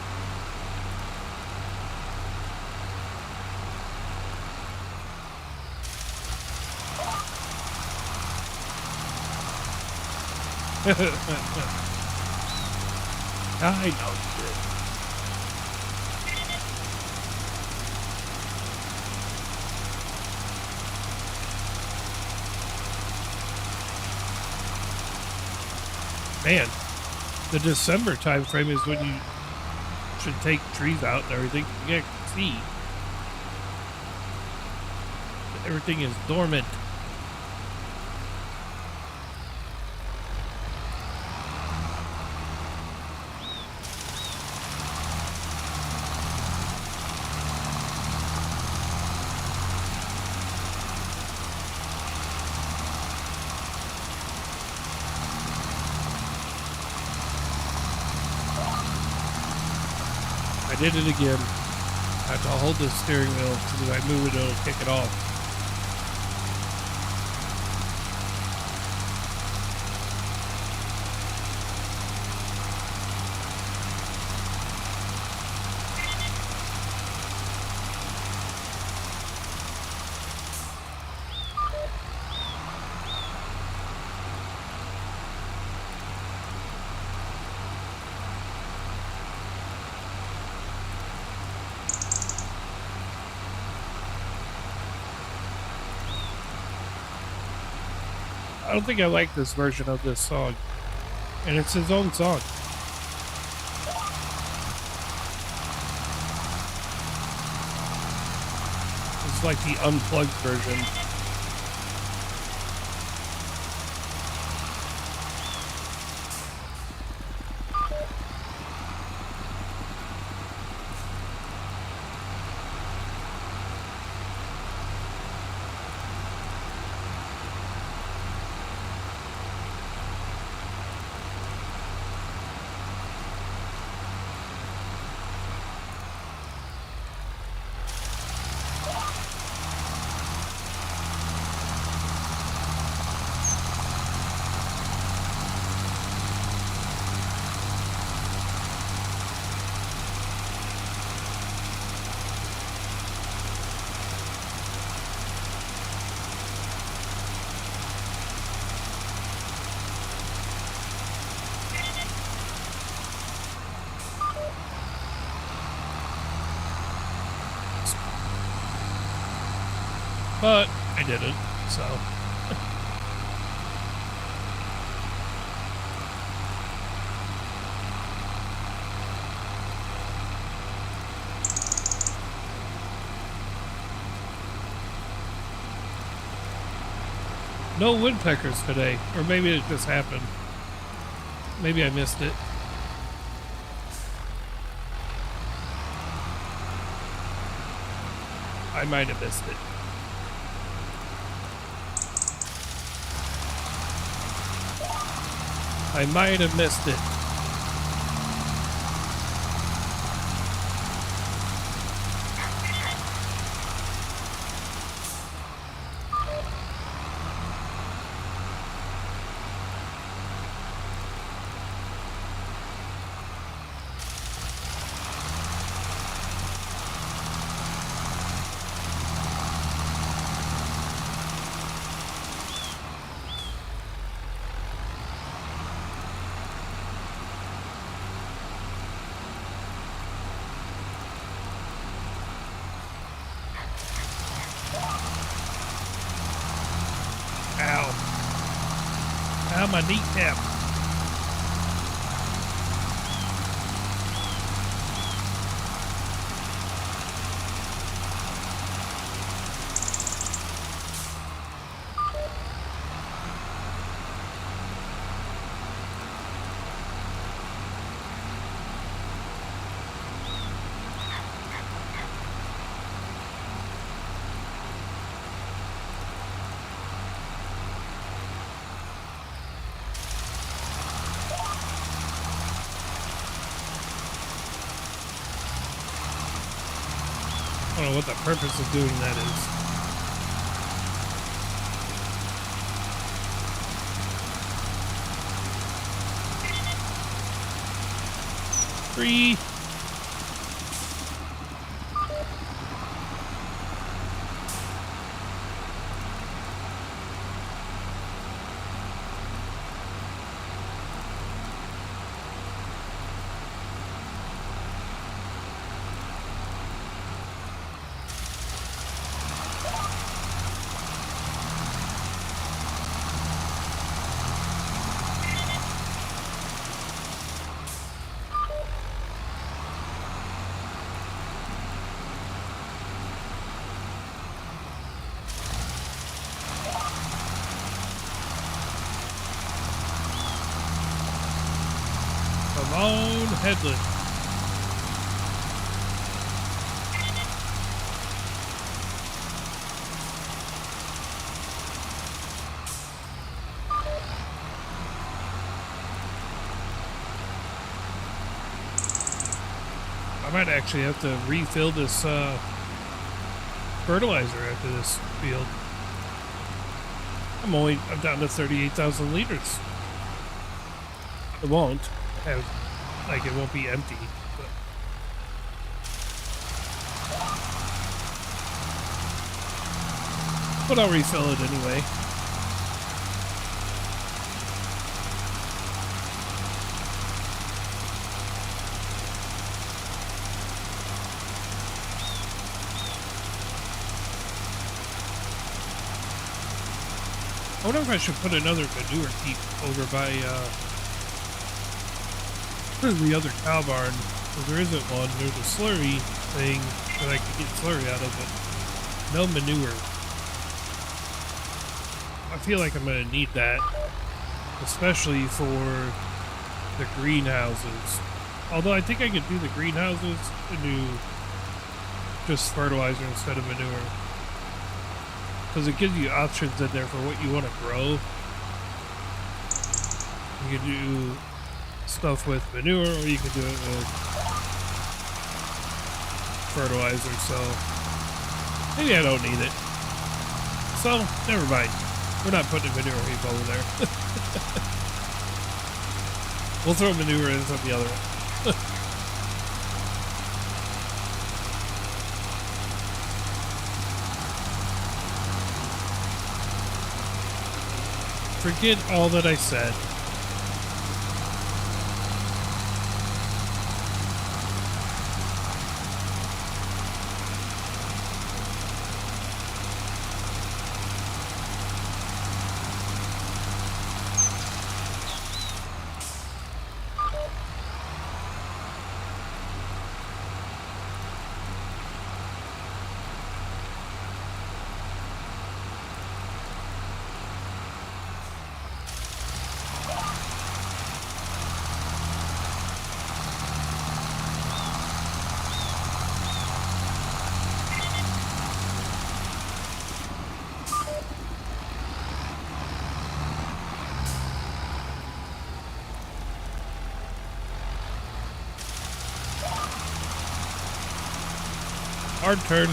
I know shit. Man, the December time frame is when you should take trees out and everything. You can't see. Everything is dormant. I did it again. I have to hold the steering wheel because if I move it, it'll kick it off. I don't think I like this version of this song. And it's his own song. It's like the unplugged version. But I didn't, so. No woodpeckers today. Or maybe it just happened. Maybe I missed it. I might have missed it. I might have missed it. Ow, my kneecap. I don't know what the purpose of doing that is. Free. Come on, headland. I might actually have to refill this fertilizer after this field. I'm down to 38,000 liters. It won't have, like, it won't be empty. But I'll refill it anyway. I wonder if I should put another manure heap over by the other cow barn, because there isn't one. There's a slurry thing that I could get slurry out of, but no manure. I feel like I'm going to need that, especially for the greenhouses. Although I think I could do the greenhouses and do just fertilizer instead of manure, because it gives you options in there for what you want to grow. You can do stuff with manure, or you can do it with fertilizer, so maybe I don't need it. So, never mind. We're not putting a manure heap over there. We'll throw manure in on the other one. Forget all that I said. Hard turn.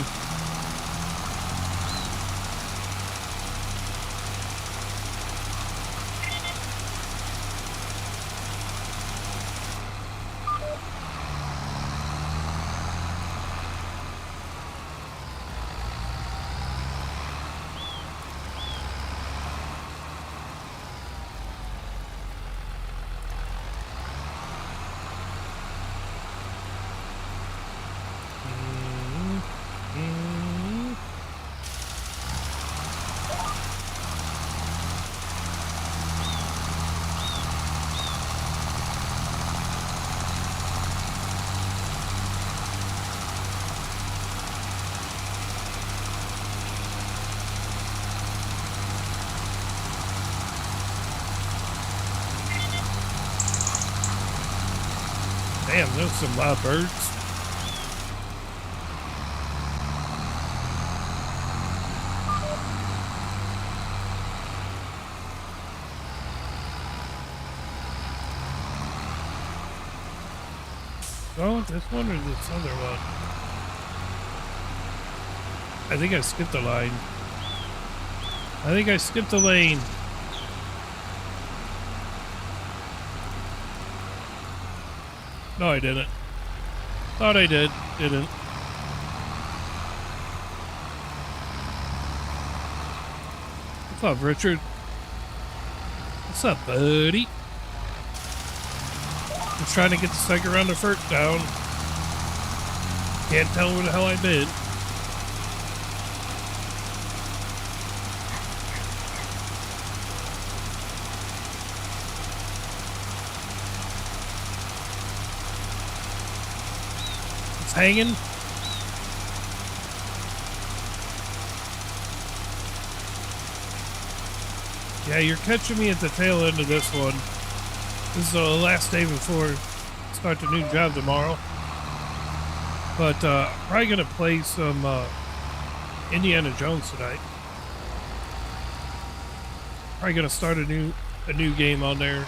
Damn, there's some live birds. Oh, this one or this other one? I think I skipped a line. I think I skipped a lane. No, I didn't. Thought I did. Didn't. What's up, Richard? What's up, buddy? Just trying to get the second round of FERT down. Can't tell where the hell I've been. It's hanging. Yeah, you're catching me at the tail end of this one. This is the last day before I start the new job tomorrow. But I'm probably going to play some Indiana Jones tonight. Probably going to start a new game on there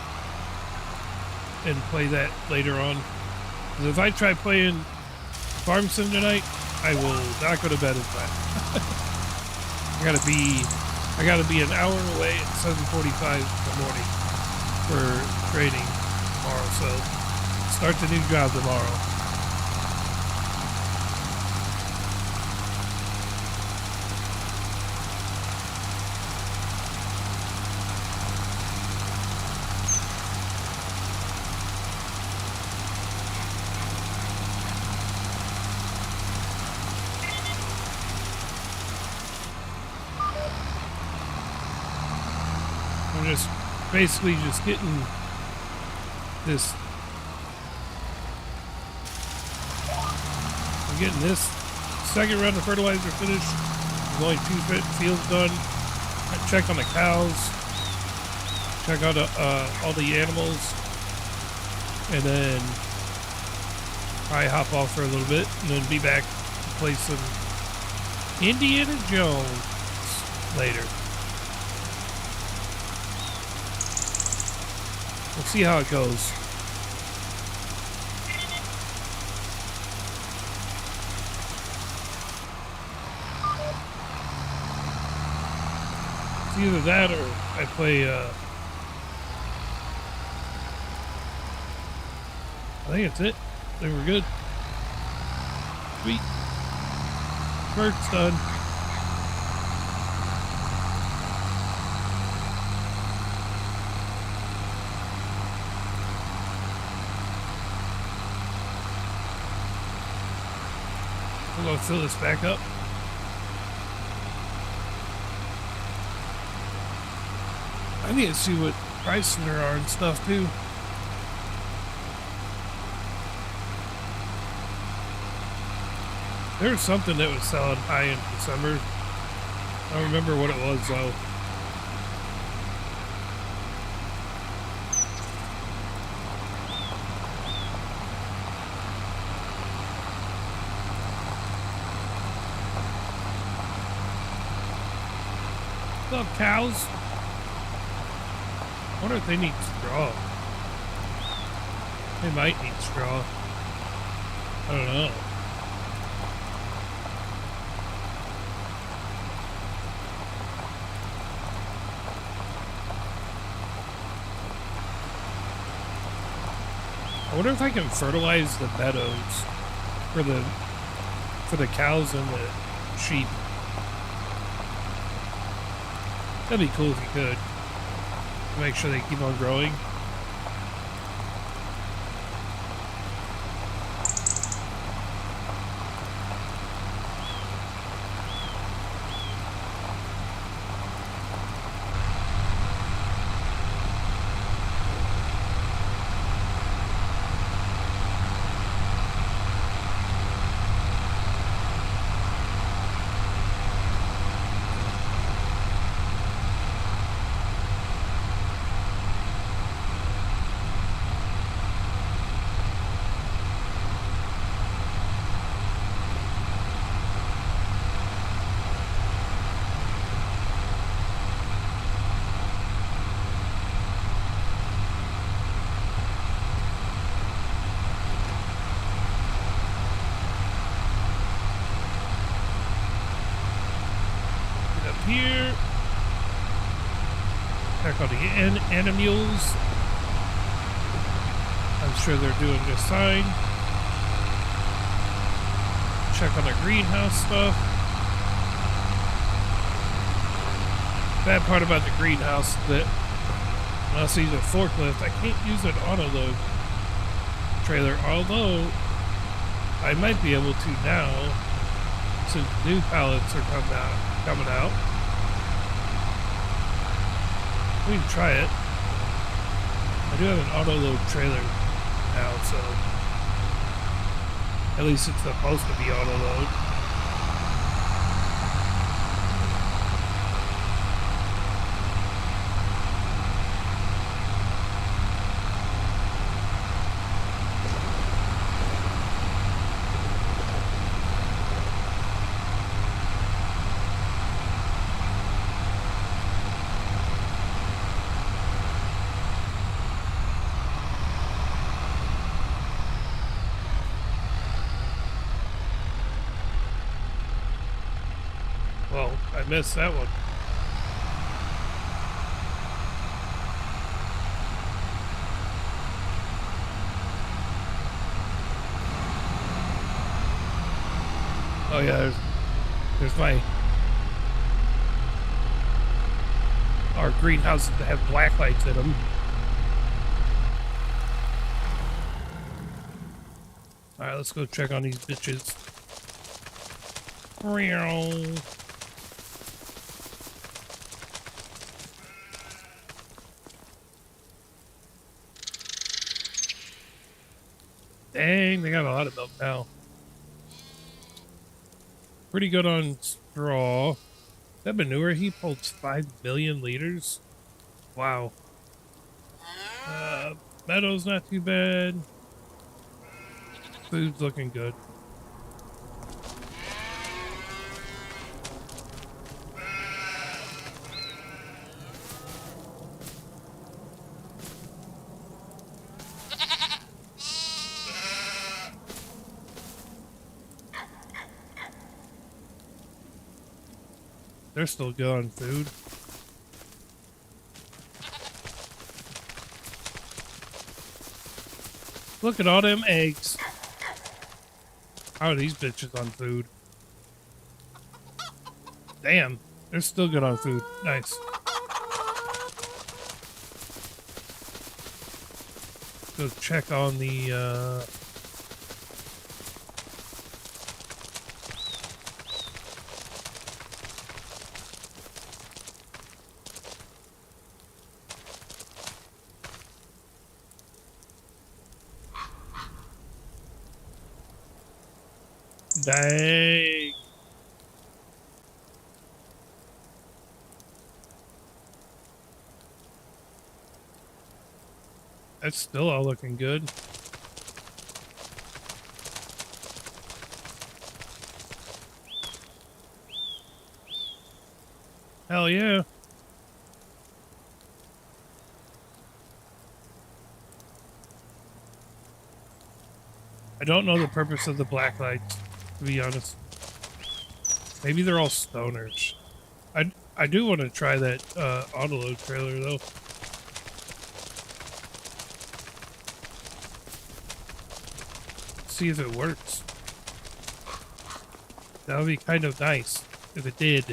and play that later on. Because if I try playing Farm Sim tonight, I will not go to bed in time. I gotta be an hour away at 7:45 in the morning for training tomorrow. So start the new job tomorrow. Just basically just getting this. I'm getting this second round of fertilizer finished. There's only 2 fields done. I check on the cows, check out all the animals, and then probably hop off for a little bit, and then be back to play some Indiana Jones later. We'll see how it goes. It's either that or I play, I think that's it. I think we're good. Sweet. Work's done. I'm going to fill this back up. I need to see what prices there are and stuff too. There was something that was selling high in December. I don't remember what it was though. What's up, cows? I wonder if they need straw. They might need straw. I don't know. I wonder if I can fertilize the meadows for the cows and the sheep. That'd be cool if you could. Make sure they keep on growing. Here, check on the animals. I'm sure they're doing just fine. Check on the greenhouse stuff. Bad part about the greenhouse that unless I use a forklift, I can't use an auto load trailer. Although I might be able to now, since new pallets are coming out. We can try it. I do have an auto load trailer now, so at least it's supposed to be auto load. Well, I missed that one. Oh yeah, there's our greenhouses that have black lights in them. All right, let's go check on these bitches. Dang, they got a lot of milk now. Pretty good on straw. That manure heap holds 5 million liters. Wow. Meadow's not too bad. Food's looking good. They're still good on food. Look at all them eggs. How are these bitches on food? Damn, they're still good on food. Nice. Go check on the dang. That's still all looking good. Hell yeah. I don't know the purpose of the black lights, to be honest. Maybe they're all stoners. I do want to try that auto load trailer though. see if it works. That would be kind of nice if it did.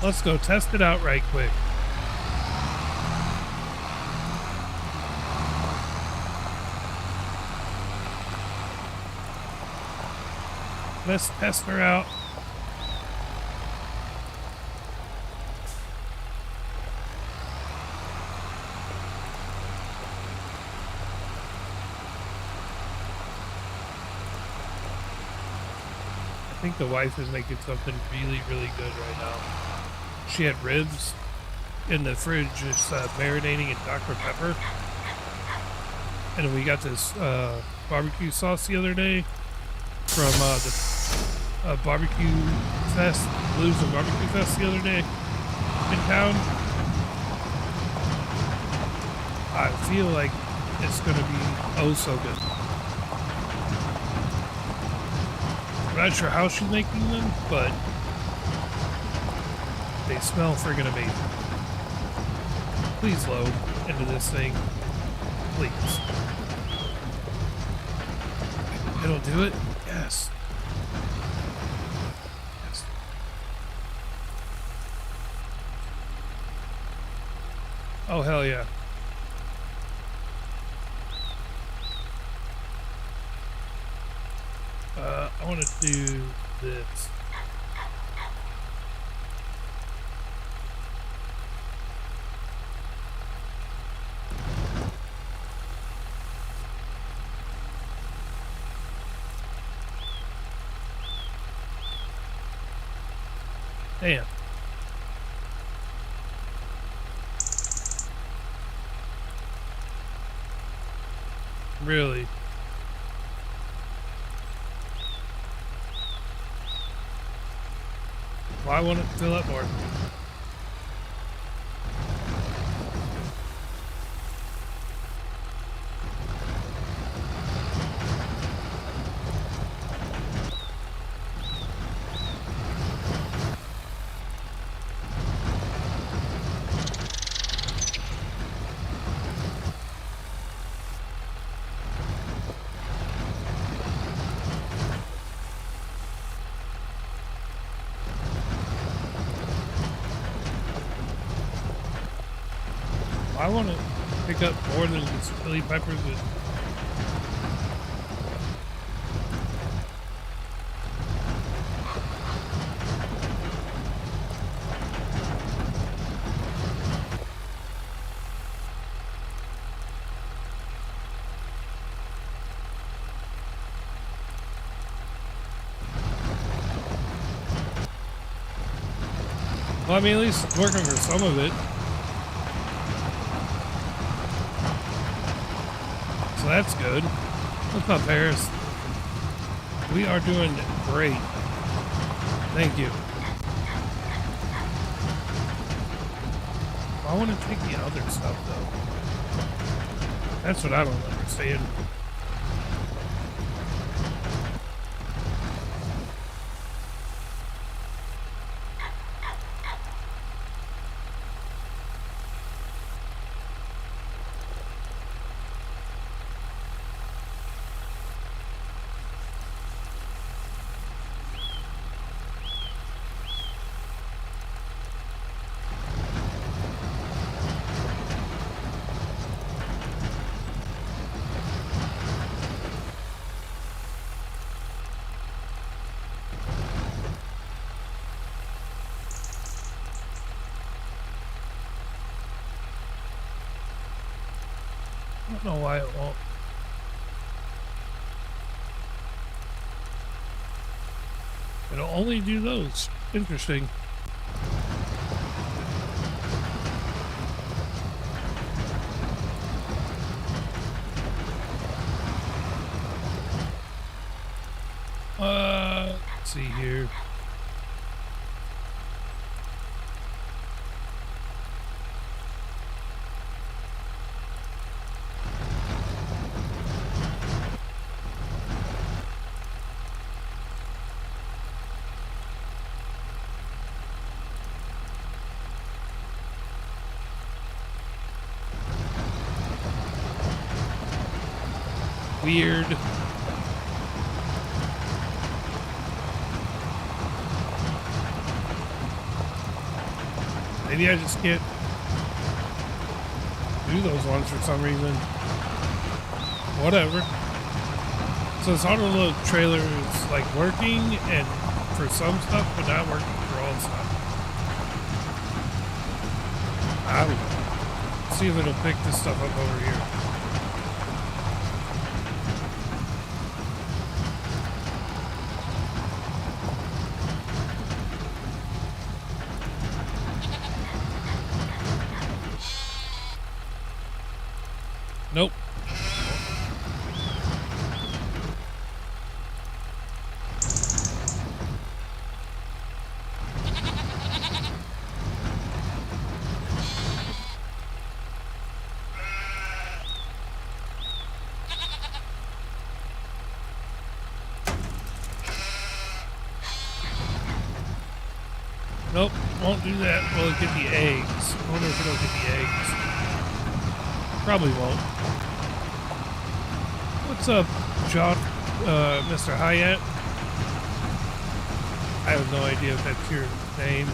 Let's go test it out right quick. Let's test her out. I think the wife is making something really, really good right now. She had ribs in the fridge, just marinating in Dr. Pepper. And we got this barbecue sauce the other day from the barbecue fest, Blues and Barbecue Fest the other day in town. I feel like it's going to be oh so good. I'm not sure how she's making them, but they smell friggin' amazing. Please load into this thing. Please. It'll do it? Yes. Yes. Oh, hell yeah. I want to do this. Damn. Really? Why won't it fill up more? I want to pick up more than just chili peppers with. Well, I mean, at least it's working for some of it. So that's good. What's up, Paris? We are doing great. Thank you. I want to take the other stuff, though. That's what I don't understand. I don't know why it won't. It'll only do those. Interesting. Let's see here. weird. Maybe I just can't do those ones for some reason. Whatever. So this auto load trailer is like working and for some stuff, but not working for all stuff. I don't know. See if it'll pick this stuff up over here. Nope. Nope, won't do that. Will it get the eggs? I wonder if it'll get the eggs. Probably won't. What's up, John, Mr. Hyatt? I have no idea if that's your name.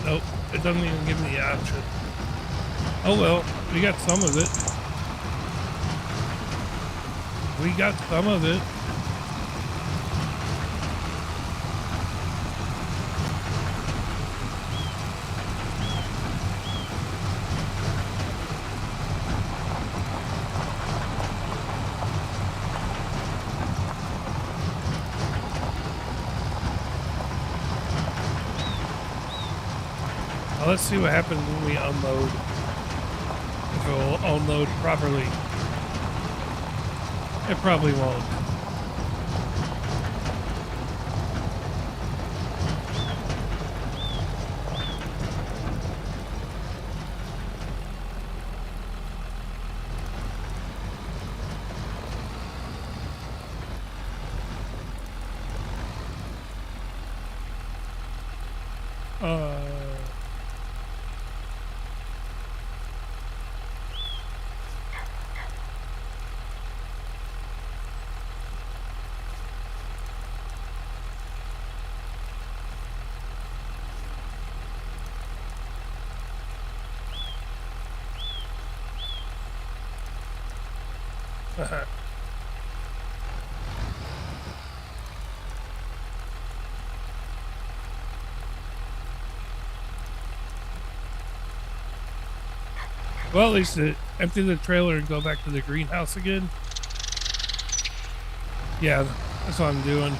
Nope, it doesn't even give me the option. Oh well, we got some of it. We got some of it. Well, let's see what happens when we unload. If it will unload properly. It probably won't. Well, at least empty the trailer and go back to the greenhouse again. Yeah, that's what I'm doing.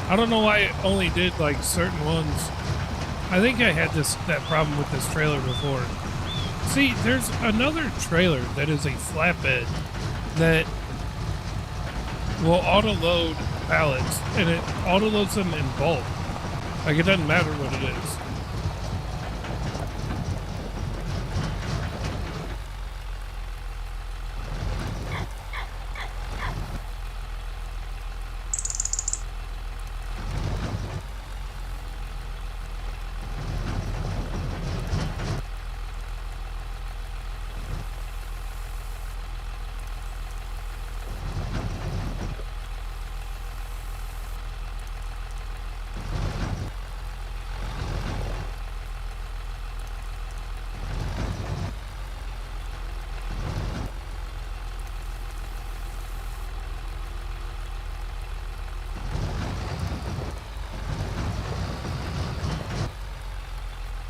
I don't know why it only did like certain ones. I think I had that problem with this trailer before. See, there's another trailer that is a flatbed that will auto-load pallets, and it auto-loads them in bulk. Like, it doesn't matter what it is.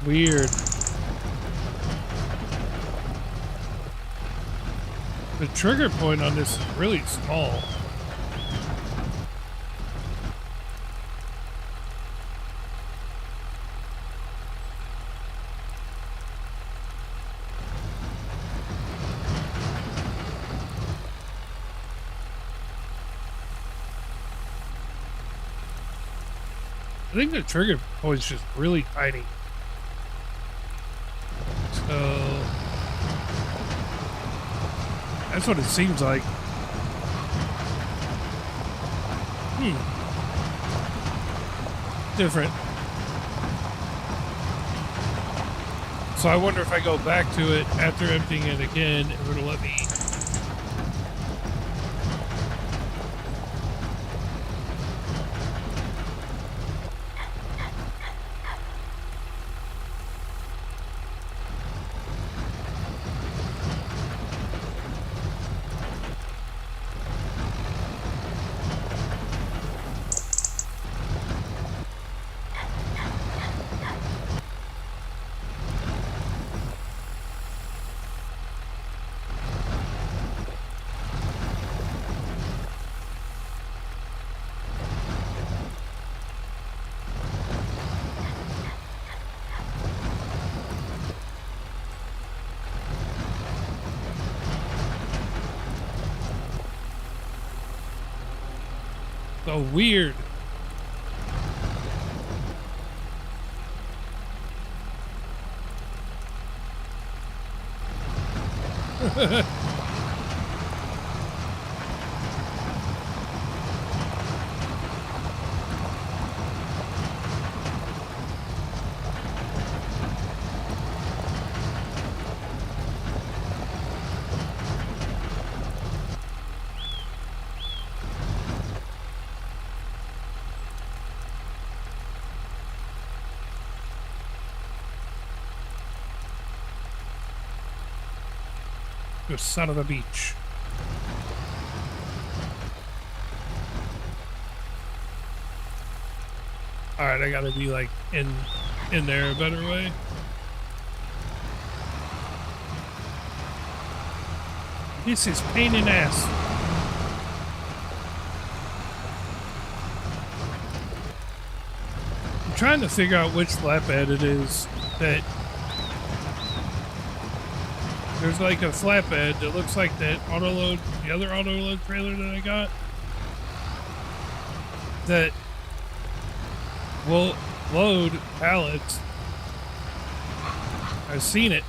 Weird. The trigger point on this is really small. I think the trigger point's just really tiny. So that's what it seems like. Different. So I wonder if I go back to it after emptying it again, if it'll let me. So weird. You son of a beach. Alright, I gotta be like in there a better way. This is pain in ass. I'm trying to figure out which flatbed it is that there's like a flatbed that looks like that autoload, the other autoload trailer that I got, that will load pallets. I've seen it.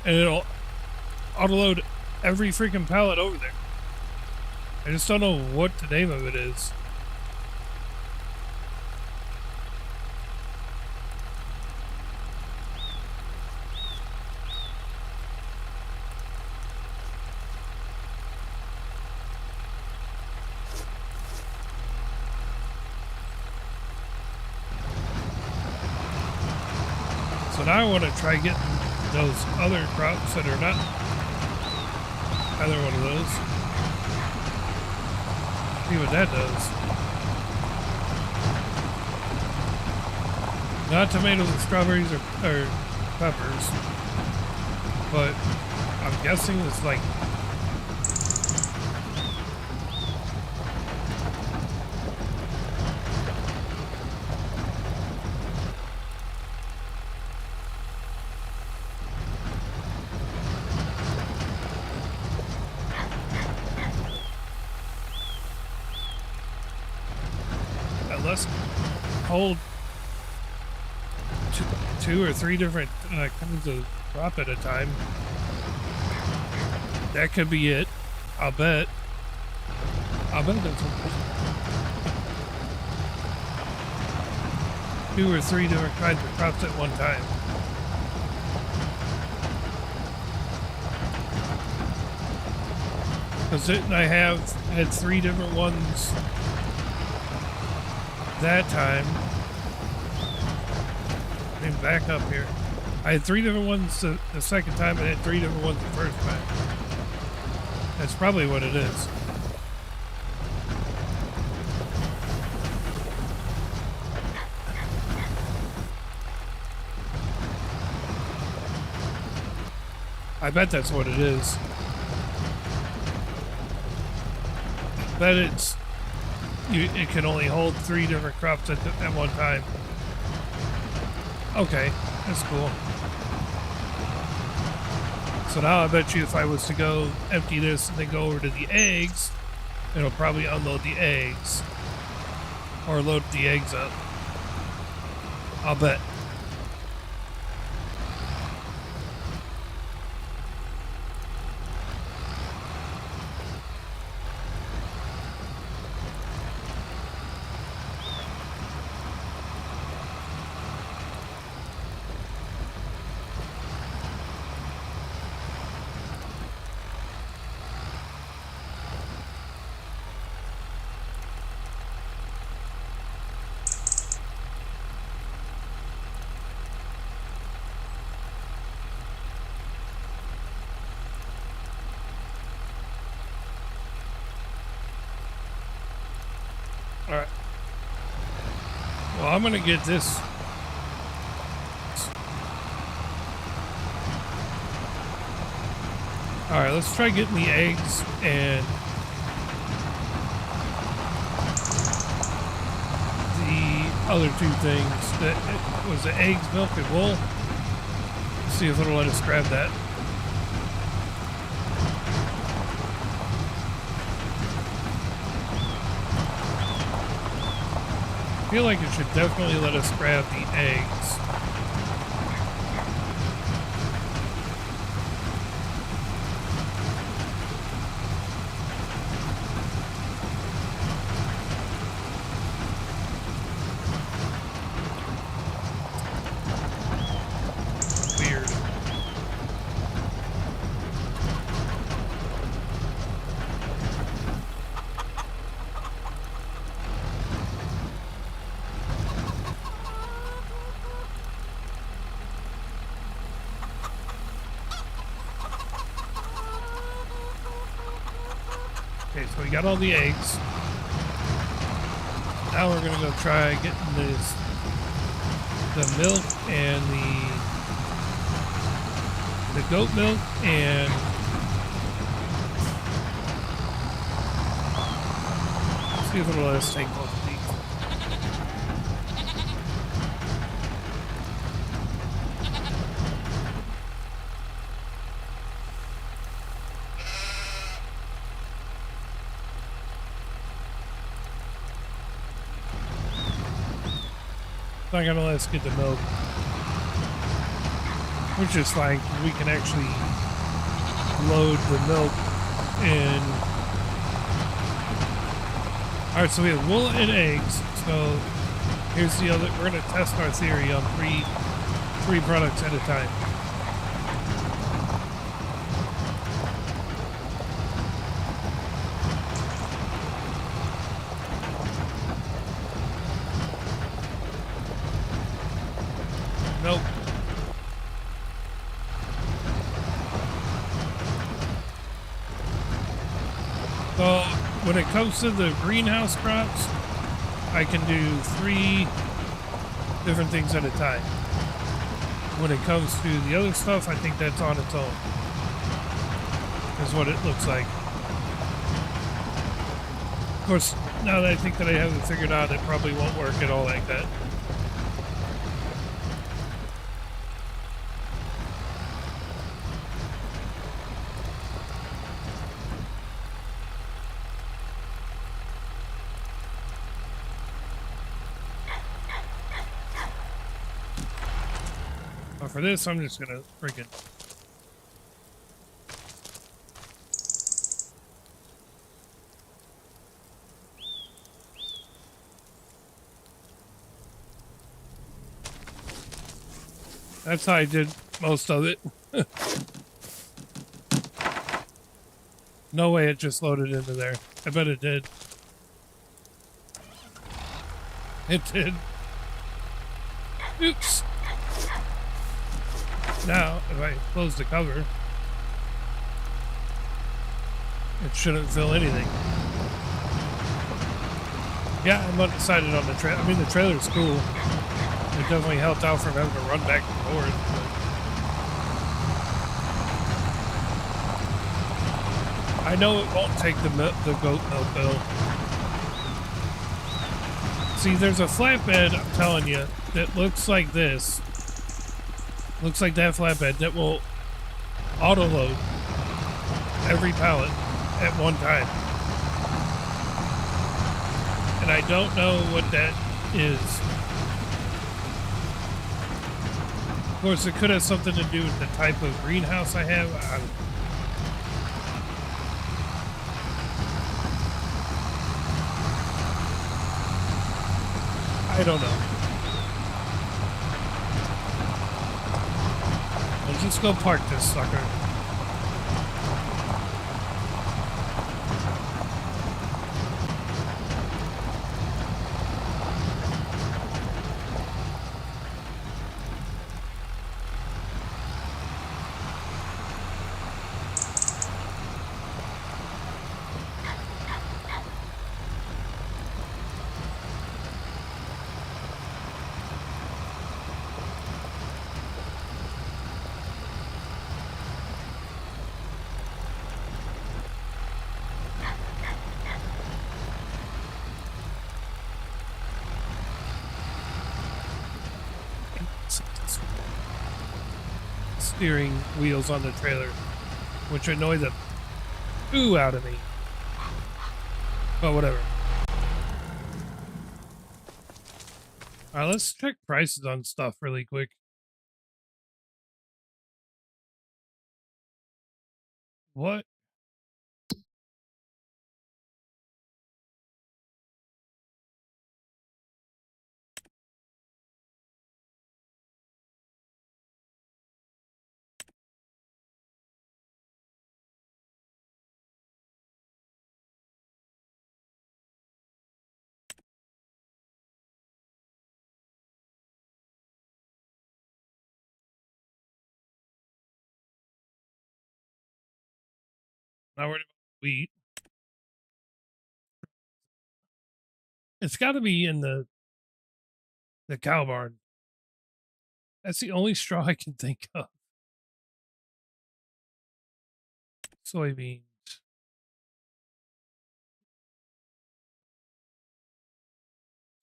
And it'll autoload every freaking pallet over there. I just don't know what the name of it is. So now I want to try getting those other crops that are not either one of those. See what that does. Not tomatoes and strawberries or peppers, but I'm guessing it's like let's hold two or three different kinds of crop at a time. That could be it. I'll bet that's two or three different kinds of crops at one time. Because I had three different ones that time. Let me back up here. I had three different ones the second time and had three different ones the first time. That's probably what it is. I bet that's what it is. I bet it's it can only hold three different crops at one time. Okay, that's cool. So now I bet you if I was to go empty this and then go over to the eggs, it'll probably unload the eggs. or load the eggs up. I'll bet. All right. Well, I'm going to get this. All right, let's try getting the eggs and the other two things. That was the eggs, milk, and wool. See if it'll let us grab that. I feel like it should definitely let us grab the eggs. Weird. Okay, so we got all the eggs. Now we're gonna go try getting the milk and the goat milk and see if it'll let us take both of these. Not gonna let us get the milk, which is fine because we can actually load the milk in. All right, so we have wool and eggs. So here's the other. We're gonna test our theory on three products at a time. Nope. So when it comes to the greenhouse crops, I can do 3 different things at a time. When it comes to the other stuff, I think that's on its own. Is what it looks like. Of course, now that I think that I have it figured out, it probably won't work at all like that. For this, I'm just gonna freaking. That's how I did most of it. No way it just loaded into there. I bet it did. It did. Oops. Now, if I close the cover, it shouldn't fill anything. Yeah, I'm undecided on the trailer. I mean, the trailer's cool. It definitely helped out from having to run back and forth. But I know it won't take the goat milk, though. See, there's a flatbed, I'm telling you, that looks like this. Looks like that flatbed that will auto-load every pallet at one time. and I don't know what that is. Of course, it could have something to do with the type of greenhouse I have. I don't know. Let's just go park this sucker. Steering wheels on the trailer, which annoy the poo out of me. But whatever. Alright, let's check prices on stuff really quick. What? Not worried about wheat. It's got to be in the cow barn. That's the only straw I can think of. Soybeans.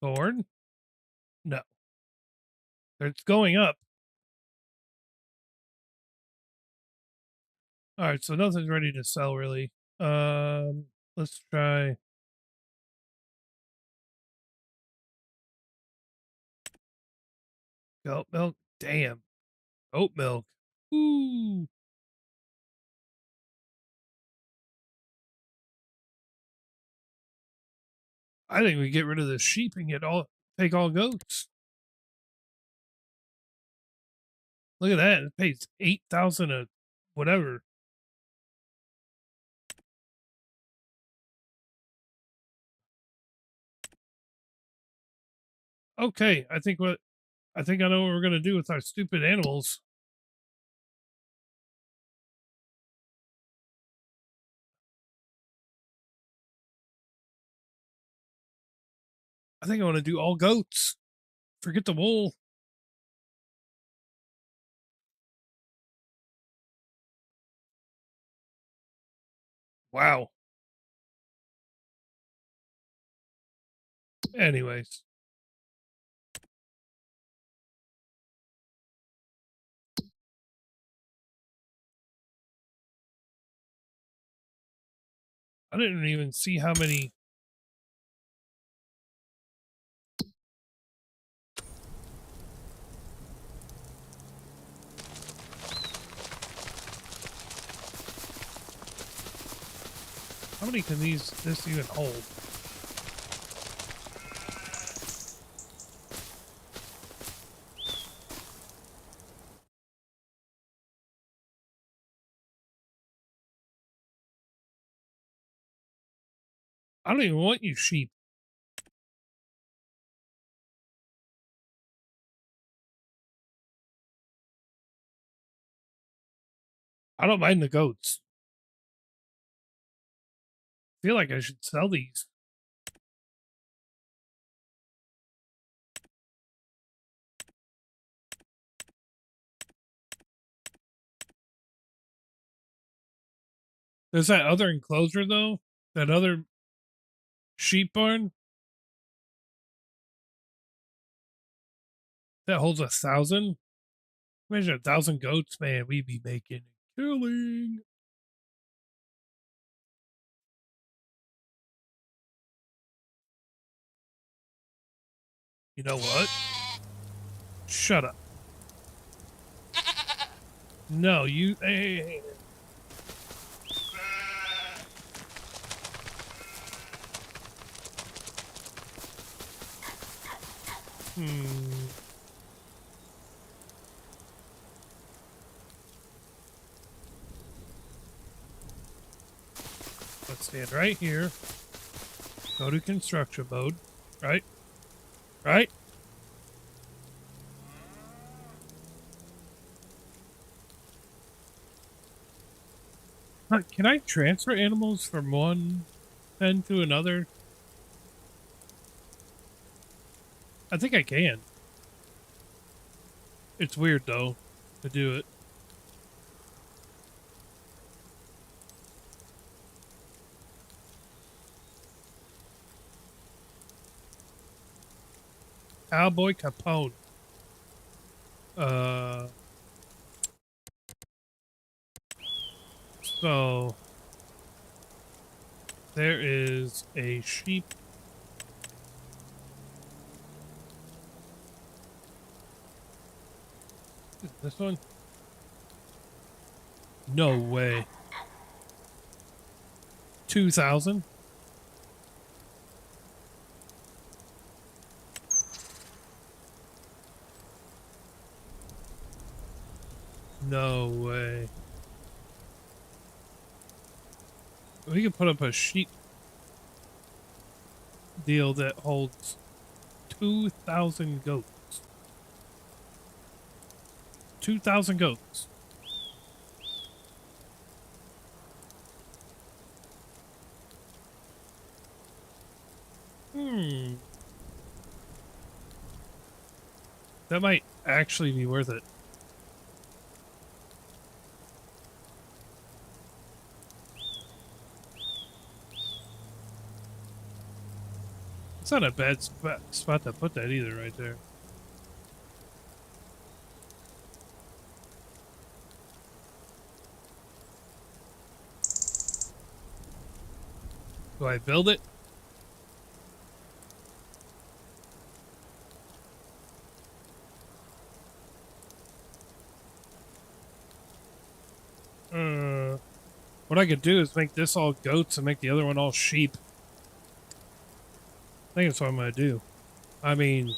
Corn? No. It's going up. Alright, so nothing's ready to sell really. Let's try goat milk. Damn. Oat milk. Ooh. I think we get rid of the sheep and take all goats. Look at that. It pays 8,000 a whatever. Okay, I think I know what we're gonna do with our stupid animals. I think I want to do all goats. Forget the wool. Wow. Anyways, I didn't even see how many. How many can this even hold? I don't even want you sheep. I don't mind the goats. I feel like I should sell these. There's that other enclosure though. That other sheep barn that holds 1,000. Imagine 1,000 goats, man. We'd be making a killing. You know what? Shut up. No, you. Hey. Hmm. Let's stand right here. Go to construction mode. Right? Right? Can I transfer animals from one pen to another? I think I can. It's weird though to do it. Cowboy Capone. Uh, so there is a sheep. Is this one? No way. 2,000? No way. We could put up a sheep deal that holds 2,000 goats. 2,000 goats. Hmm. That might actually be worth it. It's not a bad spot to put that either, right there. Do I build it? What I could do is make this all goats and make the other one all sheep. I think that's what I'm going to do. I mean,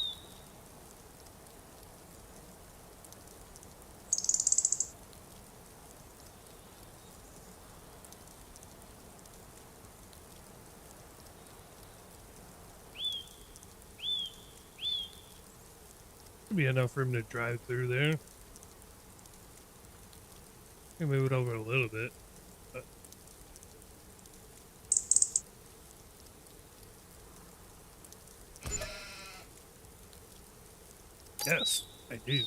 there'll be enough room to drive through there. Can move it over a little bit. But yes, I do.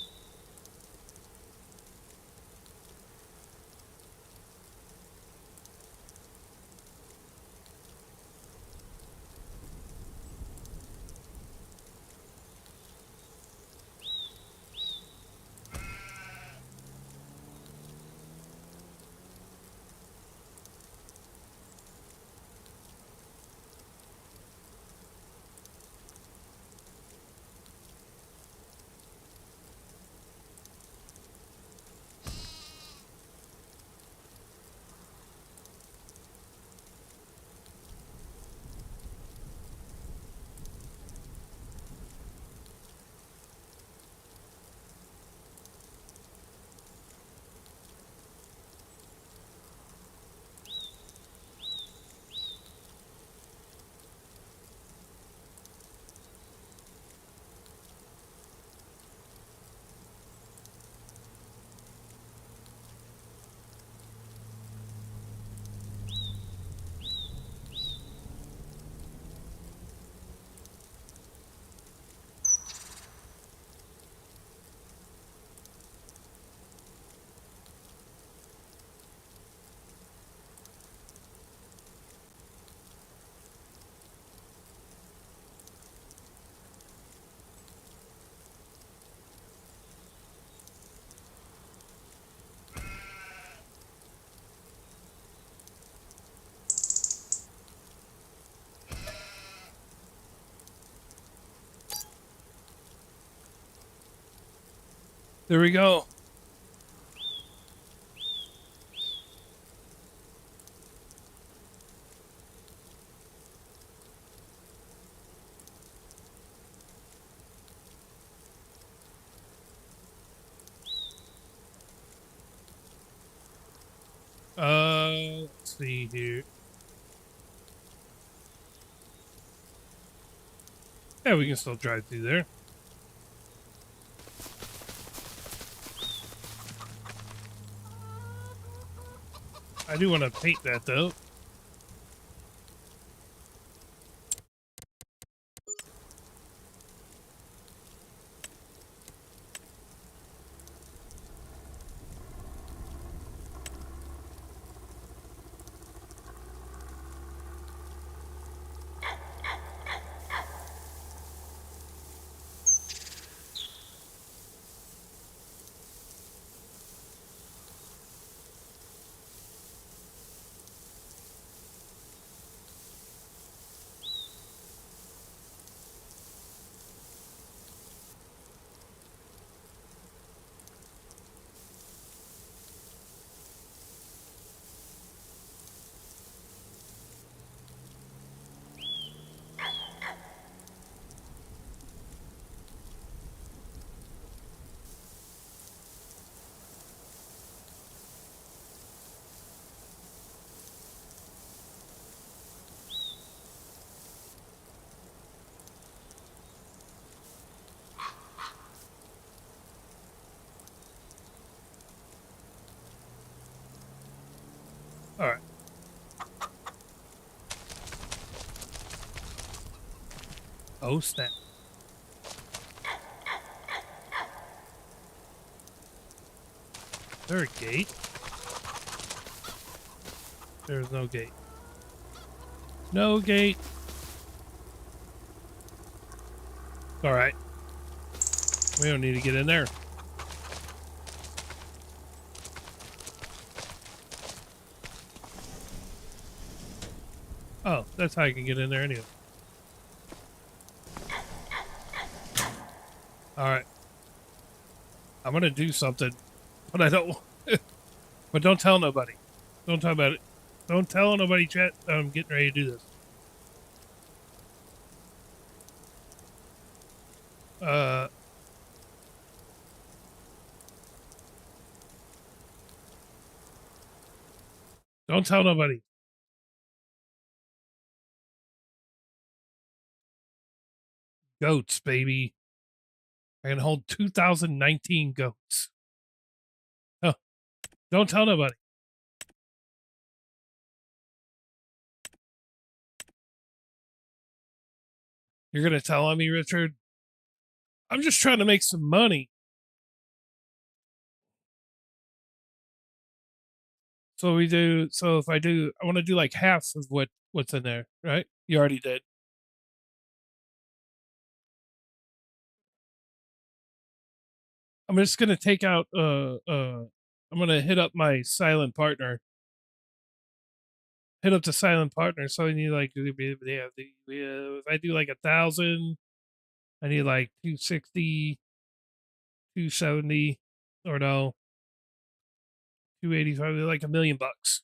There we go. Let's see here. Yeah, we can still drive through there. I do want to paint that though. All right. Oh snap! Is there a gate? There's no gate. No gate. All right. We don't need to get in there. Oh, that's how I can get in there anyway. All right. I'm gonna do something, but I don't. But don't tell nobody. Don't talk about it. Don't tell nobody, chat. I'm getting ready to do this. Uh, don't tell nobody. Goats, baby. I can hold 2019 goats. Oh, don't tell nobody. You're gonna tell on me, Richard? I'm just trying to make some money. So we do. So if I do, I want to do like half of what's in there, right? You already did. I'm just gonna take out. I'm gonna hit up my silent partner. Hit up the silent partner. So I need like, yeah, if I do like 1,000, I need like 260, 270, or no, 285, like $1,000,000.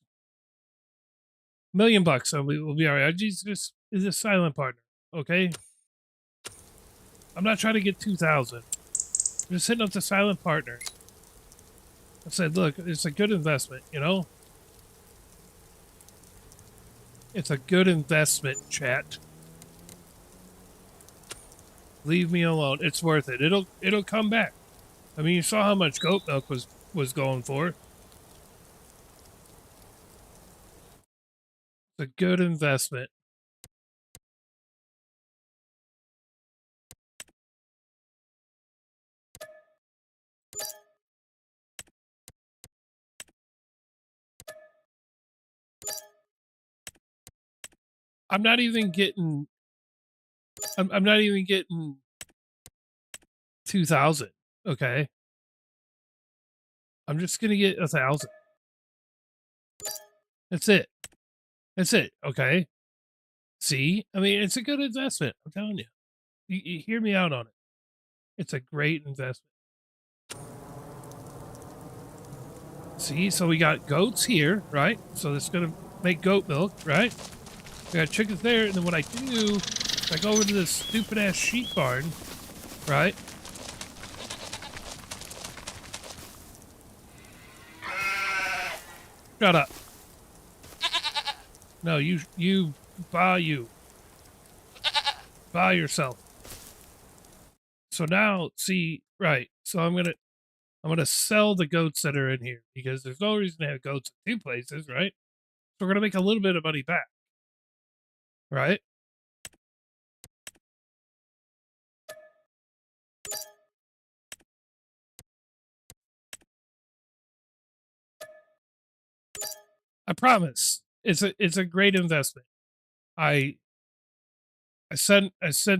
$1,000,000, so we'll be all right. I just is a silent partner, okay? I'm not trying to get 2,000. I'm just hitting up the silent partners. I said, look, it's a good investment, you know? It's a good investment, chat. Leave me alone. It's worth it. It'll come back. I mean, you saw how much goat milk was going for. It's a good investment. I'm not even getting. I'm not even getting 2,000. Okay, I'm just gonna get 1,000. That's it. That's it. Okay. See, I mean, it's a good investment. I'm telling you. You hear me out on it. It's a great investment. See, so we got goats here, right? So that's gonna make goat milk, right? We got chickens there, and then what I do, I go over to this stupid ass sheep barn, right? Shut up. No, you buy yourself. So now, see, right? So I'm gonna sell the goats that are in here because there's no reason to have goats in two places, right? So we're gonna make a little bit of money back, right? I promise. It's a great investment. I I sent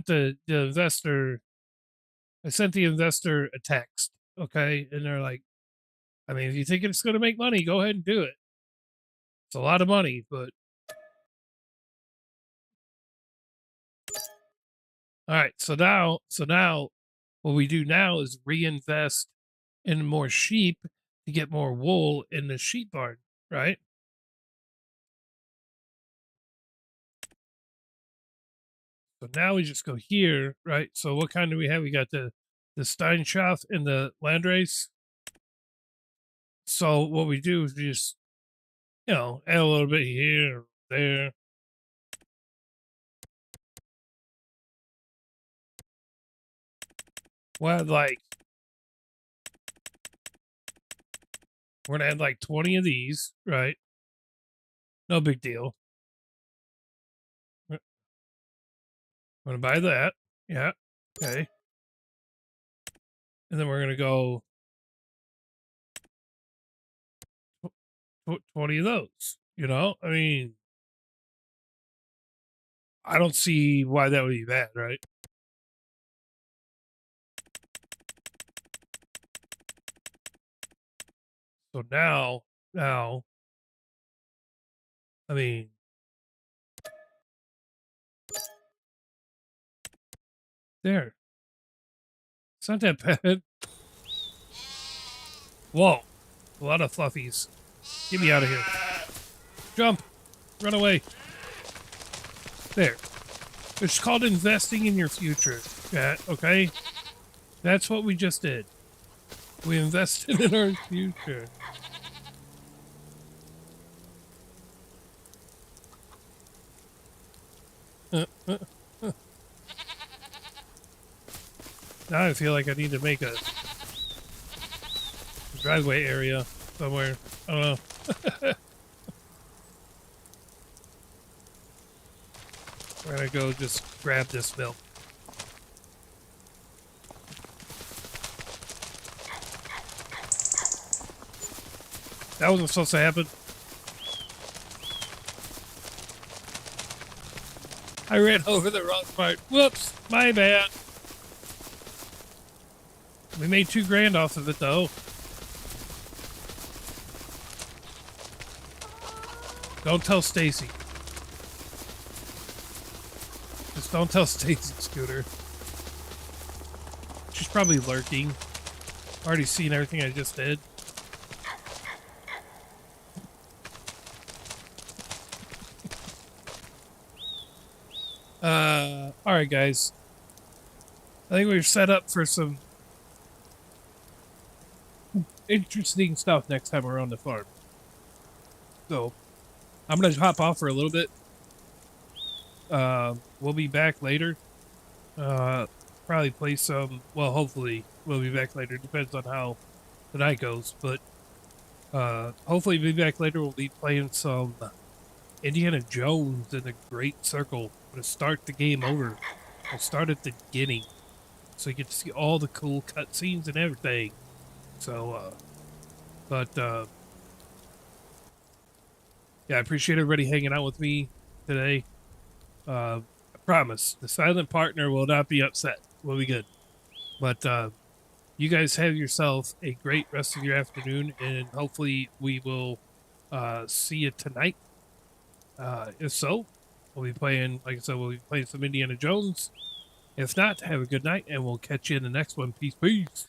the investor I sent the investor a text, okay? And they're like, I mean, if you think it's gonna make money, go ahead and do it. It's a lot of money, but all right. So now what we do now is reinvest in more sheep to get more wool in the sheep barn, right? So now we just go here, right? So what kind do we have? We got the Steinschaft and the Landrace. So what we do is we just, add a little bit here, there. We'll add like we're gonna add like 20 of these, right? No big deal. I'm gonna buy that. Yeah. Okay. And then we're gonna go 20 of those. I mean, I don't see why that would be bad, right? So now, I mean, there. It's not that bad. Whoa. A lot of fluffies. Get me out of here. Jump. Run away. There. It's called investing in your future, chat, okay? That's what we just did. We invested in our future. Now I feel like I need to make a driveway area somewhere. I don't know. We're gonna go just grab this milk. That wasn't supposed to happen. I ran over the wrong part. Whoops, my bad. We made $2,000 off of it though. Don't tell Stacy. Just don't tell Stacy, Scooter. She's probably lurking. Already seen everything I just did. Alright guys. I think we're set up for some interesting stuff next time we're on the farm. So, I'm gonna hop off for a little bit. We'll be back later. Probably play some. Well, hopefully we'll be back later. Depends on how the night goes, but hopefully we'll be back later. We'll be playing some Indiana Jones in the Great Circle. I'm gonna start the game over. We'll start at the beginning, so you get to see all the cool cutscenes and everything. So, yeah, I appreciate everybody hanging out with me today. I promise the silent partner will not be upset. We'll be good. But you guys have yourself a great rest of your afternoon, and hopefully we will see you tonight. If so, we'll be playing, like I said, we'll be playing some Indiana Jones. If not, have a good night, and we'll catch you in the next one. Peace, peace.